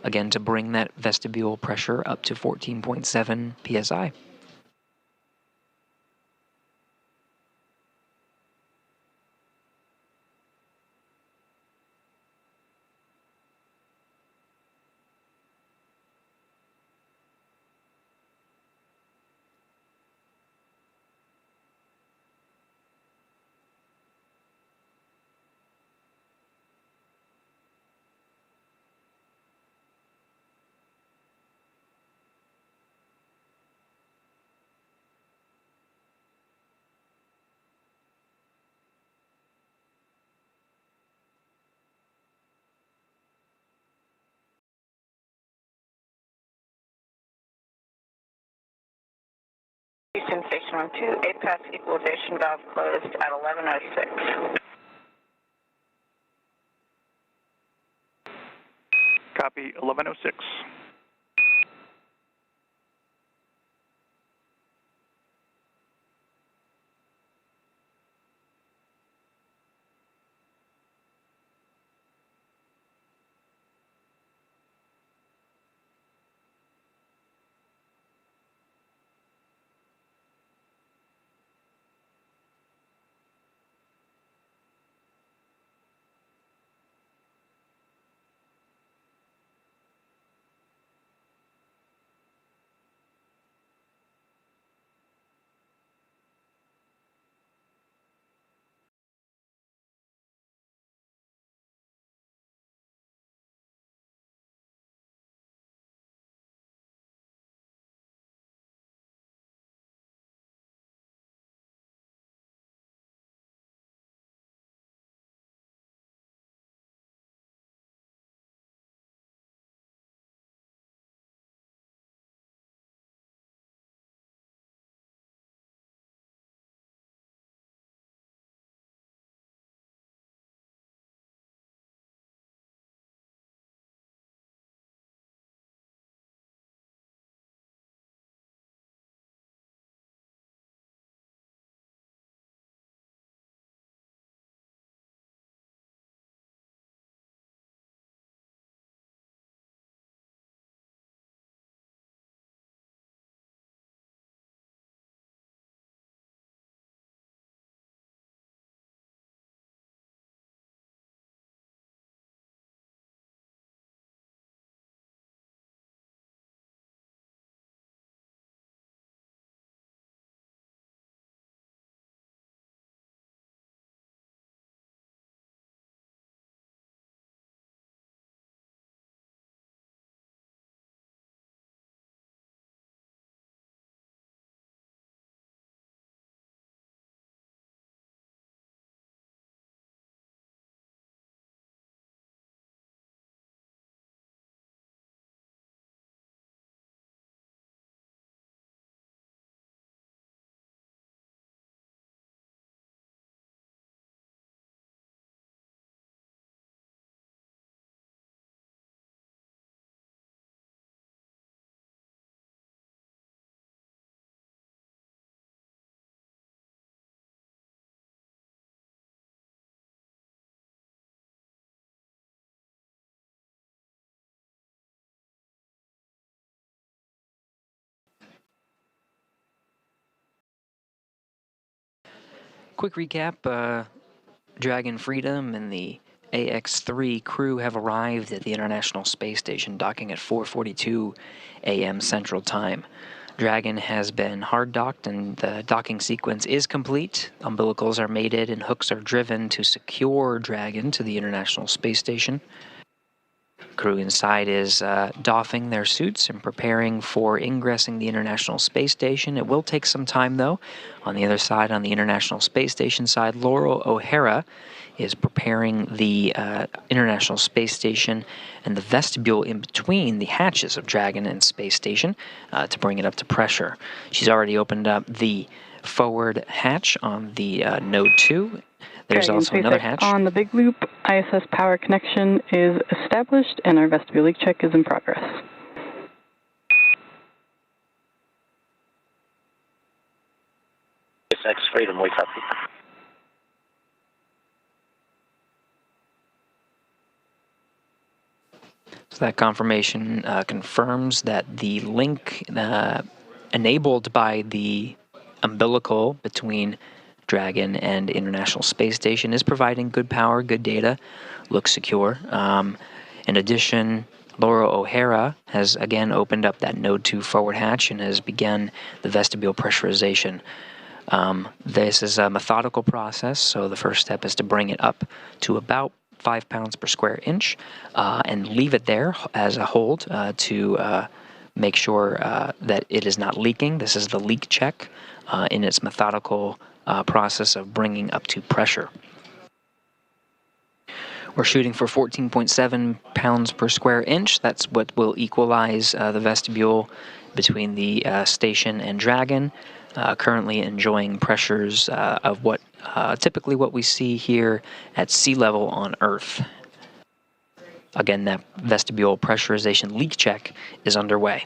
again to bring that vestibule pressure up to 14.7 psi. Houston Station 1-2, APAS equalization valve closed at 11:06. Copy, 11:06. Quick recap, Dragon Freedom and the AX-3 crew have arrived at the International Space Station, docking at 4:42 a.m. Central Time. Dragon has been hard docked and the docking sequence is complete. Umbilicals are mated and hooks are driven to secure Dragon to the International Space Station. Crew inside is doffing their suits and preparing for ingressing the International Space Station. It will take some time, though. On the other side, on the International Space Station side, Laurel O'Hara is preparing the International Space Station and the vestibule in between the hatches of Dragon and Space Station to bring it up to pressure. She's already opened up the forward hatch on the Node 2. There's Dragon also another SpaceX hatch. on the big loop. ISS power connection is established, and our vestibule leak check is in progress. SpaceX Freedom, we copy. So that confirmation confirms that the link enabled by the umbilical between Dragon and International Space Station is providing good power, good data, looks secure. In addition, Laura O'Hara has again opened up that Node 2 forward hatch and has begun the vestibule pressurization. This is a methodical process, so the first step is to bring it up to about 5 pounds per square inch and leave it there as a hold to make sure that it is not leaking. This is the leak check in its methodical process of bringing up to pressure. We're shooting for 14.7 pounds per square inch. That's what will equalize the vestibule between the station and Dragon. currently enjoying pressures of what typically what we see here at sea level on Earth. Again, that vestibule pressurization leak check is underway.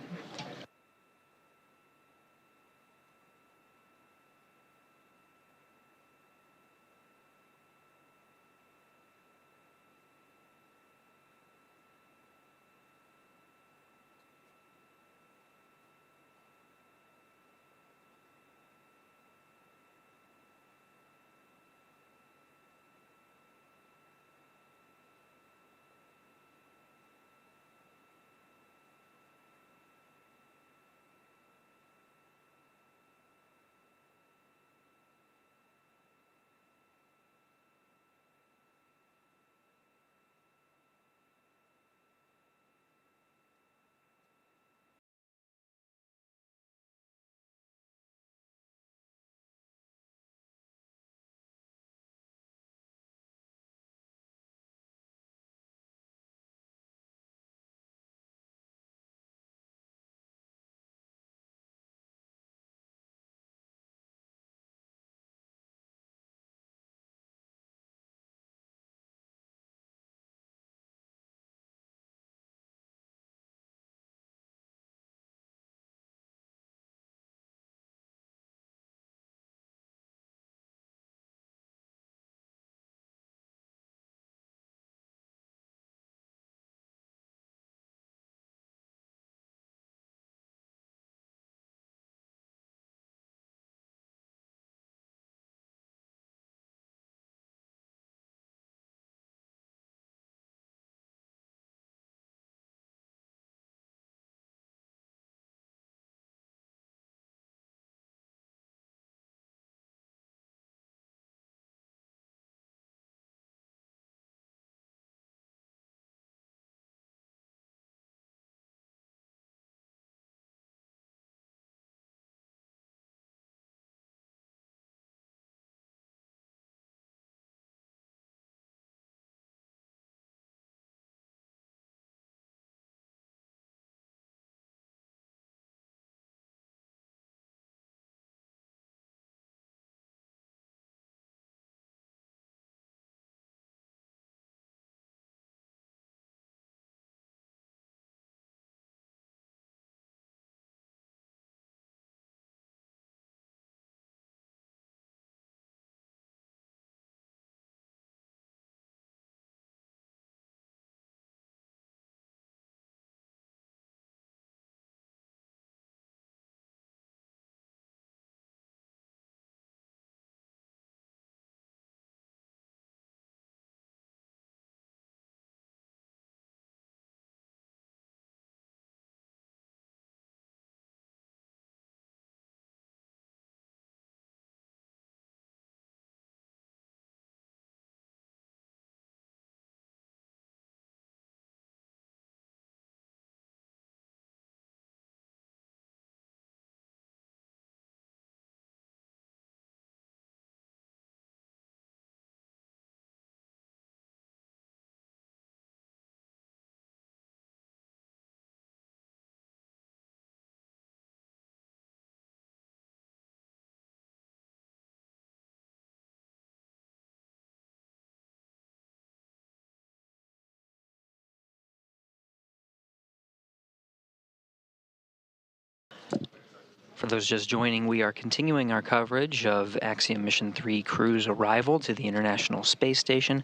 For those just joining, we are continuing our coverage of Axiom Mission 3 crew's arrival to the International Space Station.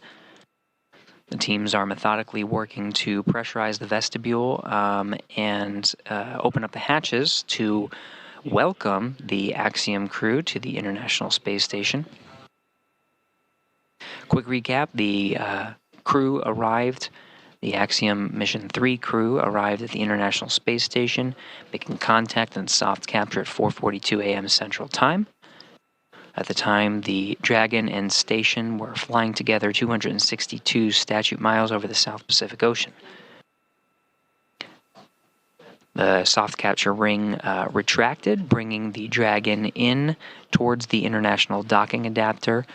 The teams are methodically working to pressurize the vestibule and open up the hatches to welcome the Axiom crew to the International Space Station. Quick recap, the crew arrived. The Axiom Mission 3 crew arrived at the International Space Station, making contact and soft capture at 4:42 a.m. Central Time. At the time, the Dragon and station were flying together 262 statute miles over the South Pacific Ocean. The soft capture ring retracted, bringing the Dragon in towards the International Docking Adapter,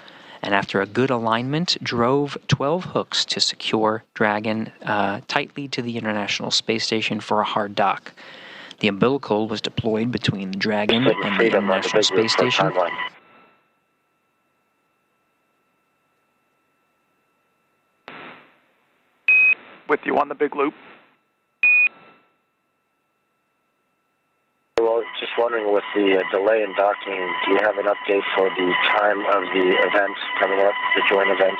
and after a good alignment, drove 12 hooks to secure Dragon tightly to the International Space Station for a hard dock. The umbilical was deployed between the Dragon Getting and the freedom on the International big loop Space for Station. timeline. With you on the big loop. Well, just wondering, with the delay in docking, do you have an update for the time of the event coming up, the joint event?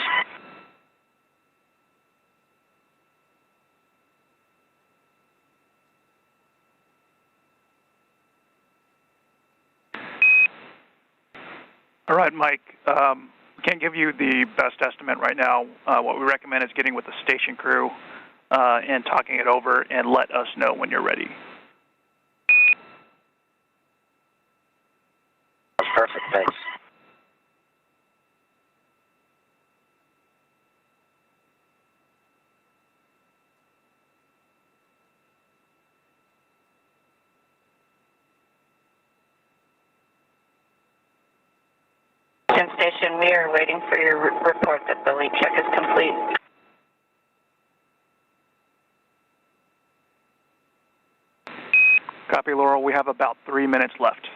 All right, Mike. Can't give you the best estimate right now. What we recommend is getting with the station crew and talking it over, and let us know when you're ready. That's perfect, thanks. Mission Station, we are waiting for your report that the leak check is complete. Copy, Laurel. We have about 3 minutes left.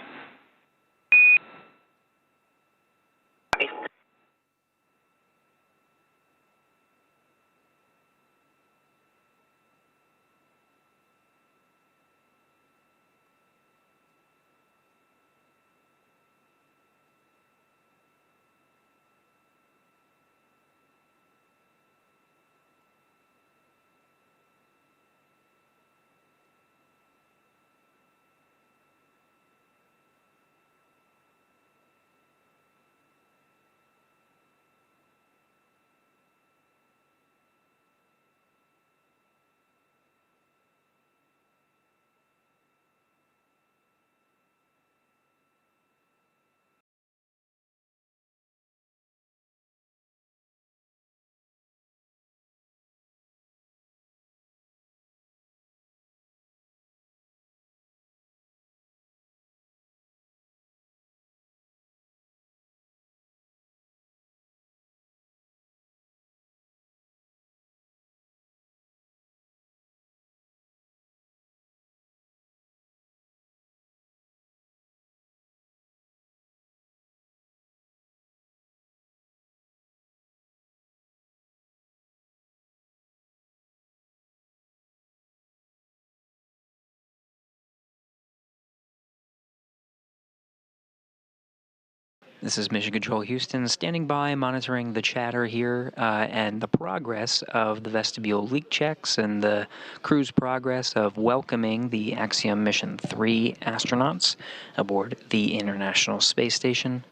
This is Mission Control Houston, standing by, monitoring the chatter here and the progress of the vestibule leak checks and the crew's progress of welcoming the Axiom Mission 3 astronauts aboard the International Space Station.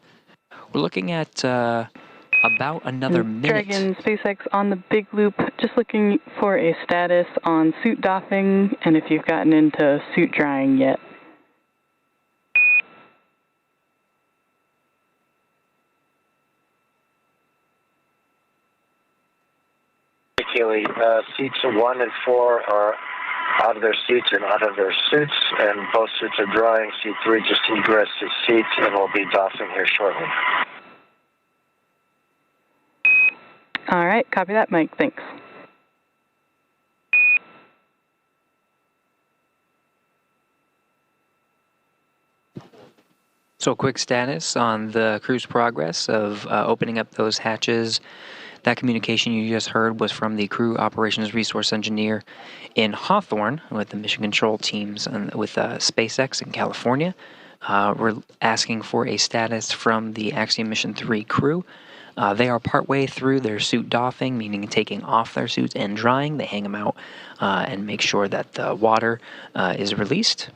We're looking at about another minute. Dragon, SpaceX on the big loop, just looking for a status on suit doffing and if you've gotten into suit drying yet. Keely, seats 1 and 4 are out of their seats and out of their suits, and both suits are drying. Seat 3 just egressed its seats and will be doffing here shortly. All right, copy that, Mike. Thanks. So a quick status on the crew's progress of opening up those hatches. That communication you just heard was from the crew operations resource engineer in Hawthorne with the mission control teams and with SpaceX in California. We're asking for a status from the Axiom Mission 3 crew. They are partway through their suit doffing, meaning taking off their suits and drying. They hang them out and make sure that the water is released.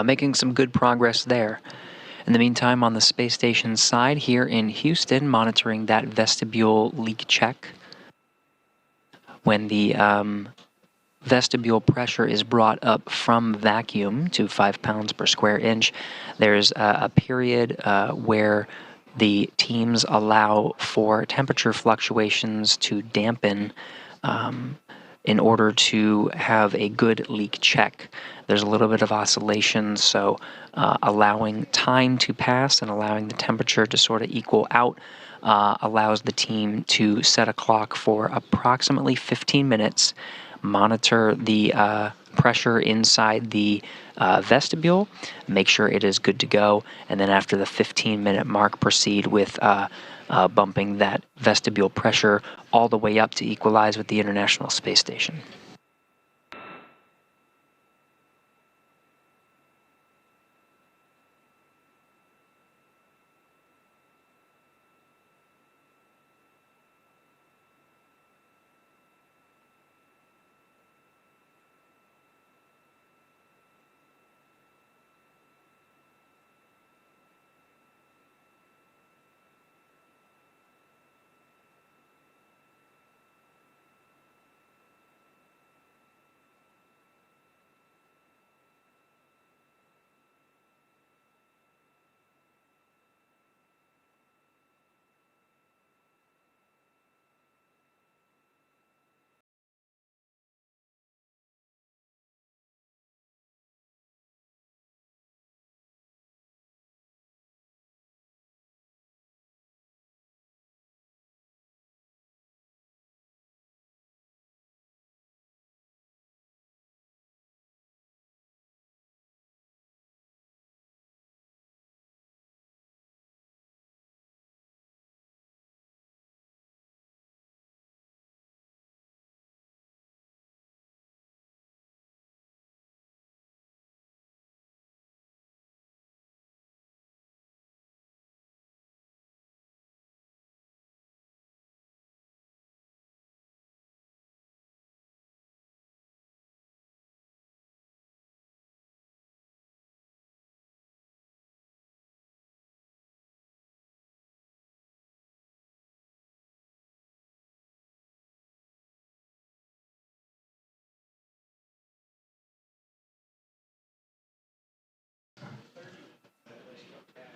Making some good progress there. In the meantime, on the space station side here in Houston, monitoring that vestibule leak check. When the vestibule pressure is brought up from vacuum to 5 pounds per square inch, there's a period where the teams allow for temperature fluctuations to dampen in order to have a good leak check. There's a little bit of oscillation, so allowing time to pass and allowing the temperature to sort of equal out allows the team to set a clock for approximately 15 minutes, monitor the pressure inside the vestibule, make sure it is good to go, and then after the 15-minute mark, proceed with bumping that vestibule pressure all the way up to equalize with the International Space Station.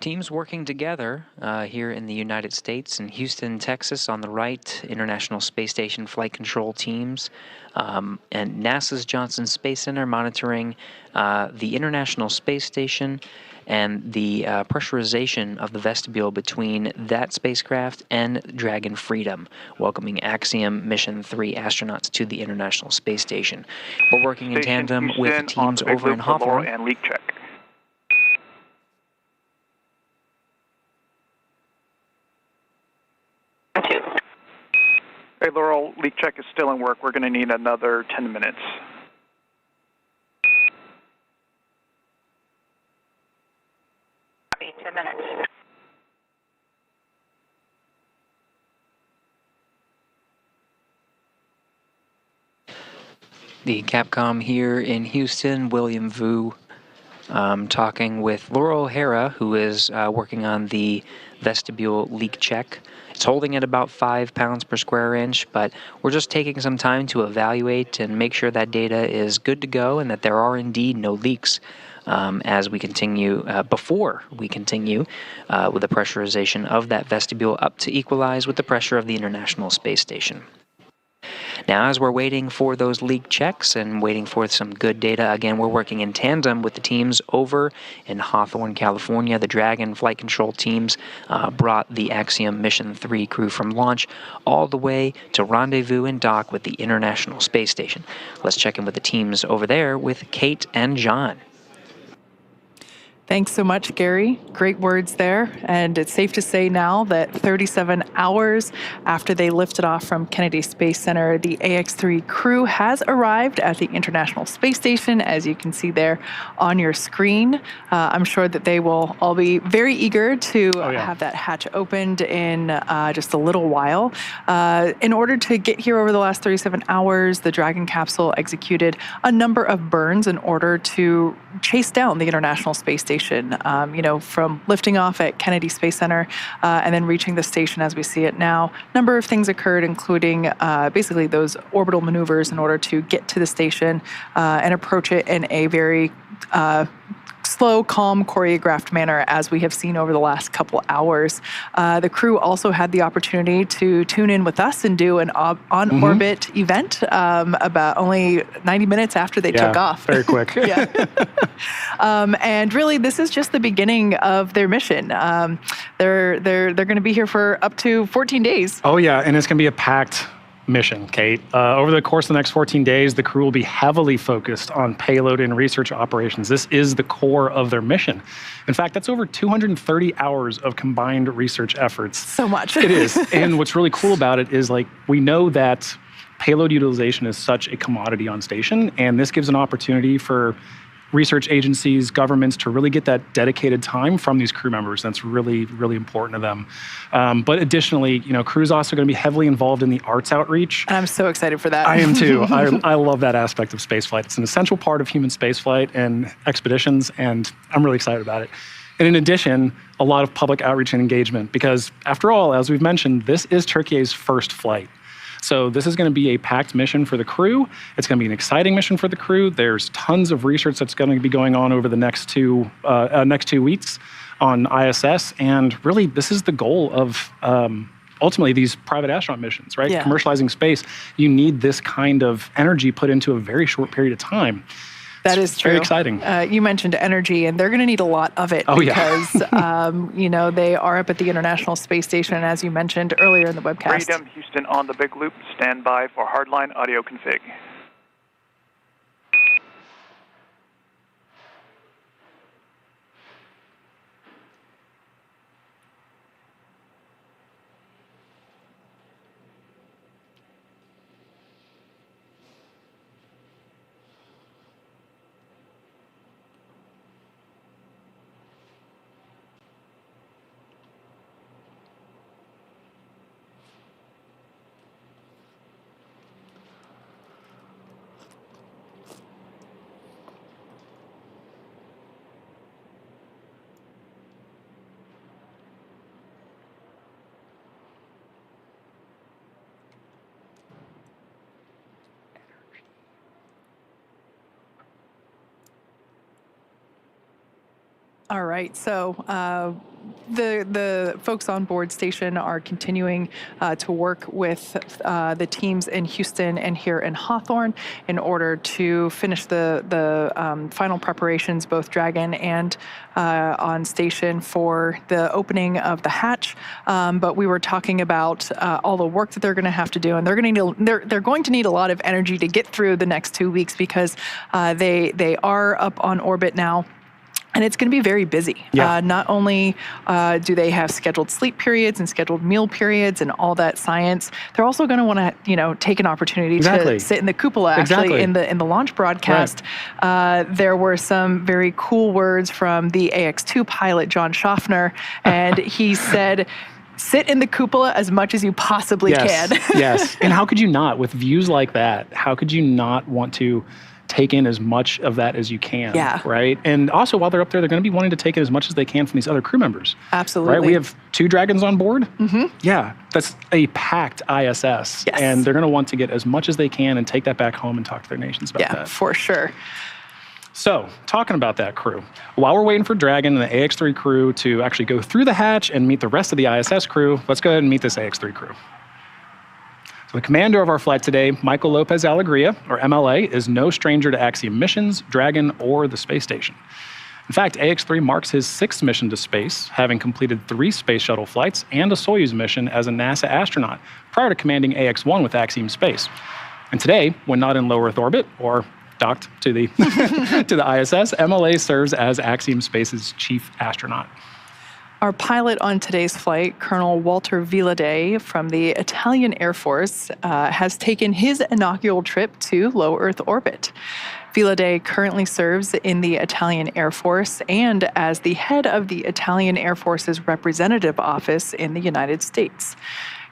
Teams working together here in the United States, in Houston, Texas, on the right, International Space Station flight control teams, and NASA's Johnson Space Center monitoring the International Space Station and the pressurization of the vestibule between that spacecraft and Dragon Freedom, welcoming Axiom Mission 3 astronauts to the International Space Station. We're working in tandem Houston with teams over in Hawthorne. And leak check. Hey, Laurel, leak check is still in work. We're going to need another 10 minutes. Copy, 10 minutes. The Capcom here in Houston, William Vu, talking with Laura O'Hara, who is working on the vestibule leak check. It's holding at about 5 pounds per square inch, but we're just taking some time to evaluate and make sure that data is good to go and that there are indeed no leaks as we continue, before we continue with the pressurization of that vestibule up to equalize with the pressure of the International Space Station. Now, as we're waiting for those leak checks and waiting for some good data, again, we're working in tandem with the teams over in Hawthorne, California. The Dragon flight control teams brought the Axiom Mission 3 crew from launch all the way to rendezvous and dock with the International Space Station. Let's check in with the teams over there with Kate and John. Thanks so much, Gary. Great words there. And it's safe to say now that 37 hours after they lifted off from Kennedy Space Center, the AX-3 crew has arrived at the International Space Station, as you can see there on your screen. I'm sure that they will all be very eager to have that hatch opened in just a little while. In order to get here over the last 37 hours, the Dragon capsule executed a number of burns in order to chase down the International Space Station. From lifting off at Kennedy Space Center and then reaching the station as we see it now. A number of things occurred, including basically those orbital maneuvers in order to get to the station and approach it in a very slow, calm, choreographed manner, as we have seen over the last couple hours. The crew also had the opportunity to tune in with us and do an on-orbit event about only 90 minutes after they took off. Very quick. And really, this is just the beginning of their mission. They're going to be here for up to 14 days. Oh, yeah, and it's going to be a packed mission, Kate. Over the course of the next 14 days, the crew will be heavily focused on payload and research operations. This is the core of their mission. In fact, that's over 230 hours of combined research efforts. So much. It is. And what's really cool about it is, like, we know that payload utilization is such a commodity on station, and this gives an opportunity for research agencies, governments to really get that dedicated time from these crew members. That's really, really important to them. But additionally, crew's also going to be heavily involved in the arts outreach. And I'm so excited for that. I am too. I love that aspect of spaceflight. It's an essential part of human spaceflight and expeditions, and I'm really excited about it. And in addition, a lot of public outreach and engagement, because after all, as we've mentioned, this is Turkey's first flight. So this is going to be a packed mission for the crew. It's going to be an exciting mission for the crew. There's tons of research that's going to be going on over the next two weeks on ISS. And really, this is the goal of ultimately these private astronaut missions, right? Yeah. Commercializing space. You need this kind of energy put into a very short period of time. That is true. Very exciting. You mentioned energy, and they're going to need a lot of it because, they are up at the International Space Station, and as you mentioned earlier in the webcast. Freedom, Houston on the big loop. Stand by for hardline audio config. All right, so the folks on board station are continuing to work with the teams in Houston and here in Hawthorne in order to finish the final preparations, both Dragon and on station, for the opening of the hatch. But we were talking about all the work that they're going to have to do, and they're going to need a lot of energy to get through the next 2 weeks because they are up on orbit now. And it's going to be very busy. Yeah. Not only do they have scheduled sleep periods and scheduled meal periods and all that science, they're also going to want to, take an opportunity to sit in the cupola. Actually, in the launch broadcast, there were some very cool words from the AX2 pilot, John Schaffner, and he said, sit in the cupola as much as you possibly can. Yes. And how could you not? With views like that, how could you not want to take in as much of that as you can, right? And also, while they're up there, they're going to be wanting to take in as much as they can from these other crew members. Absolutely. Right? We have 2 Dragons on board. Mm-hmm. Yeah, that's a packed ISS. Yes. And they're going to want to get as much as they can and take that back home and talk to their nations about that. Yeah, for sure. So, talking about that crew, while we're waiting for Dragon and the AX-3 crew to actually go through the hatch and meet the rest of the ISS crew, let's go ahead and meet this AX-3 crew. So the commander of our flight today, Michael Lopez Alegria, or MLA, is no stranger to Axiom missions, Dragon, or the space station. In fact, AX-3 marks his 6th mission to space, having completed 3 space shuttle flights and a Soyuz mission as a NASA astronaut prior to commanding AX-1 with Axiom Space. And today, when not in low Earth orbit or docked to the to the ISS, MLA serves as Axiom Space's chief astronaut. Our pilot on today's flight, Colonel Walter Villadei from the Italian Air Force, has taken his inaugural trip to low Earth orbit. Villadei currently serves in the Italian Air Force and as the head of the Italian Air Force's representative office in the United States.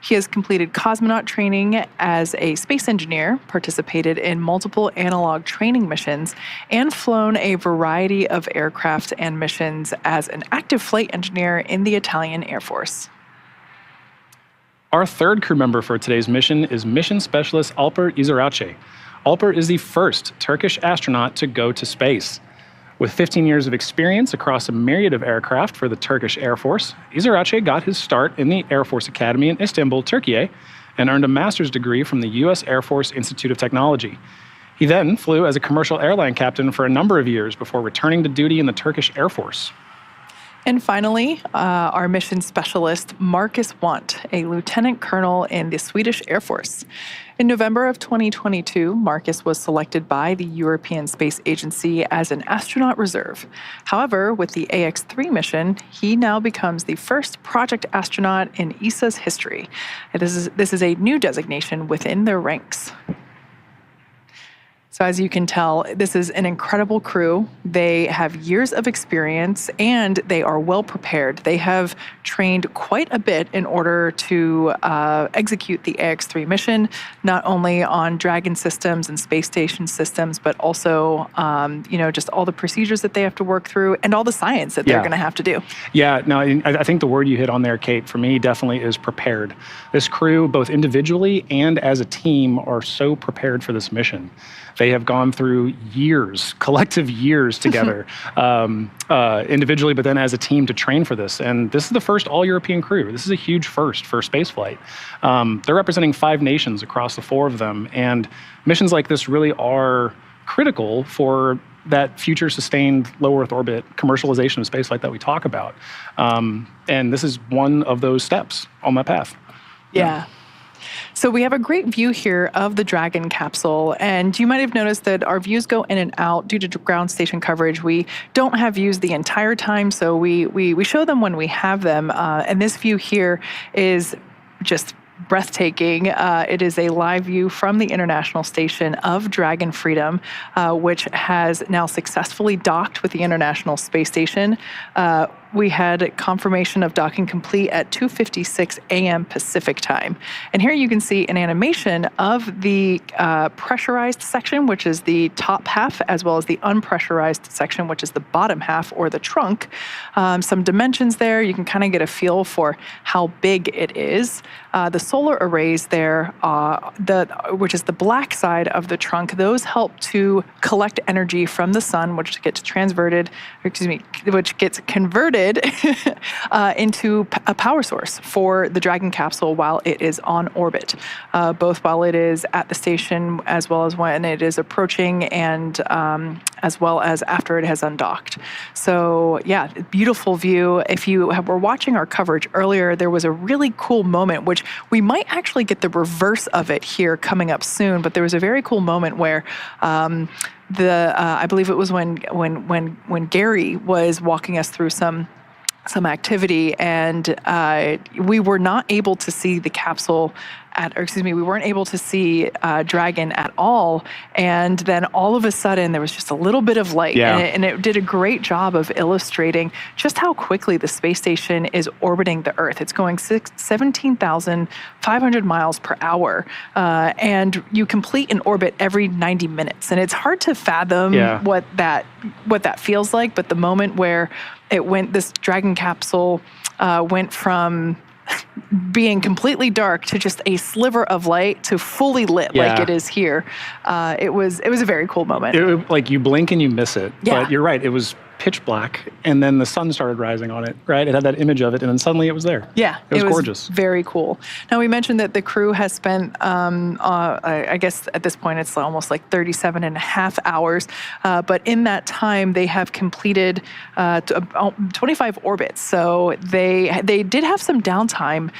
He has completed cosmonaut training as a space engineer, participated in multiple analog training missions, and flown a variety of aircraft and missions as an active flight engineer in the Italian Air Force. Our 3rd crew member for today's mission is Mission Specialist Alper İziraçe. Alper is the first Turkish astronaut to go to space. With 15 years of experience across a myriad of aircraft for the Turkish Air Force, İziraçe got his start in the Air Force Academy in Istanbul, Turkey, and earned a master's degree from the U.S. Air Force Institute of Technology. He then flew as a commercial airline captain for a number of years before returning to duty in the Turkish Air Force. And finally, our mission specialist, Marcus Want, a lieutenant colonel in the Swedish Air Force. In November of 2022, Marcus was selected by the European Space Agency as an astronaut reserve. However, with the AX-3 mission, he now becomes the first project astronaut in ESA's history. This is a new designation within their ranks. So as you can tell, this is an incredible crew. They have years of experience and they are well prepared. They have trained quite a bit in order to execute the AX-3 mission, not only on Dragon systems and space station systems, but also, just all the procedures that they have to work through and all the science that they're going to have to do. Yeah, no, I think the word you hit on there, Kate, for me definitely is prepared. This crew, both individually and as a team, are so prepared for this mission. They have gone through years, collective years together, individually, but then as a team to train for this. And this is the first all-European crew. This is a huge first for spaceflight. They're representing 5 nations across the 4 of them. And missions like this really are critical for that future sustained low Earth orbit commercialization of spaceflight that we talk about. And this is one of those steps on that path. Yeah. So we have a great view here of the Dragon capsule, and you might have noticed that our views go in and out due to ground station coverage. We don't have views the entire time, so we show them when we have them. And this view here is just breathtaking. It is a live view from the International Station of Dragon Freedom, which has now successfully docked with the International Space Station. We had confirmation of docking complete at 2:56 a.m. Pacific time. And here you can see an animation of the pressurized section, which is the top half, as well as the unpressurized section, which is the bottom half, or the trunk. Some dimensions there. You can kind of get a feel for how big it is. The solar arrays there, which is the black side of the trunk, those help to collect energy from the sun, which gets converted into a power source for the Dragon capsule while it is on orbit, both while it is at the station as well as when it is approaching, and as well as after it has undocked. So yeah, beautiful view. If you were watching our coverage earlier, there was a really cool moment, which we might actually get the reverse of it here coming up soon, but there was a very cool moment where I believe it was when Gary was walking us through some activity, and we were not able to see the capsule we weren't able to see Dragon at all. And then all of a sudden, there was just a little bit of light. Yeah. And it did a great job of illustrating just how quickly the space station is orbiting the Earth. It's going 17,500 miles per hour. And you complete an orbit every 90 minutes. And it's hard to fathom what that feels like. But the moment where this Dragon capsule went from being completely dark to just a sliver of light to fully lit like it is here. It was a very cool moment. Like you blink and you miss it. Yeah. But you're right. It was pitch black, and then the sun started rising on it, right? It had that image of it, and then suddenly it was there. Yeah. It was gorgeous. Very cool. Now, we mentioned that the crew has spent, I guess at this point, it's almost like 37 and a half hours. But in that time, they have completed 25 orbits. So they did have some downtime,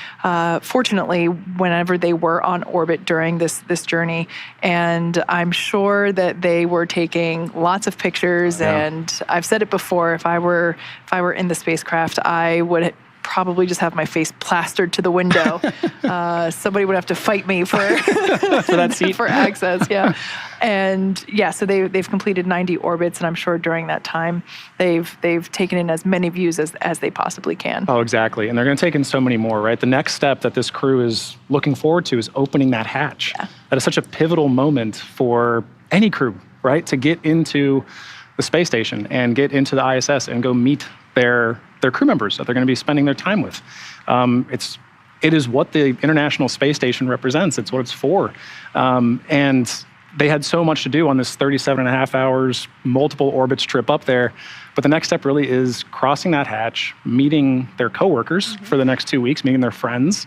fortunately, whenever they were on orbit during this journey. And I'm sure that they were taking lots of pictures. Yeah. And I've said it before, if I were in the spacecraft, I would probably just have my face plastered to the window. Somebody would have to fight me for that seat, for access. Yeah, and yeah, so they've completed 90 orbits, and I'm sure during that time they've taken in as many views as they possibly can. Oh, exactly, and they're going to take in so many more. Right, the next step that this crew is looking forward to is opening that hatch. Yeah. That is such a pivotal moment for any crew, right, to get into the space station and get into the ISS and go meet their crew members that they're going to be spending their time with. It is what the International Space Station represents. It's what it's for. And they had so much to do on this 37 and a half hours, multiple orbits trip up there. But the next step really is crossing that hatch, meeting their coworkers for the next 2 weeks, meeting their friends,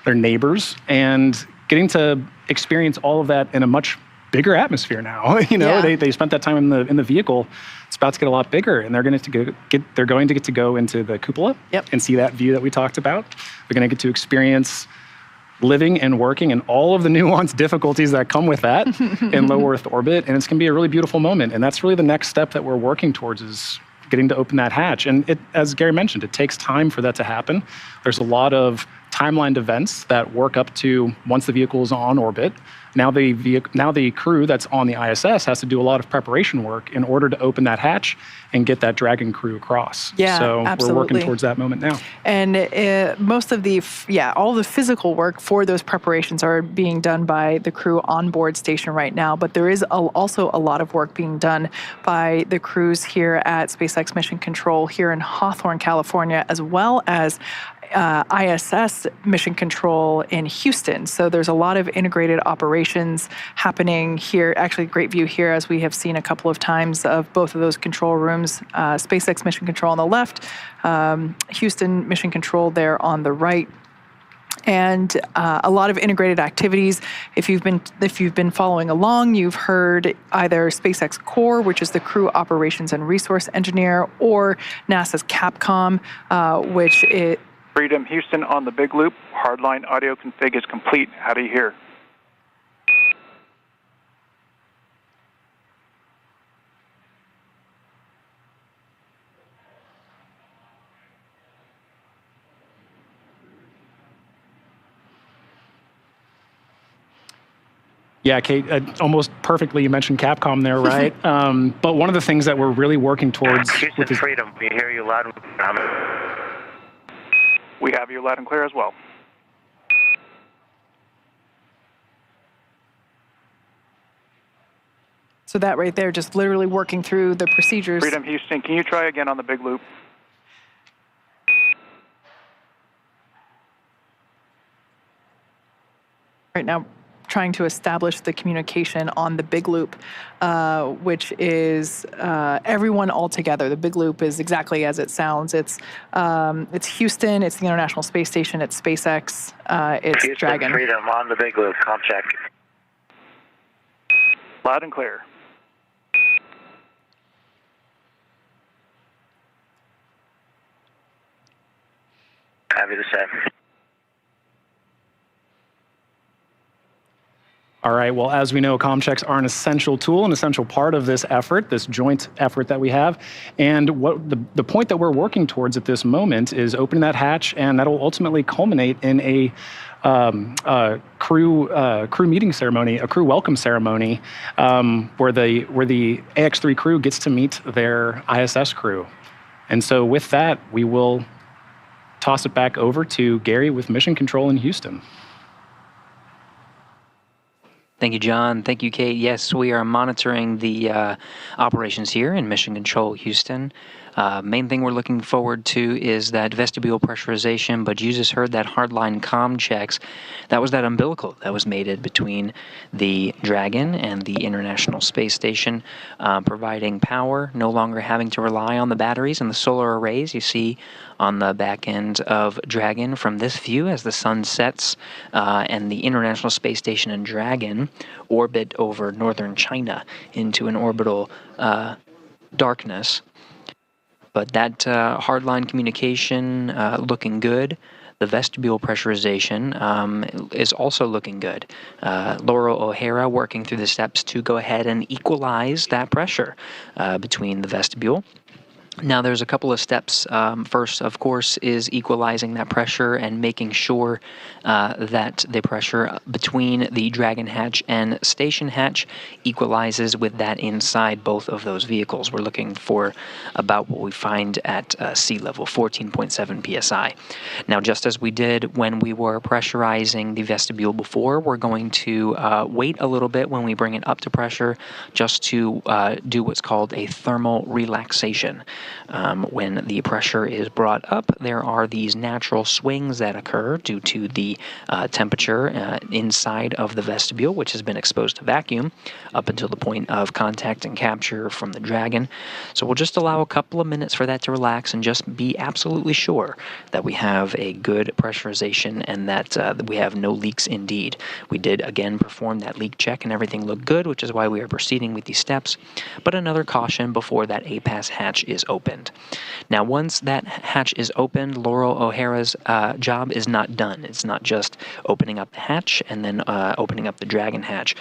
their neighbors, and getting to experience all of that in a much bigger atmosphere now. They spent that time in the vehicle. It's about to get a lot bigger, and they're going to get to go into the cupola and see that view that we talked about. They're going to get to experience living and working and all of the nuanced difficulties that come with that in low Earth orbit, and it's going to be a really beautiful moment. And that's really the next step that we're working towards, is getting to open that hatch. And as Gary mentioned, it takes time for that to happen. There's a lot of timelined events that work up to once the vehicle is on orbit. Now the crew that's on the ISS has to do a lot of preparation work in order to open that hatch and get that Dragon crew across. Yeah, so absolutely. We're working towards that moment now. And most of all the physical work for those preparations are being done by the crew on board station right now. But there is also a lot of work being done by the crews here at SpaceX Mission Control here in Hawthorne, California, as well as ISS Mission Control in Houston. So there's a lot of integrated operations happening here. Actually, great view here, as we have seen a couple of times, of both of those control rooms. SpaceX Mission Control on the left, Houston Mission Control there on the right. And a lot of integrated activities. If you've been following along, you've heard either SpaceX Core, which is the Crew Operations and Resource Engineer, or NASA's Capcom, which is Freedom Houston on the big loop. Hardline audio config is complete. How do you hear? Yeah, Kate, almost perfectly you mentioned Capcom there, right? But one of the things that we're really working towards... Houston Freedom, we hear you loud and clear. We have you loud and clear as well. So that right there, just literally working through the procedures. Freedom Houston, can you try again on the big loop? Right now, trying to establish the communication on the big loop, which is everyone all together. The big loop is exactly as it sounds. It's Houston, it's the International Space Station, it's SpaceX, it's Houston Dragon. Freedom on the big loop, comp check. Loud and clear. Happy to say. All right, well, as we know, comm checks are an essential tool, an essential part of this effort, this joint effort that we have. And what the point that we're working towards at this moment is opening that hatch, and that'll ultimately culminate in a crew meeting ceremony, a crew welcome ceremony, where the AX3 crew gets to meet their ISS crew. And so with that, we will toss it back over to Gary with Mission Control in Houston. Thank you, John. Thank you, Kate. Yes, we are monitoring the operations here in Mission Control, Houston. Main thing we're looking forward to is that vestibule pressurization, but you just heard that hardline comm checks. That was that umbilical that was mated between the Dragon and the International Space Station, providing power, no longer having to rely on the batteries and the solar arrays you see on the back end of Dragon from this view as the sun sets, and the International Space Station and Dragon orbit over northern China into an orbital darkness. But that hardline communication looking good. The vestibule pressurization is also looking good. Laurel O'Hara working through the steps to go ahead and equalize that pressure between the vestibule. Now, there's a couple of steps. First, of course, is equalizing that pressure and making sure that the pressure between the Dragon hatch and station hatch equalizes with that inside both of those vehicles. We're looking for about what we find at sea level, 14.7 psi. Now, just as we did when we were pressurizing the vestibule before, we're going to wait a little bit when we bring it up to pressure just to do what's called a thermal relaxation. When the pressure is brought up, there are these natural swings that occur due to the temperature inside of the vestibule, which has been exposed to vacuum up until the point of contact and capture from the Dragon. So we'll just allow a couple of minutes for that to relax and just be absolutely sure that we have a good pressurization and that we have no leaks indeed. We did again perform that leak check and everything looked good, which is why we are proceeding with these steps. But another caution before that APAS hatch is opened. Now, once that hatch is opened, Laurel O'Hara's job is not done. It's not just opening up the hatch and then opening up the Dragon hatch.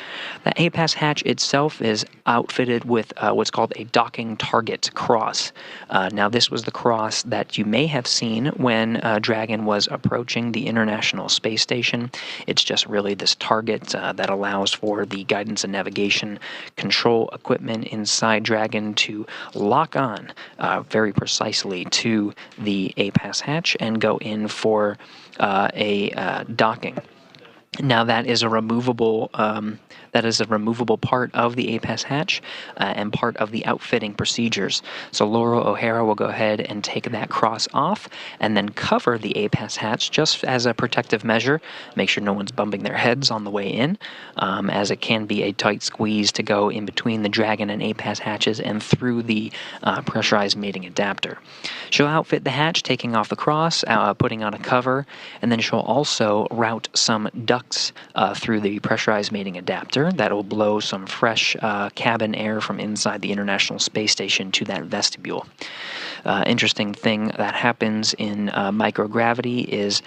The APAS hatch itself is outfitted with what's called a docking target cross. Now, this was the cross that you may have seen when Dragon was approaching the International Space Station. It's just really this target that allows for the guidance and navigation control equipment inside Dragon to lock on very precisely to the APAS hatch and go in for a docking. Now that is a removable part of the APAS hatch and part of the outfitting procedures. So Laurel O'Hara will go ahead and take that cross off and then cover the APAS hatch just as a protective measure. Make sure no one's bumping their heads on the way in, as it can be a tight squeeze to go in between the Dragon and APAS hatches and through the pressurized mating adapter. She'll outfit the hatch, taking off the cross, putting on a cover, and then she'll also route some ducts through the pressurized mating adapter that will blow some fresh cabin air from inside the International Space Station to that vestibule. Interesting thing that happens in microgravity is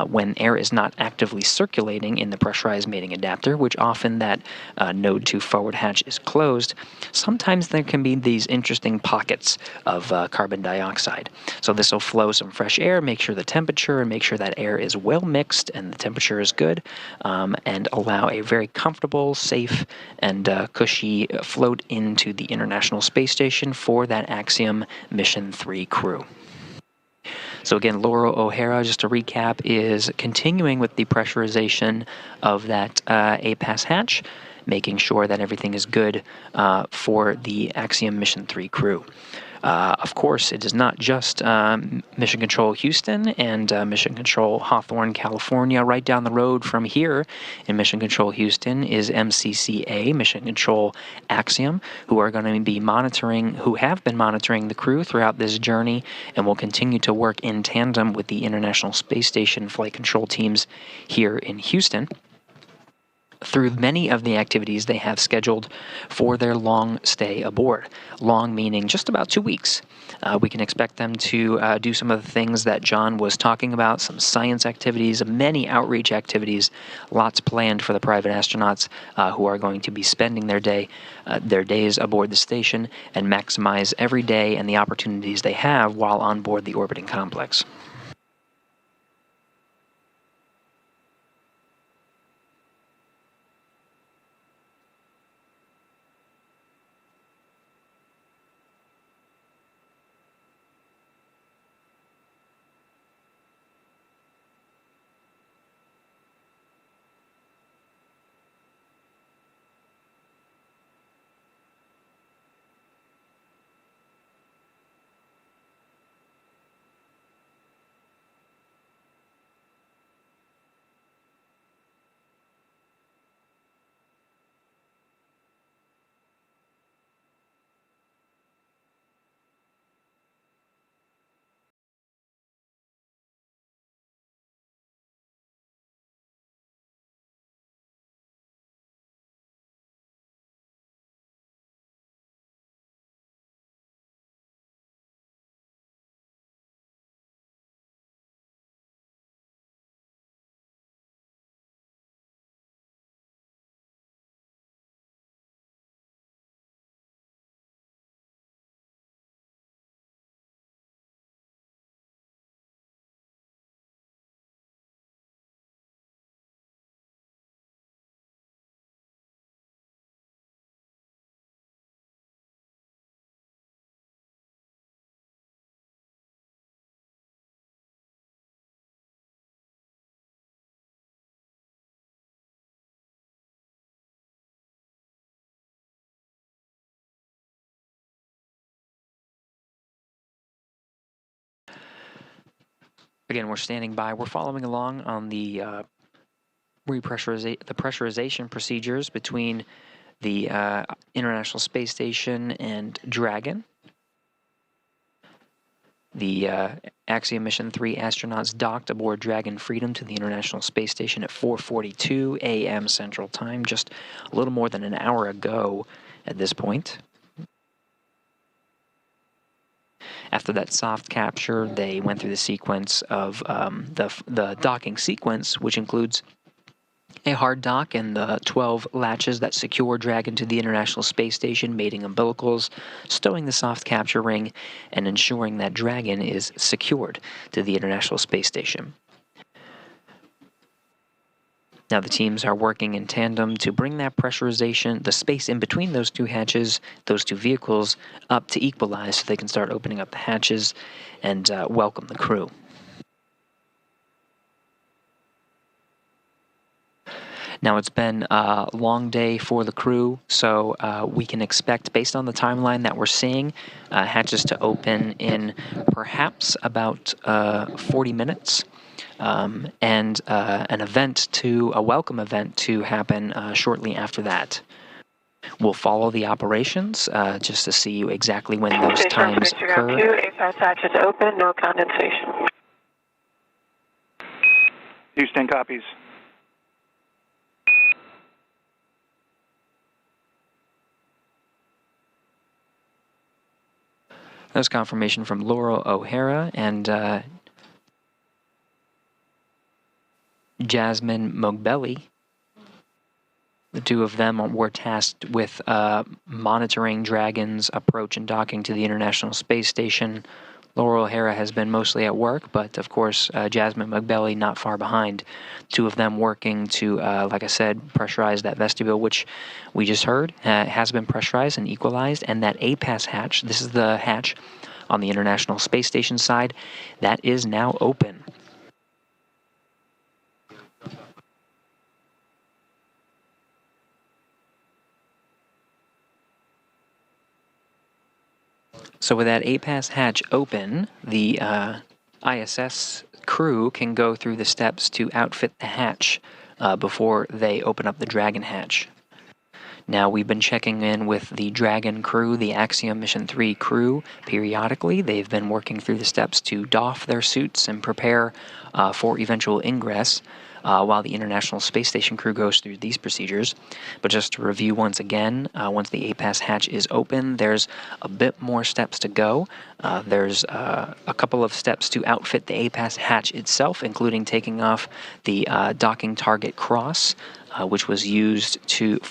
when air is not actively circulating in the pressurized mating adapter, which often that node 2 forward hatch is closed, sometimes there can be these interesting pockets of carbon dioxide. So this will flow some fresh air, make sure the temperature and make sure that air is well mixed and the temperature is good, and allow a very comfortable, safe, and cushy float into the International Space Station for that Axiom Mission 3 crew. So again, Laurel O'Hara, just to recap, is continuing with the pressurization of that APAS hatch, making sure that everything is good for the Axiom Mission 3 crew. Of course, it is not just Mission Control Houston and Mission Control Hawthorne, California. Right down the road from here in Mission Control Houston is MCCA, Mission Control Axiom, who are going to be monitoring, who have been monitoring the crew throughout this journey and will continue to work in tandem with the International Space Station flight control teams here in Houston through many of the activities they have scheduled for their long stay aboard. Long meaning just about 2 weeks. We can expect them to do some of the things that John was talking about, some science activities, many outreach activities, lots planned for the private astronauts who are going to be spending their days aboard the station and maximize every day and the opportunities they have while on board the orbiting complex. Again, we're standing by. We're following along on the pressurization procedures between the International Space Station and Dragon. The Axiom Mission 3 astronauts docked aboard Dragon Freedom to the International Space Station at 4:42 a.m. Central Time, just a little more than an hour ago at this point. After that soft capture, they went through the sequence of the docking sequence, which includes a hard dock and the 12 latches that secure Dragon to the International Space Station, mating umbilicals, stowing the soft capture ring, and ensuring that Dragon is secured to the International Space Station. Now the teams are working in tandem to bring that pressurization, the space in between those two hatches, those two vehicles, up to equalize so they can start opening up the hatches and welcome the crew. Now, it's been a long day for the crew, so we can expect, based on the timeline that we're seeing, hatches to open in perhaps about 40 minutes, and a welcome event to happen shortly after that. We'll follow the operations just to see exactly when those times occur. 2, APAS hatches open, no condensation. Houston copies. That was confirmation from Laurel O'Hara and Jasmine Mogbelli. The two of them were tasked with monitoring Dragon's approach and docking to the International Space Station. Laurel O'Hara has been mostly at work, but of course Jasmine Mogbelli not far behind. Two of them working to, like I said, pressurize that vestibule, which we just heard has been pressurized and equalized, and that APAS hatch, this is the hatch on the International Space Station side, that is now open. So with that APAS hatch open, the ISS crew can go through the steps to outfit the hatch before they open up the Dragon hatch. Now, we've been checking in with the Dragon crew, the Axiom Mission 3 crew, periodically. They've been working through the steps to doff their suits and prepare for eventual ingress, while the International Space Station crew goes through these procedures. But just to review once again, once the APAS hatch is open, there's a bit more steps to go. There's a couple of steps to outfit the APAS hatch itself, including taking off the docking target cross, which was used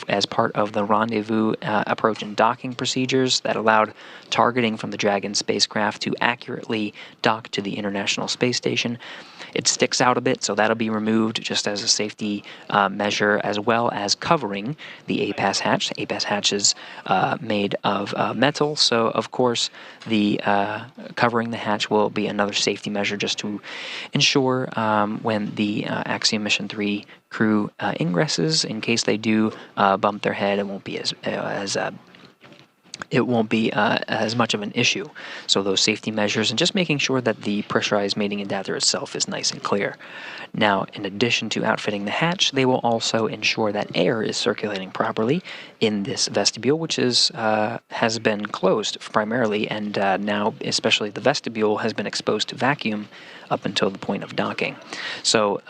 as part of the rendezvous approach and docking procedures that allowed targeting from the Dragon spacecraft to accurately dock to the International Space Station. It sticks out a bit, so that'll be removed just as a safety measure, as well as covering the APAS hatch. The APAS hatch is made of metal, so of course the covering the hatch will be another safety measure just to ensure when the Axiom Mission 3 crew ingresses, in case they do bump their head, it won't be as much of an issue. So those safety measures and just making sure that the pressurized mating adapter itself is nice and clear. Now, in addition to outfitting the hatch, they will also ensure that air is circulating properly in this vestibule, which has been closed primarily, and now especially the vestibule has been exposed to vacuum up until the point of docking. So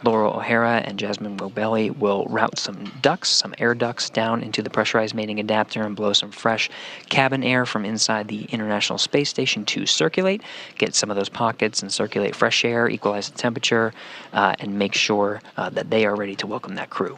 Laurel O'Hara and Jasmine Mogbelli will route some air ducts down into the pressurized mating adapter and blow some fresh cabin air from inside the International Space Station to circulate, get some of those pockets and circulate fresh air, equalize the temperature, and make sure that they are ready to welcome that crew.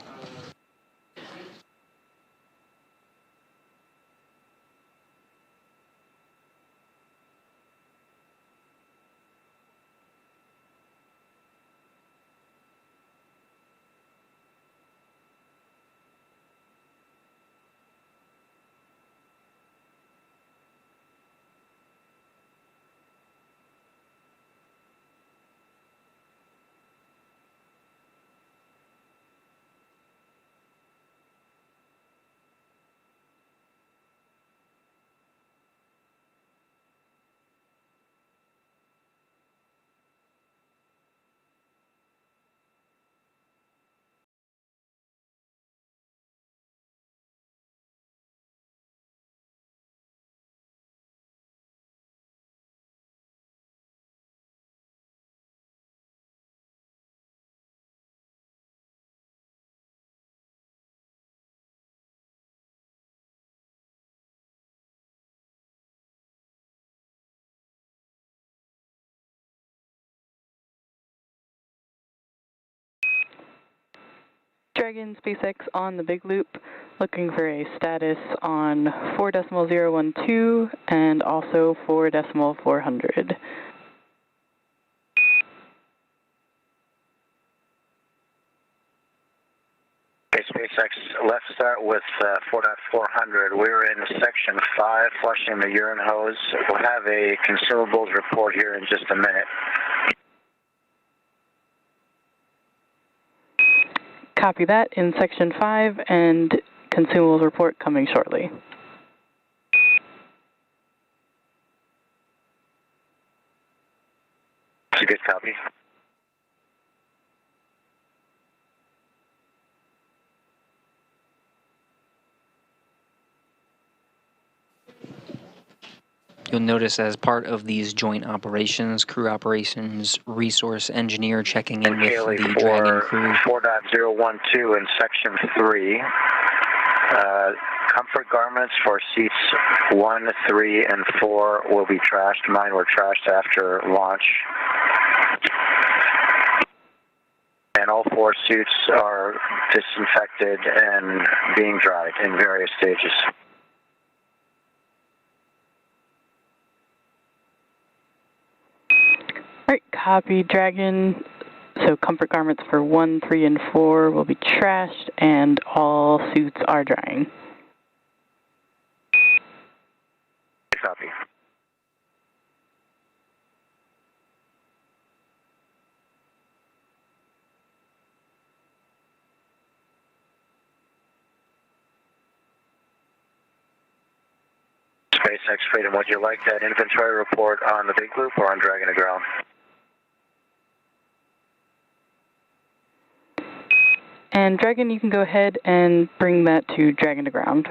Dragon, SpaceX on the big loop, looking for a status on 4.012 and also 4.400. Okay, SpaceX, let's start with 4.400. We're in section 5, flushing the urine hose. We'll have a consumables report here in just a minute. Copy that in section 5, and consumables report coming shortly. That's a good copy. You'll notice as part of these joint operations, crew operations, resource engineer checking in with Haley, the Dragon crew. 4.012 in section 3. Comfort garments for seats 1, 3, and 4 will be trashed. Mine were trashed after launch. And all 4 suits are disinfected and being dried in various stages. All right, copy, Dragon. So comfort garments for 1, 3, and 4 will be trashed, and all suits are drying. Copy. SpaceX Freedom, would you like that inventory report on the big loop or on Dragon to ground? And Dragon, you can go ahead and bring that to Dragon to ground.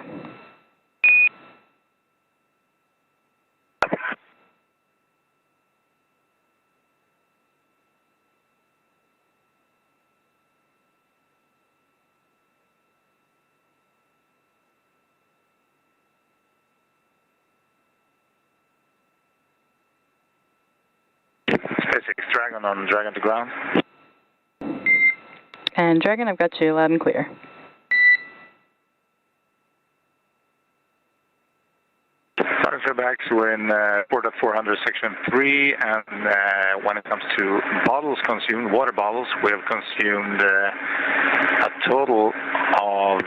SpaceX Dragon on Dragon to ground. And Dragon, I've got you loud and clear. Starting back, we're in 4.400 section 3, and when it comes to bottles consumed, water bottles, we have consumed a total of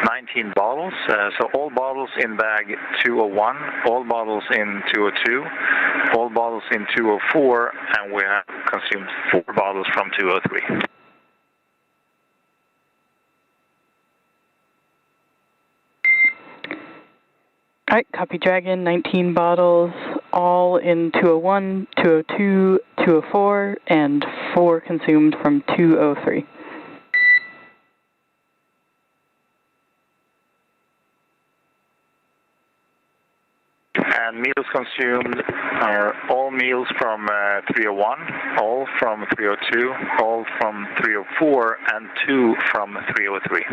19 bottles. So all bottles in bag 201, all bottles in 202, all bottles in 204, and we have consumed 4 bottles from 203. All right, copy, Dragon, 19 bottles, all in 201, 202, 204, and 4 consumed from 203. And meals consumed are all meals from 301, all from 302, all from 304, and 2 from 303.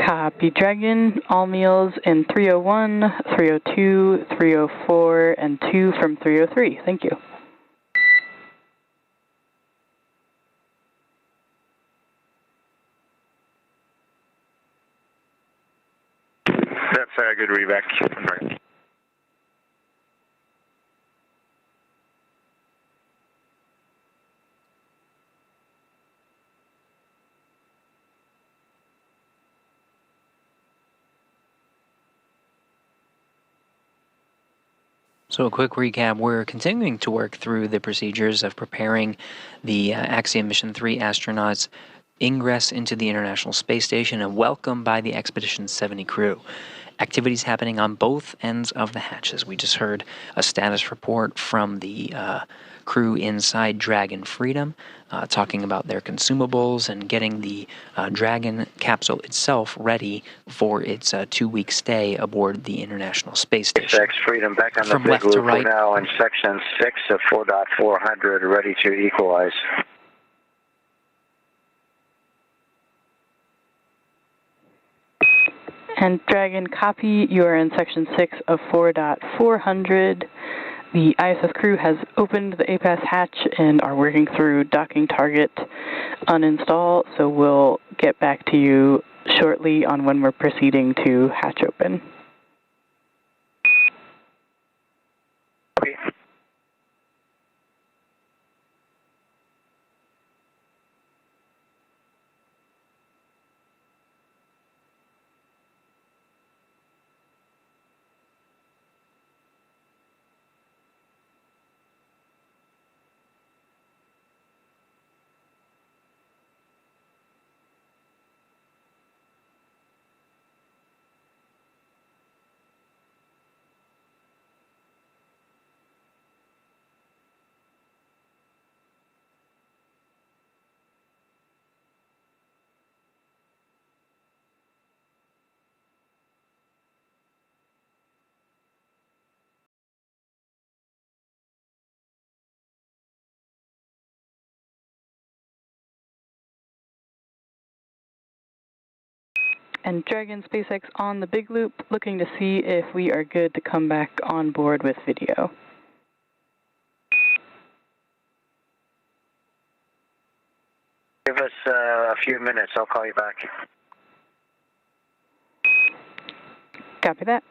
Copy, Dragon, all meals in 301, 302, 304, and 2 from 303. Thank you. That's a good readback. So a quick recap, we're continuing to work through the procedures of preparing the Axiom Mission 3 astronauts' ingress into the International Space Station and welcome by the Expedition 70 crew. Activities happening on both ends of the hatches. We just heard a status report from the crew inside Dragon Freedom, talking about their consumables and getting the Dragon capsule itself ready for its 2-week stay aboard the International Space Station. SpaceX Freedom back on From the big left loop. to right. We're now in section 6 of 4.400, ready to equalize. And Dragon, copy, you are in section 6 of 4.400. The ISS crew has opened the APAS hatch and are working through docking target uninstall, so we'll get back to you shortly on when we're proceeding to hatch open. Okay. And Dragon SpaceX on the big loop, looking to see if we are good to come back on board with video. Give us a few minutes, I'll call you back. Copy that.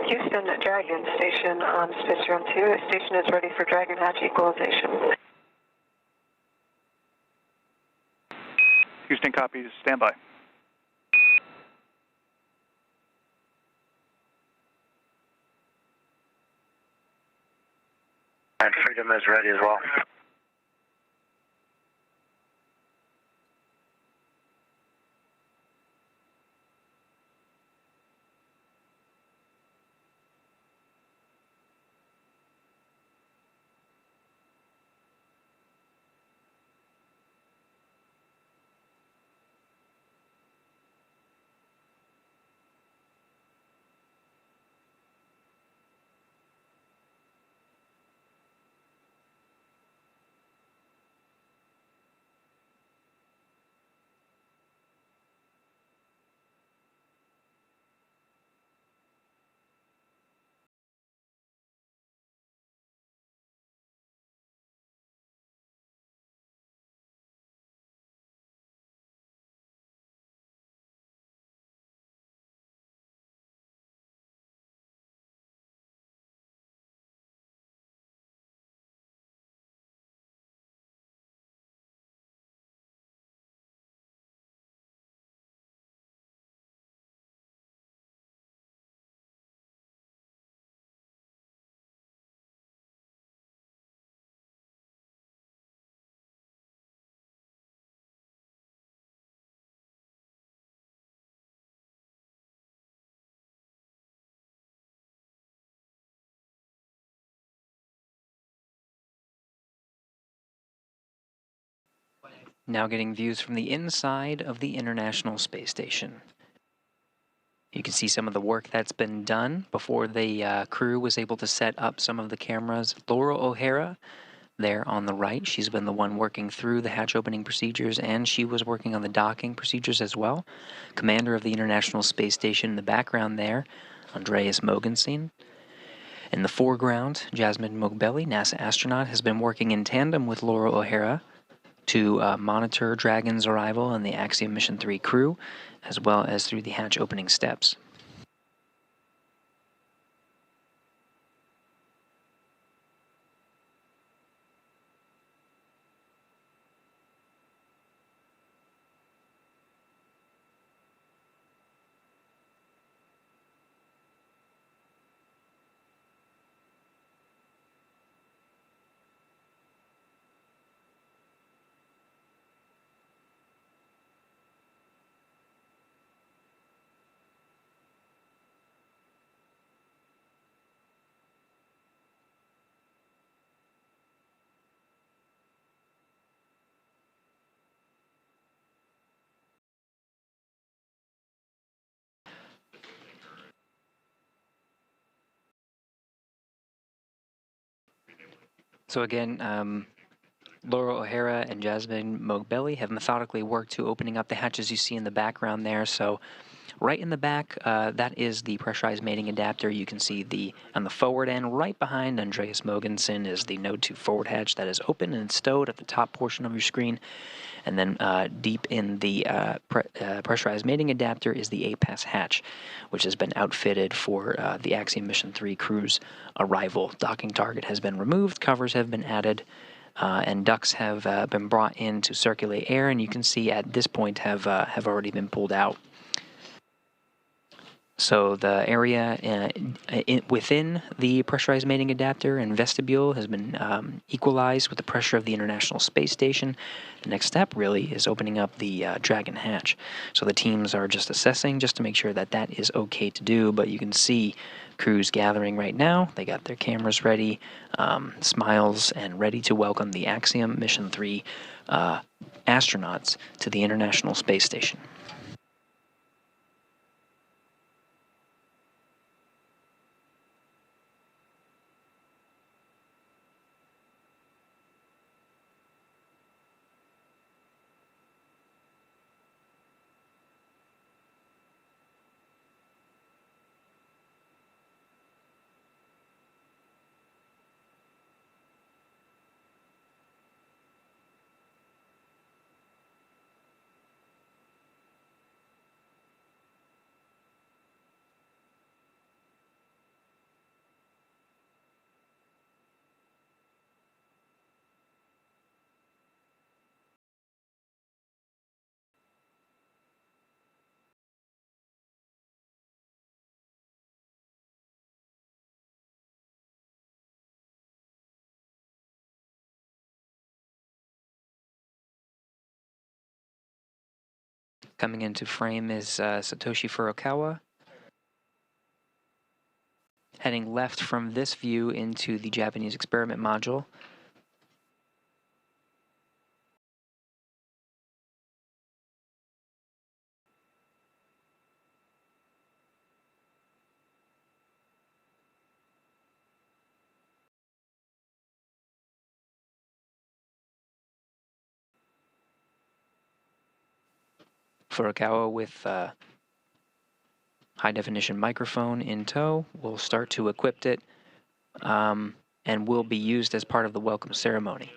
Houston Dragon Station on Space Run 2. Station is ready for Dragon hatch equalization. Houston copies, standby. And Freedom is ready as well. Now getting views from the inside of the International Space Station. You can see some of the work that's been done before the crew was able to set up some of the cameras. Laura O'Hara, there on the right, she's been the one working through the hatch opening procedures, and she was working on the docking procedures as well. Commander of the International Space Station in the background there, Andreas Mogensen. In the foreground, Jasmine Mogbelli, NASA astronaut, has been working in tandem with Laura O'Hara to monitor Dragon's arrival and the Axiom Mission 3 crew, as well as through the hatch opening steps. So again, Laura O'Hara and Jasmine Mogbelli have methodically worked to opening up the hatches you see in the background there. So right in the back, that is the pressurized mating adapter. You can see on the forward end, right behind Andreas Mogensen, is the Node 2 forward hatch that is open and stowed at the top portion of your screen. And then deep in the pressurized mating adapter is the APAS hatch, which has been outfitted for the Axiom Mission 3 crew's arrival. Docking target has been removed, covers have been added, and ducts have been brought in to circulate air, and you can see at this point have already been pulled out. So the area within the pressurized mating adapter and vestibule has been equalized with the pressure of the International Space Station. The next step really is opening up the Dragon hatch. So the teams are just assessing just to make sure that that is okay to do, but you can see crews gathering right now. They got their cameras ready, smiles, and ready to welcome the Axiom Mission 3 astronauts to the International Space Station. Coming into frame is Satoshi Furukawa. Heading left from this view into the Japanese experiment module. Furukawa with high-definition microphone in tow will start to equip it and will be used as part of the welcome ceremony.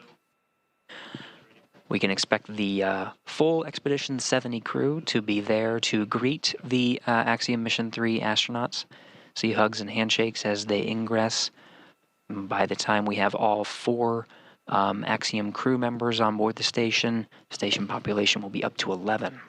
We can expect the full Expedition 70 crew to be there to greet the Axiom Mission 3 astronauts. See hugs and handshakes as they ingress. By the time we have all 4 Axiom crew members on board the station population will be up to 11.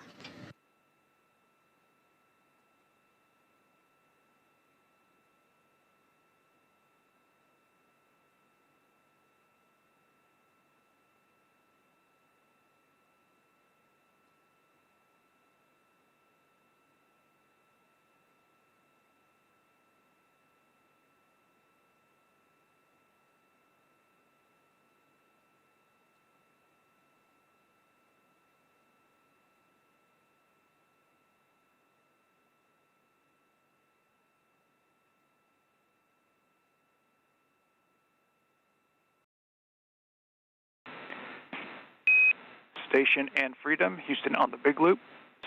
Station and Freedom, Houston on the Big Loop.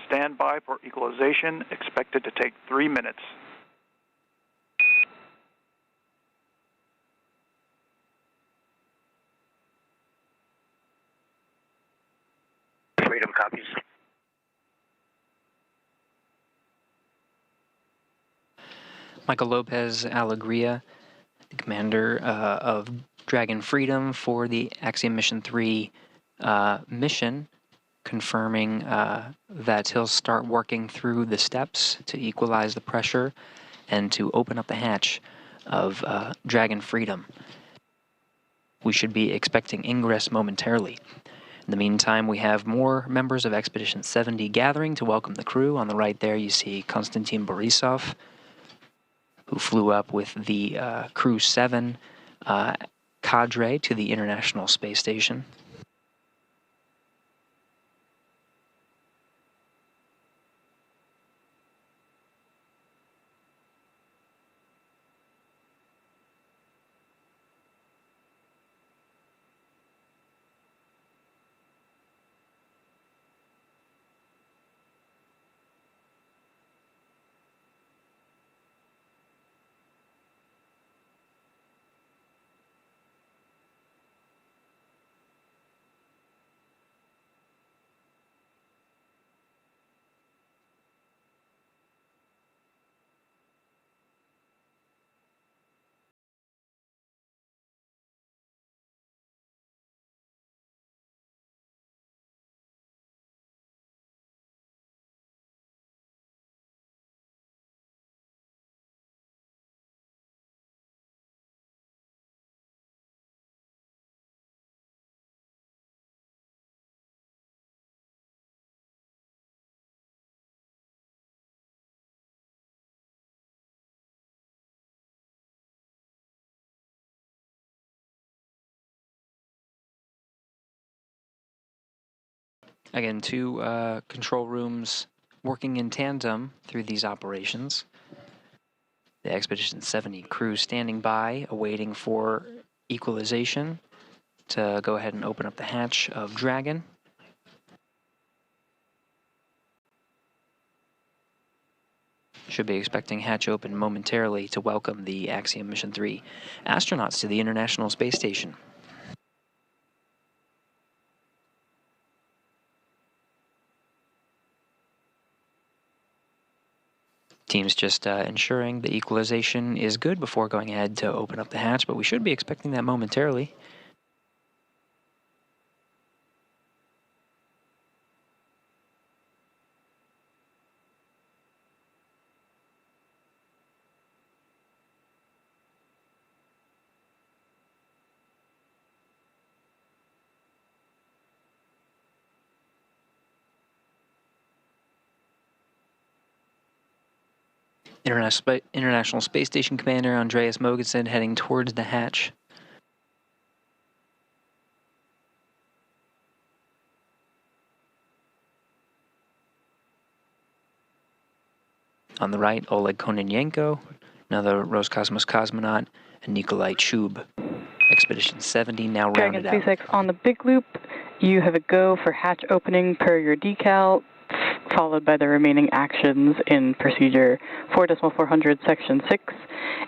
Stand by for equalization, expected to take 3 minutes. Freedom copies. Michael Lopez Alegria, the commander of Dragon Freedom for the Axiom Mission 3 mission, confirming that he'll start working through the steps to equalize the pressure and to open up the hatch of Dragon Freedom. We should be expecting ingress momentarily. In the meantime, we have more members of Expedition 70 gathering to welcome the crew. On the right there, you see Konstantin Borisov, who flew up with the Crew 7 cadre to the International Space Station. Again, two control rooms working in tandem through these operations. The Expedition 70 crew standing by, awaiting for equalization to go ahead and open up the hatch of Dragon. Should be expecting hatch open momentarily to welcome the Axiom Mission 3 astronauts to the International Space Station. Team's just ensuring the equalization is good before going ahead to open up the hatch, but we should be expecting that momentarily. International Space Station Commander Andreas Mogensen heading towards the hatch. On the right, Oleg Kononenko, another Roscosmos cosmonaut, and Nikolai Chub. Expedition 70 now Dragon rounded out. SpaceX on the big loop. You have a go for hatch opening per your decal, followed by the remaining actions in procedure 4.400 section 6,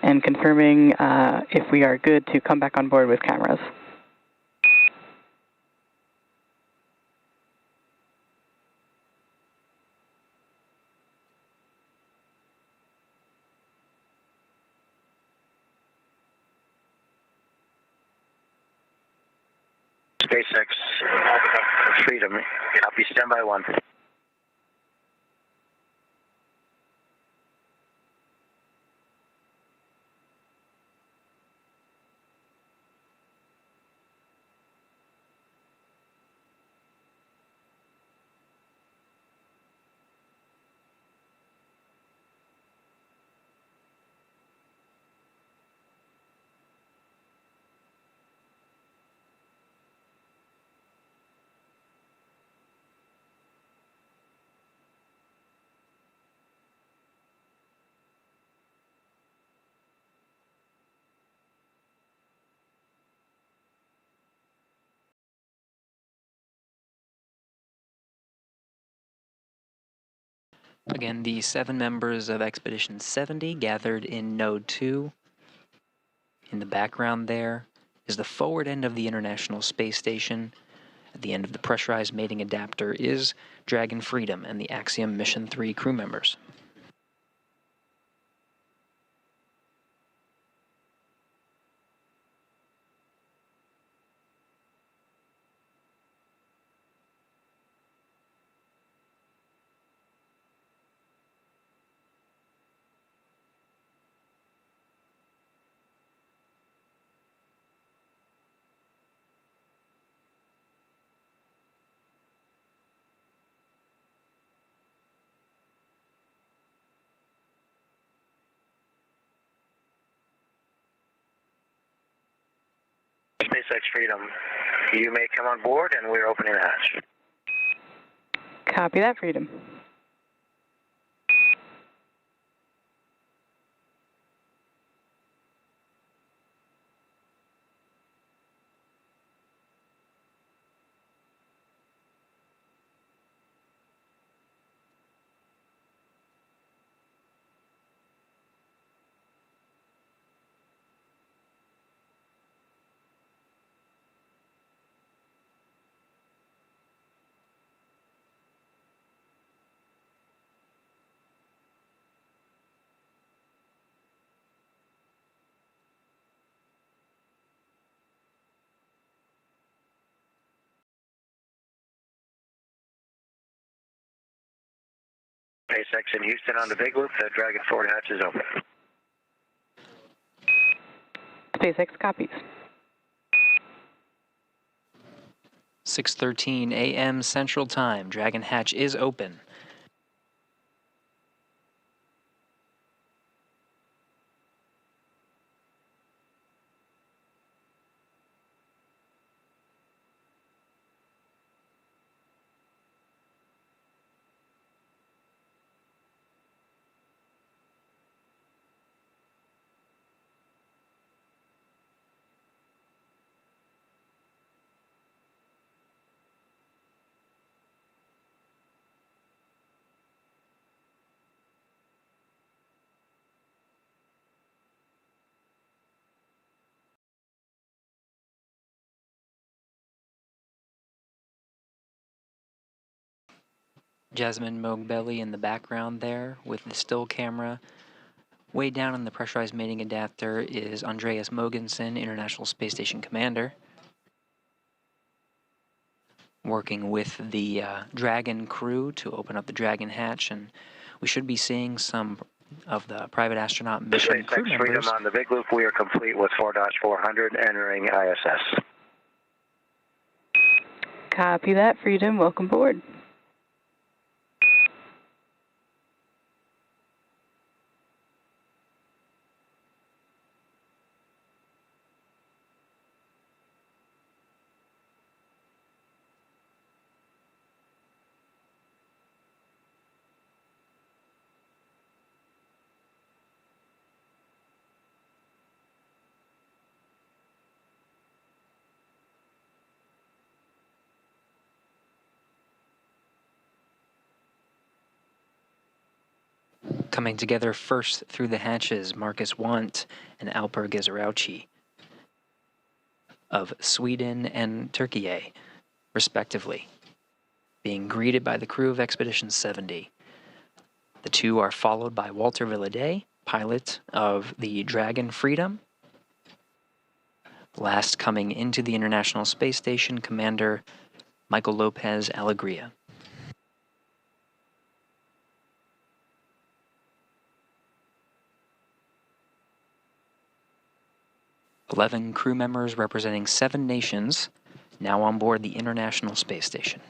and confirming if we are good to come back on board with cameras. SpaceX Freedom, copy, standby 1. Again, the 7 members of Expedition 70 gathered in Node 2. In the background there is the forward end of the International Space Station. At the end of the pressurized mating adapter is Dragon Freedom and the Axiom Mission 3 crew members. SpaceX Freedom, you may come on board and we're opening the hatch. Copy that, Freedom. SpaceX in Houston on the big loop, the Dragon forward hatch is open. SpaceX copies. 6:13 a.m. Central Time. Dragon hatch is open. Jasmine Mogbelli in the background there with the still camera. Way down in the pressurized mating adapter is Andreas Mogensen, International Space Station Commander, working with the Dragon crew to open up the Dragon hatch, and we should be seeing some of the private astronaut mission crew SpaceX members. Freedom on the big loop. We are complete with 4-400 entering ISS. Copy that, Freedom. Welcome aboard. Coming together first through the hatches, Marcus Want and Alper Gezerauchi of Sweden and Turkey, respectively, being greeted by the crew of Expedition 70. The two are followed by Walter Villaday, pilot of the Dragon Freedom. Last coming into the International Space Station, Commander Michael Lopez Alegria. "11 crew members representing 7 nations now on board the International Space Station.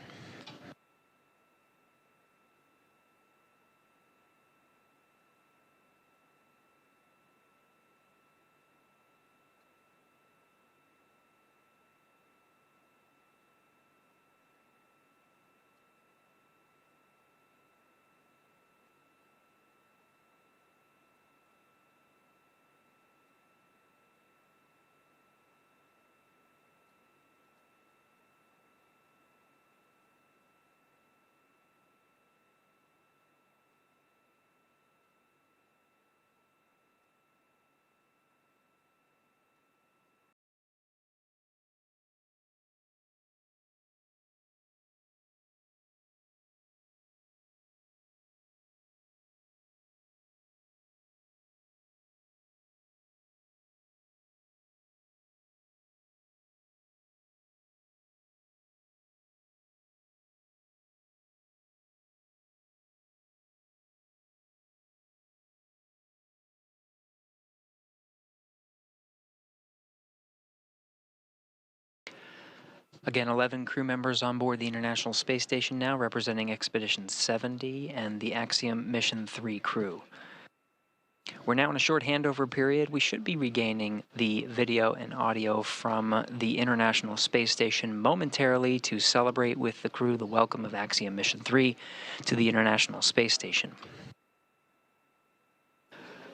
Again, 11 crew members on board the International Space Station now, representing Expedition 70 and the Axiom Mission 3 crew. We're now in a short handover period. We should be regaining the video and audio from the International Space Station momentarily to celebrate with the crew the welcome of Axiom Mission 3 to the International Space Station.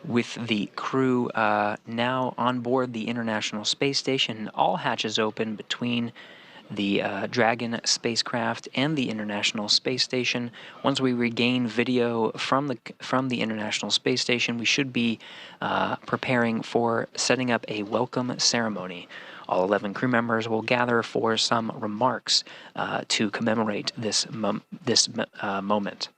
With the crew now on board the International Space Station, all hatches open between the Dragon spacecraft and the International Space Station. Once we regain video from the International Space Station, we should be preparing for setting up a welcome ceremony. All 11 crew members will gather for some remarks to commemorate this moment.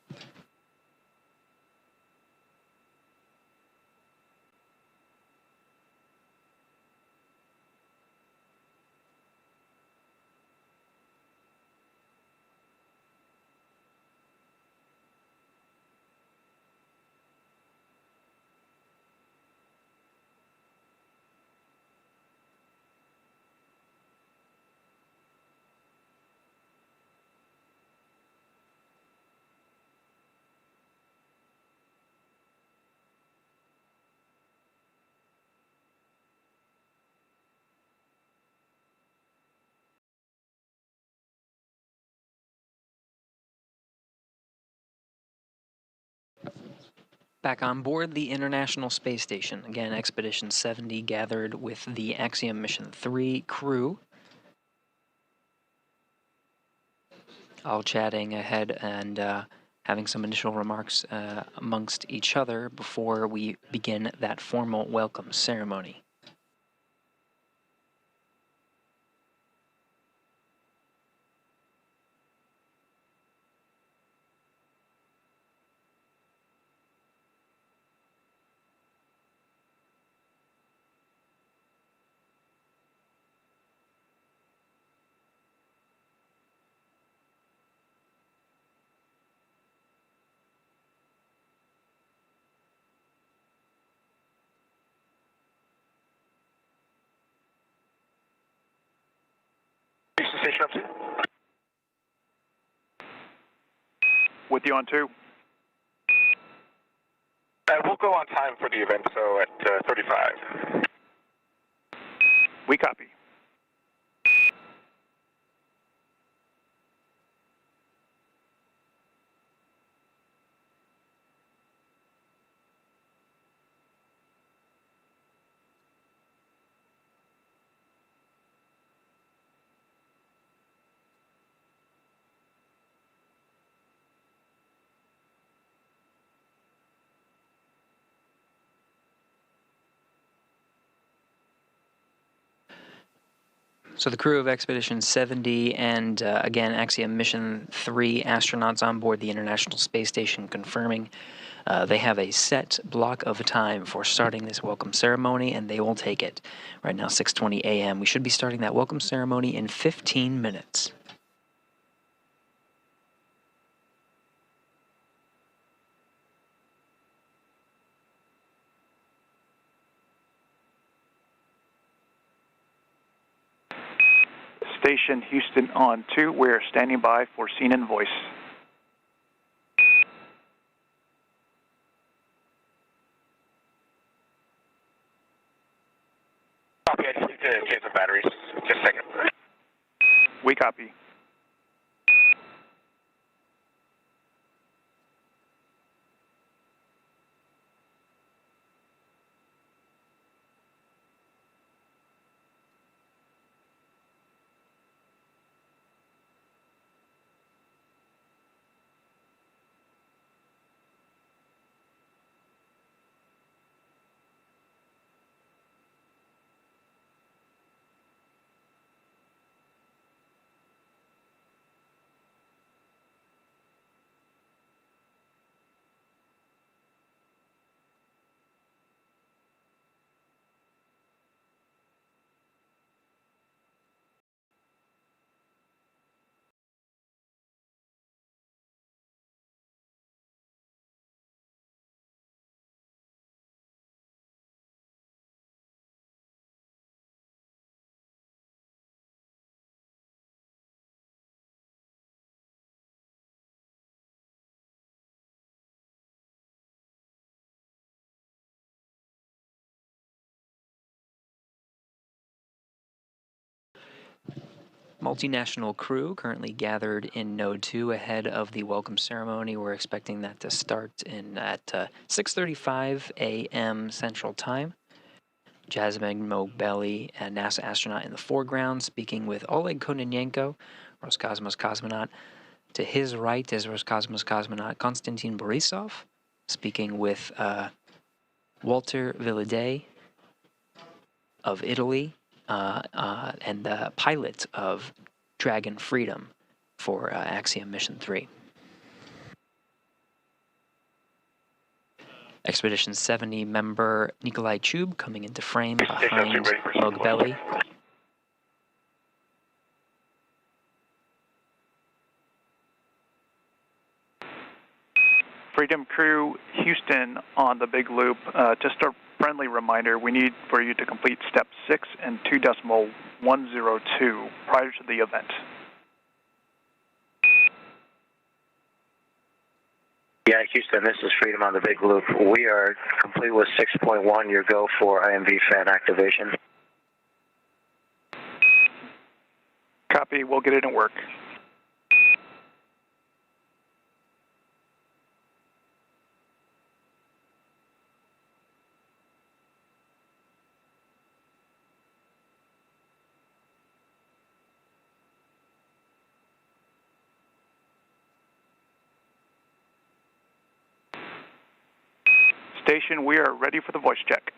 Back on board the International Space Station, again, Expedition 70 gathered with the Axiom Mission 3 crew, all chatting ahead and having some initial remarks amongst each other before we begin that formal welcome ceremony. Station up 2. With you on 2. We'll go on time for the event, so at 35. We copy. So the crew of Expedition 70 and, again, Axiom Mission 3 astronauts on board the International Space Station confirming they have a set block of time for starting this welcome ceremony, and they will take it. Right now, 6:20 a.m. We should be starting that welcome ceremony in 15 minutes. Station Houston on 2. We're standing by for scene and voice. Copy, I just need to change the batteries. Just a second. We copy. Multinational crew currently gathered in Node 2 ahead of the welcome ceremony. We're expecting that to start at 6:35 a.m. Central Time. Jasmine Mogbelli, a NASA astronaut in the foreground, speaking with Oleg Kononenko, Roscosmos cosmonaut. To his right is Roscosmos cosmonaut Konstantin Borisov, speaking with Walter Villadei of Italy, and the pilot of Dragon Freedom for Axiom Mission 3. Expedition 70 member Nikolai Chub coming into frame behind Mogbelli. Freedom Crew, Houston on the big loop. Just a friendly reminder, we need for you to complete step 6 and 2.102 prior to the event. Yeah, Houston, this is Freedom on the big loop. We are complete with 6.1. Your go for IMV fan activation. Copy, we'll get it in work. Station, we are ready for the voice check.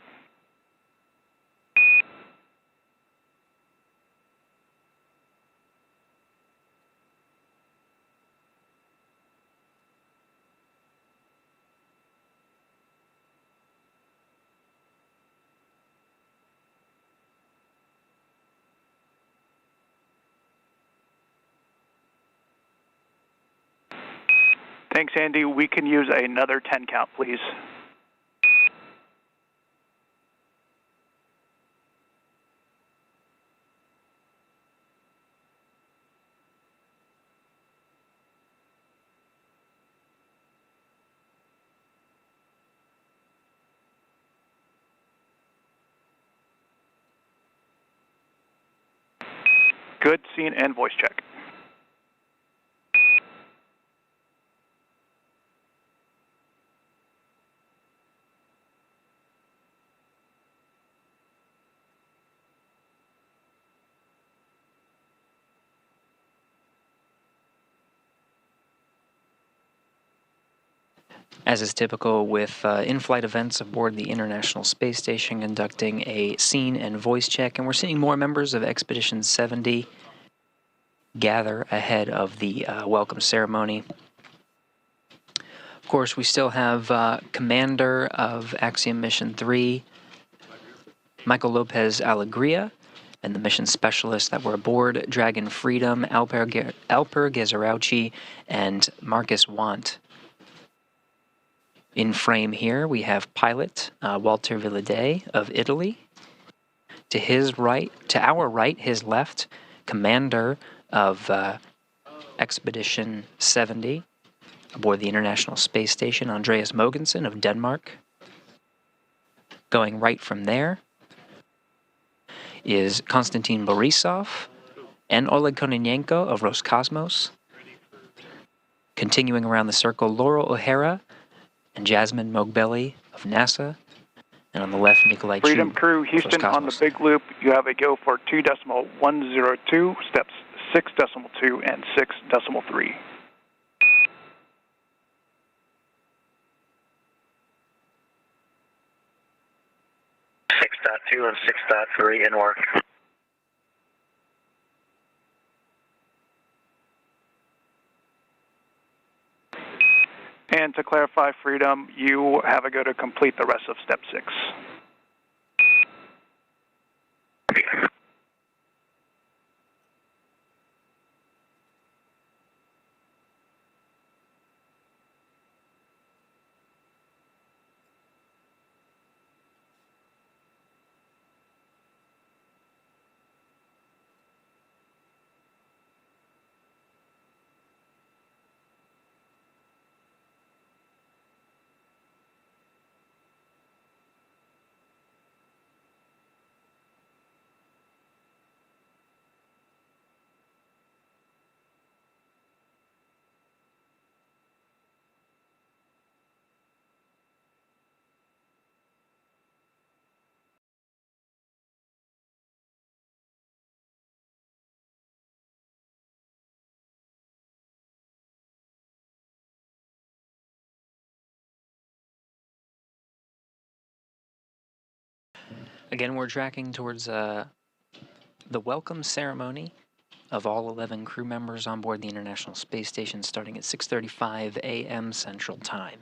Thanks, Andy. We can use another 10 count, please. Good, scene, and voice check. As is typical with in-flight events aboard the International Space Station, conducting a scene and voice check, and we're seeing more members of Expedition 70 gather ahead of the welcome ceremony. Of course, we still have Commander of Axiom Mission 3, Michael Lopez Alegria, and the mission specialists that were aboard Dragon Freedom, Alper Gezerauchi, and Marcus Want. In frame here, we have pilot Walter Villadei of Italy. To our right, his left, commander of Expedition 70 aboard the International Space Station, Andreas Mogensen of Denmark. Going right from there is Konstantin Borisov and Oleg Kononenko of Roscosmos. Continuing around the circle, Laurel O'Hara and Jasmine Mogbelli of NASA, and on the left, Nikolai Freedom Chu, Crew, Houston on the big loop. You have a go for 2.102, steps 6.2 and 6.3. 6.2 and 6.3 in work. And to clarify, Freedom, you have a go to complete the rest of step 6. Again, we're tracking towards the welcome ceremony of all 11 crew members on board the International Space Station, starting at 6:35 a.m. Central Time.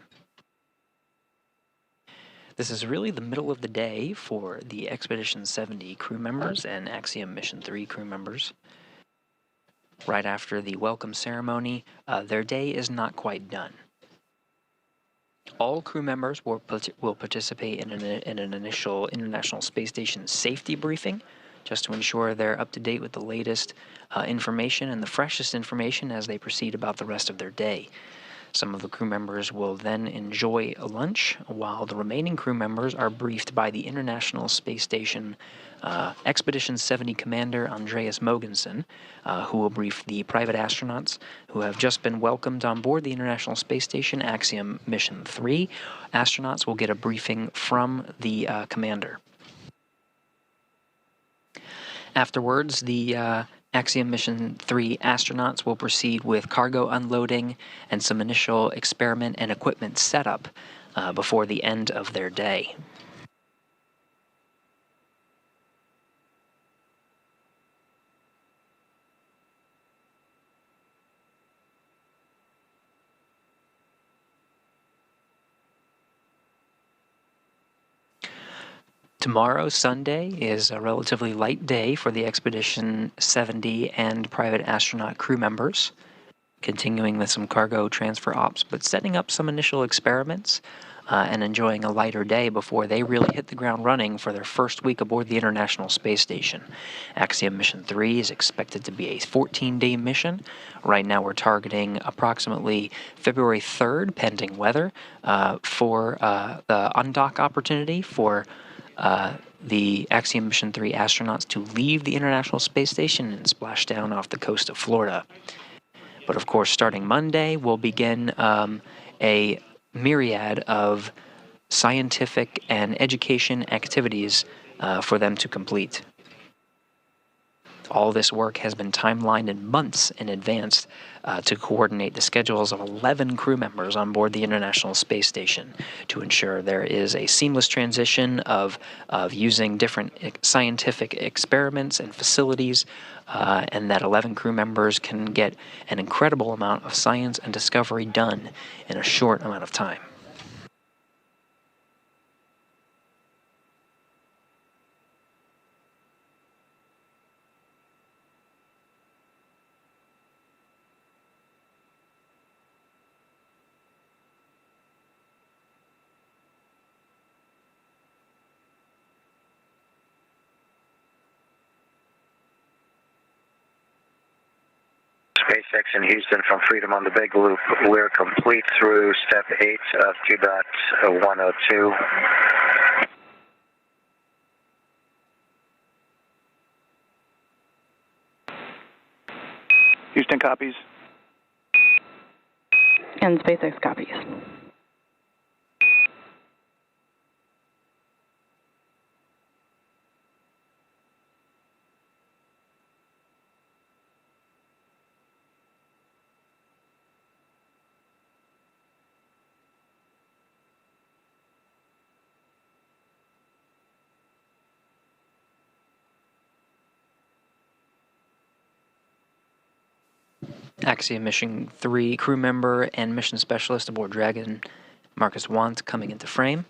This is really the middle of the day for the Expedition 70 crew members and Axiom Mission 3 crew members. Right after the welcome ceremony, their day is not quite done. All crew members will participate in an initial International Space Station safety briefing, just to ensure they're up to date with the latest information and the freshest information as they proceed about the rest of their day. Some of the crew members will then enjoy a lunch, while the remaining crew members are briefed by the International Space Station Expedition 70 Commander Andreas Mogensen, who will brief the private astronauts who have just been welcomed on board the International Space Station Axiom Mission 3. Astronauts will get a briefing from the commander. Afterwards, the Axiom Mission 3 astronauts will proceed with cargo unloading and some initial experiment and equipment setup before the end of their day. Tomorrow, Sunday, is a relatively light day for the Expedition 70 and private astronaut crew members, continuing with some cargo transfer ops, but setting up some initial experiments and enjoying a lighter day before they really hit the ground running for their first week aboard the International Space Station. Axiom Mission 3 is expected to be a 14-day mission. Right now we're targeting approximately February 3rd, pending weather, for the undock opportunity for the Axiom Mission 3 astronauts to leave the International Space Station and splash down off the coast of Florida. But of course, starting Monday, we'll begin a myriad of scientific and education activities for them to complete. All this work has been timelined in months in advance to coordinate the schedules of 11 crew members on board the International Space Station to ensure there is a seamless transition of using different scientific experiments and facilities, and that 11 crew members can get an incredible amount of science and discovery done in a short amount of time. SpaceX in Houston from Freedom on the Big Loop. We're complete through step 8 of Q.102. Houston copies. And SpaceX copies. Axiom Mission 3 crew member and mission specialist aboard Dragon, Marcus Want, coming into frame.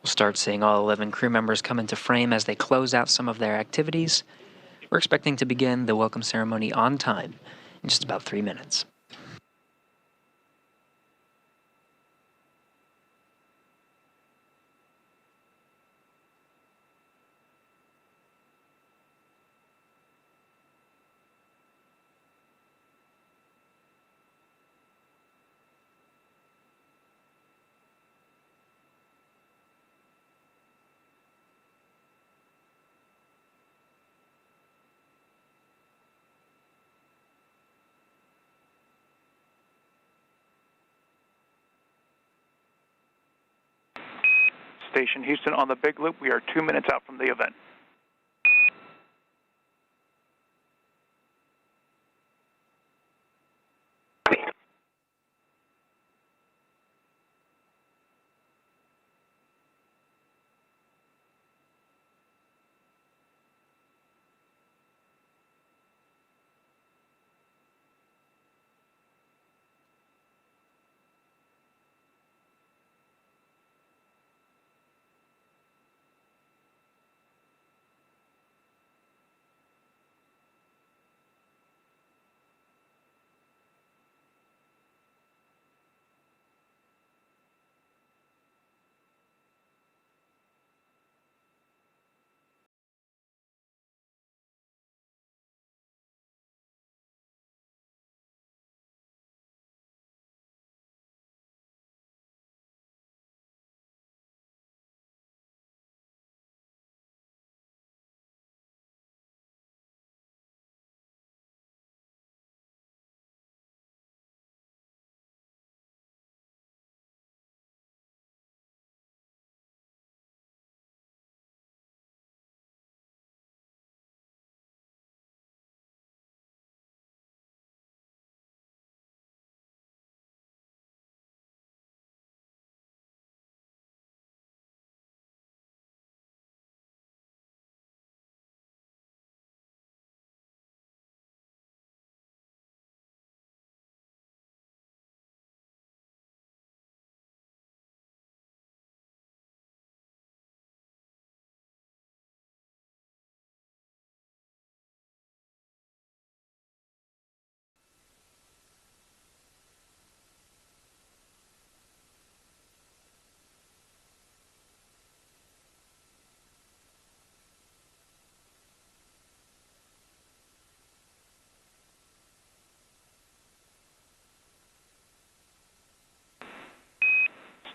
We'll start seeing all 11 crew members come into frame as they close out some of their activities. We're expecting to begin the welcome ceremony on time in just about 3 minutes. Station Houston on the Big Loop. We are 2 minutes out from the event.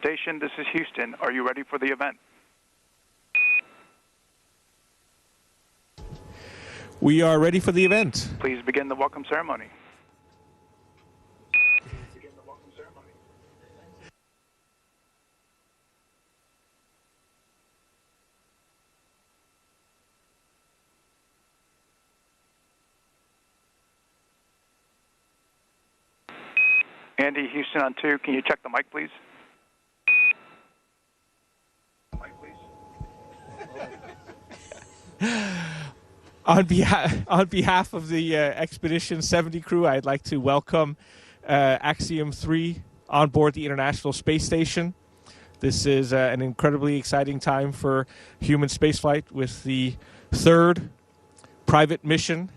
Station, this is Houston. Are you ready for the event? We are ready for the event. Please begin the welcome ceremony. Andy, Houston on 2, can you check the mic, please? On behalf of the Expedition 70 crew, I'd like to welcome Axiom-3 on board the International Space Station. This is an incredibly exciting time for human spaceflight with the third private mission,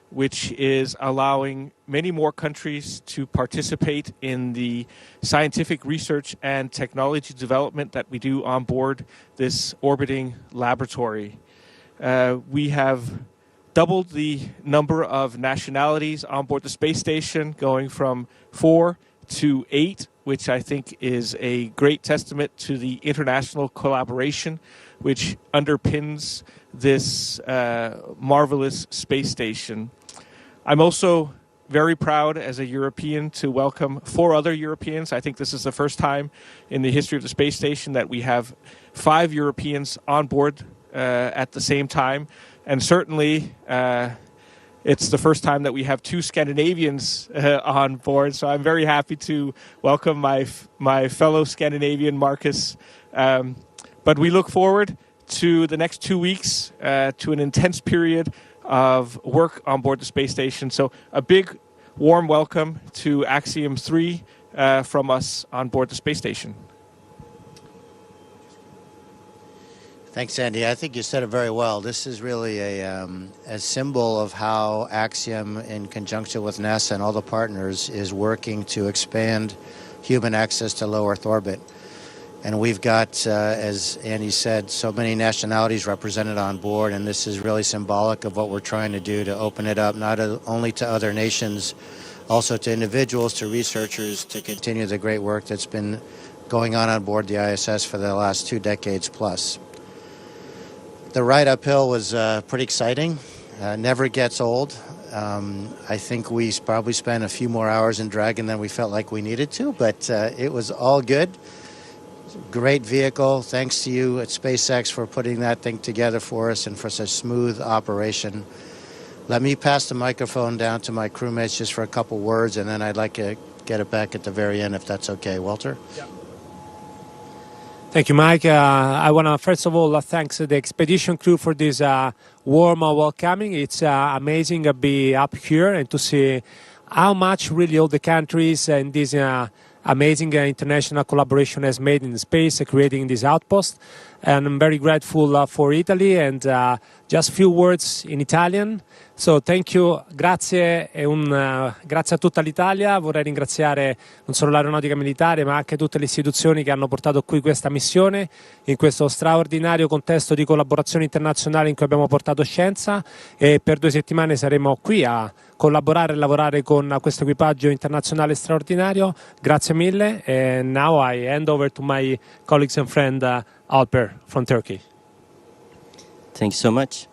which is allowing many more countries to participate in the scientific research and technology development that we do on board this orbiting laboratory. We have doubled the number of nationalities on board the space station, going from 4 to 8, which I think is a great testament to the international collaboration which underpins this marvelous space station. I'm also very proud as a European to welcome 4 other Europeans. I think this is the first time in the history of the space station that we have 5 Europeans on board at the same time. And certainly it's the first time that we have 2 Scandinavians on board. So I'm very happy to welcome my fellow Scandinavian, Marcus. But we look forward to the next 2 weeks, to an intense period of work on board the space station. So a big warm welcome to Axiom-3 from us on board the space station. Thanks, Andy. I think you said it very well. This is really a symbol of how Axiom, in conjunction with NASA and all the partners, is working to expand human access to low Earth orbit. And we've got, as Andy said, so many nationalities represented on board, and this is really symbolic of what we're trying to do to open it up not only to other nations, also to individuals, to researchers, to continue the great work that's been going on board the ISS for the last 2 decades plus. The ride uphill was pretty exciting. Never gets old. I think we probably spent a few more hours in Dragon than we felt like we needed to, but it was all good. Great vehicle. Thanks to you at SpaceX for putting that thing together for us and for such smooth operation. Let me pass the microphone down to my crewmates just for a couple words, and then I'd like to get it back at the very end if that's okay. Walter? Yeah. Thank you, Mike. I want to first of all thank the expedition crew for this warm welcoming. It's amazing to be up here and to see how much really all the countries and this amazing international collaboration has made in space, creating this outpost. And I'm very grateful for Italy, and just a few words in Italian. So thank you, grazie grazie a tutta l'Italia. Vorrei ringraziare non solo l'aeronautica militare ma anche tutte le istituzioni che hanno portato qui questa missione in questo straordinario contesto di collaborazione internazionale in cui abbiamo portato scienza, e per 2 settimane saremo qui a collaborare e lavorare con questo equipaggio internazionale straordinario. Grazie mille, and now I hand over to my colleagues and friend Alper from Turkey. Thanks so much.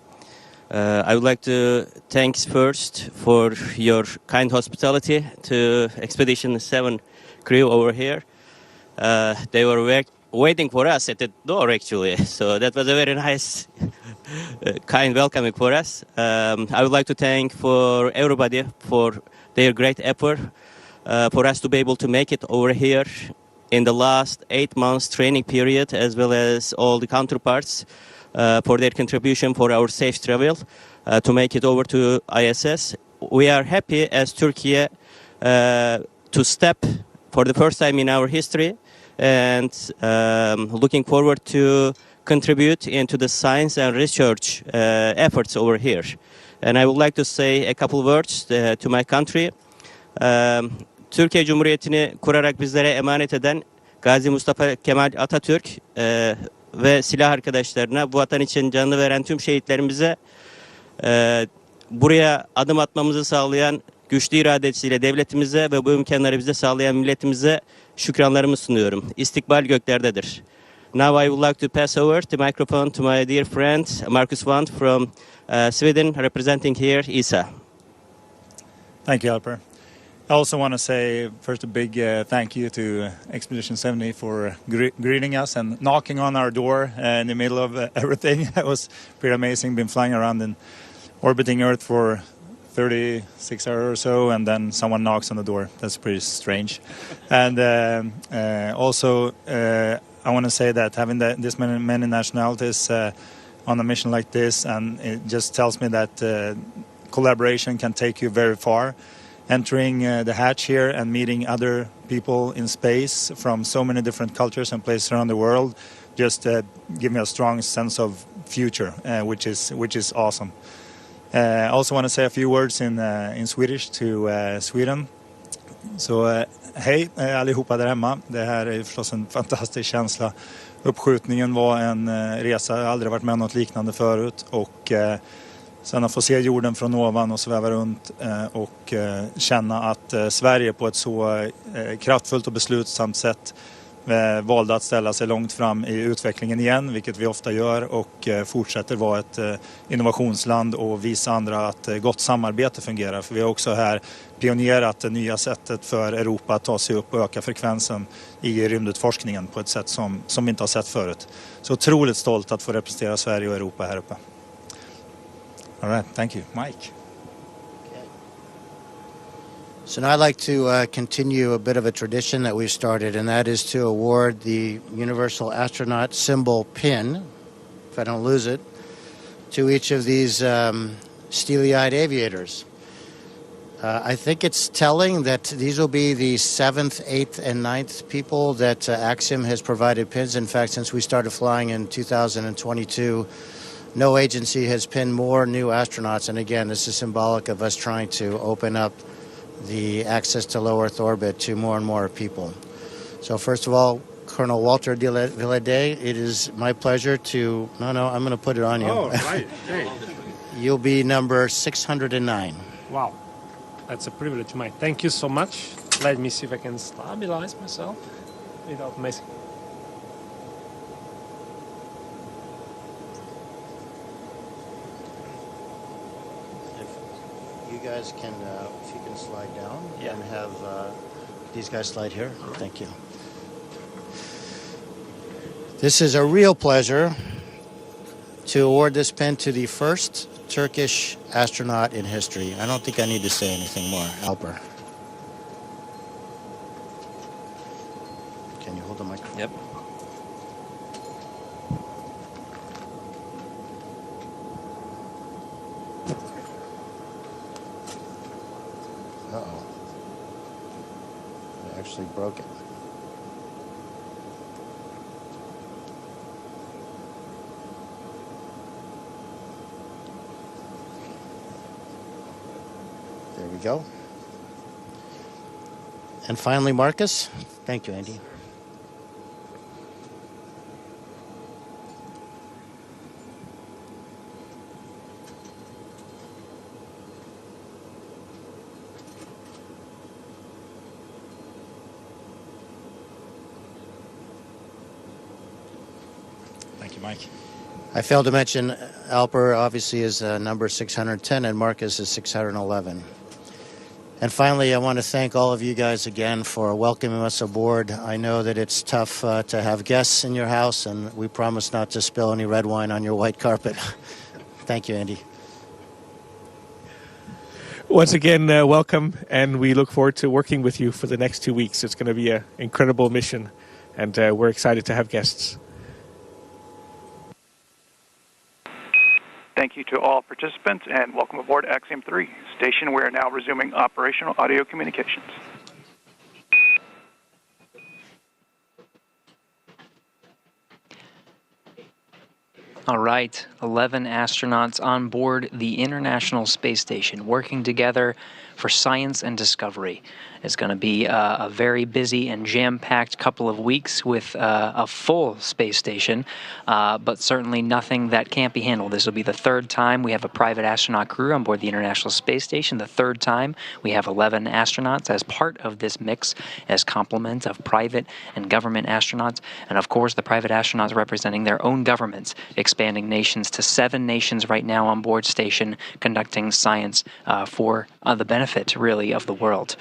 I would like to thank first for your kind hospitality to Expedition 7 crew over here. They were waiting for us at the door actually, so that was a very nice kind welcoming for us. I would like to thank for everybody for their great effort for us to be able to make it over here in the last 8 months training period, as well as all the counterparts for their contribution for our safe travel to make it over to ISS. We are happy as Turkey to step for the first time in our history, and looking forward to contribute into the science and research efforts over here. And I would like to say a couple words to my country. Türkiye Cumhuriyeti'ni kurarak bizlere emanet eden Gazi Mustafa Kemal Atatürk ve silah arkadaşlarına, bu vatan için canını veren tüm şehitlerimize, buraya adım atmamızı sağlayan güçlü iradesiyle devletimize ve bu imkanları bize sağlayan milletimize şükranlarımı sunuyorum. İstikbal göklerdedir. Now I would like to pass over the microphone to my dear friend Marcus Wandt from Sweden, representing here ESA. Thank you, Alper. I also want to say first a big thank you to Expedition 70 for greeting us and knocking on our door in the middle of everything. It was pretty amazing. Been flying around and orbiting Earth for 36 hours or so, and then someone knocks on the door. That's pretty strange. And also, I want to say that having this many nationalities on a mission like this, and it just tells me that collaboration can take you very far. Entering the hatch here and meeting other people in space from so many different cultures and places around the world just give me a strong sense of future, which is awesome. I also want to say a few words in Swedish to Sweden. Så hej allihopa där hemma. Det här är förstås en fantastisk känsla. Uppskjutningen var en resa, jag har aldrig varit med om något liknande förut, och sen att få se jorden från ovan och sväva runt och känna att Sverige på ett så kraftfullt och beslutsamt sätt valde att ställa sig långt fram i utvecklingen igen, vilket vi ofta gör, och fortsätter vara ett innovationsland och visa andra att gott samarbete fungerar. För vi har också här pionerat det nya sättet för Europa att ta sig upp och öka frekvensen i rymdutforskningen på ett sätt som vi inte har sett förut. Så otroligt stolt att få representera Sverige och Europa här uppe. All right, thank you. Mike. So now I'd like to continue a bit of a tradition that we've started, and that is to award the Universal Astronaut symbol pin, if I don't lose it, to each of these steely-eyed aviators. I think it's telling that these will be the 7th, 8th, and 9th people that Axiom has provided pins. In fact, since we started flying in 2022, no agency has pinned more new astronauts. And again, this is symbolic of us trying to open up the access to low Earth orbit to more and more people. So first of all, Colonel Walter de Villadé, it is my pleasure to... No, I'm going to put it on you. Oh, right. Hey. You'll be number 609. Wow. That's a privilege, Mike. Thank you so much. Let me see if I can stabilize myself without messing. You guys can, if you can slide down and have these guys slide here. Thank you. This is a real pleasure to award this pin to the first Turkish astronaut in history. I don't think I need to say anything more. Alper. Can you hold the microphone? Yep. Uh-oh. I actually broke it. There we go. And finally, Marcus. Thank you, Andy. Thank you, Mike. I failed to mention Alper obviously is number 610 and Marcus is 611. And finally, I want to thank all of you guys again for welcoming us aboard. I know that it's tough to have guests in your house, and we promise not to spill any red wine on your white carpet. Thank you, Andy. Once again, welcome, and we look forward to working with you for the next 2 weeks. It's going to be an incredible mission, and we're excited to have guests. Thank you to all participants and welcome aboard Axiom-3 station. We are now resuming operational audio communications. All right, 11 astronauts on board the International Space Station working together for science and discovery. It's going to be a very busy and jam-packed couple of weeks with a full space station, but certainly nothing that can't be handled. This will be the third time we have a private astronaut crew on board the International Space Station, the third time we have 11 astronauts as part of this mix as complement of private and government astronauts, and of course the private astronauts representing their own governments, expanding nations to 7 nations right now on board station, conducting science for the benefit, really, of the world.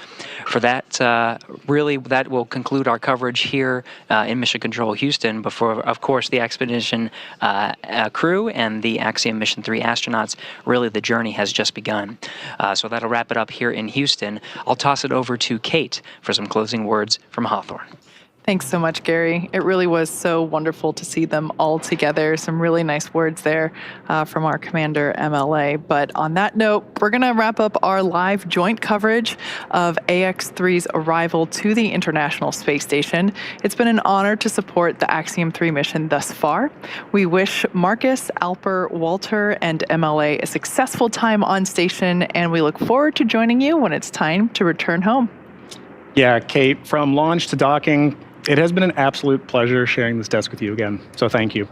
For that, really, that will conclude our coverage here in Mission Control Houston before, of course, the expedition crew and the Axiom Mission 3 astronauts. Really, the journey has just begun. So that'll wrap it up here in Houston. I'll toss it over to Kate for some closing words from Hawthorne. Thanks so much, Gary. It really was so wonderful to see them all together. Some really nice words there from our commander, MLA. But on that note, we're going to wrap up our live joint coverage of AX-3's arrival to the International Space Station. It's been an honor to support the Axiom-3 mission thus far. We wish Marcus, Alper, Walter, and MLA a successful time on station, and we look forward to joining you when it's time to return home. Yeah, Kate, from launch to docking, it has been an absolute pleasure sharing this desk with you again, so thank you.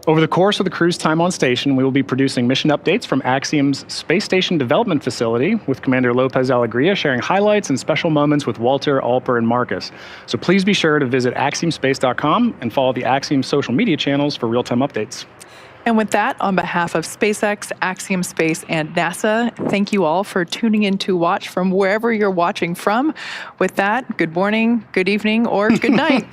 Over the course of the crew's time on station, we will be producing mission updates from Axiom's Space Station Development Facility, with Commander Lopez Alegria sharing highlights and special moments with Walter, Alper, and Marcus. So please be sure to visit axiomspace.com and follow the Axiom social media channels for real-time updates. And with that, on behalf of SpaceX, Axiom Space, and NASA, thank you all for tuning in to watch from wherever you're watching from. With that, good morning, good evening, or good night.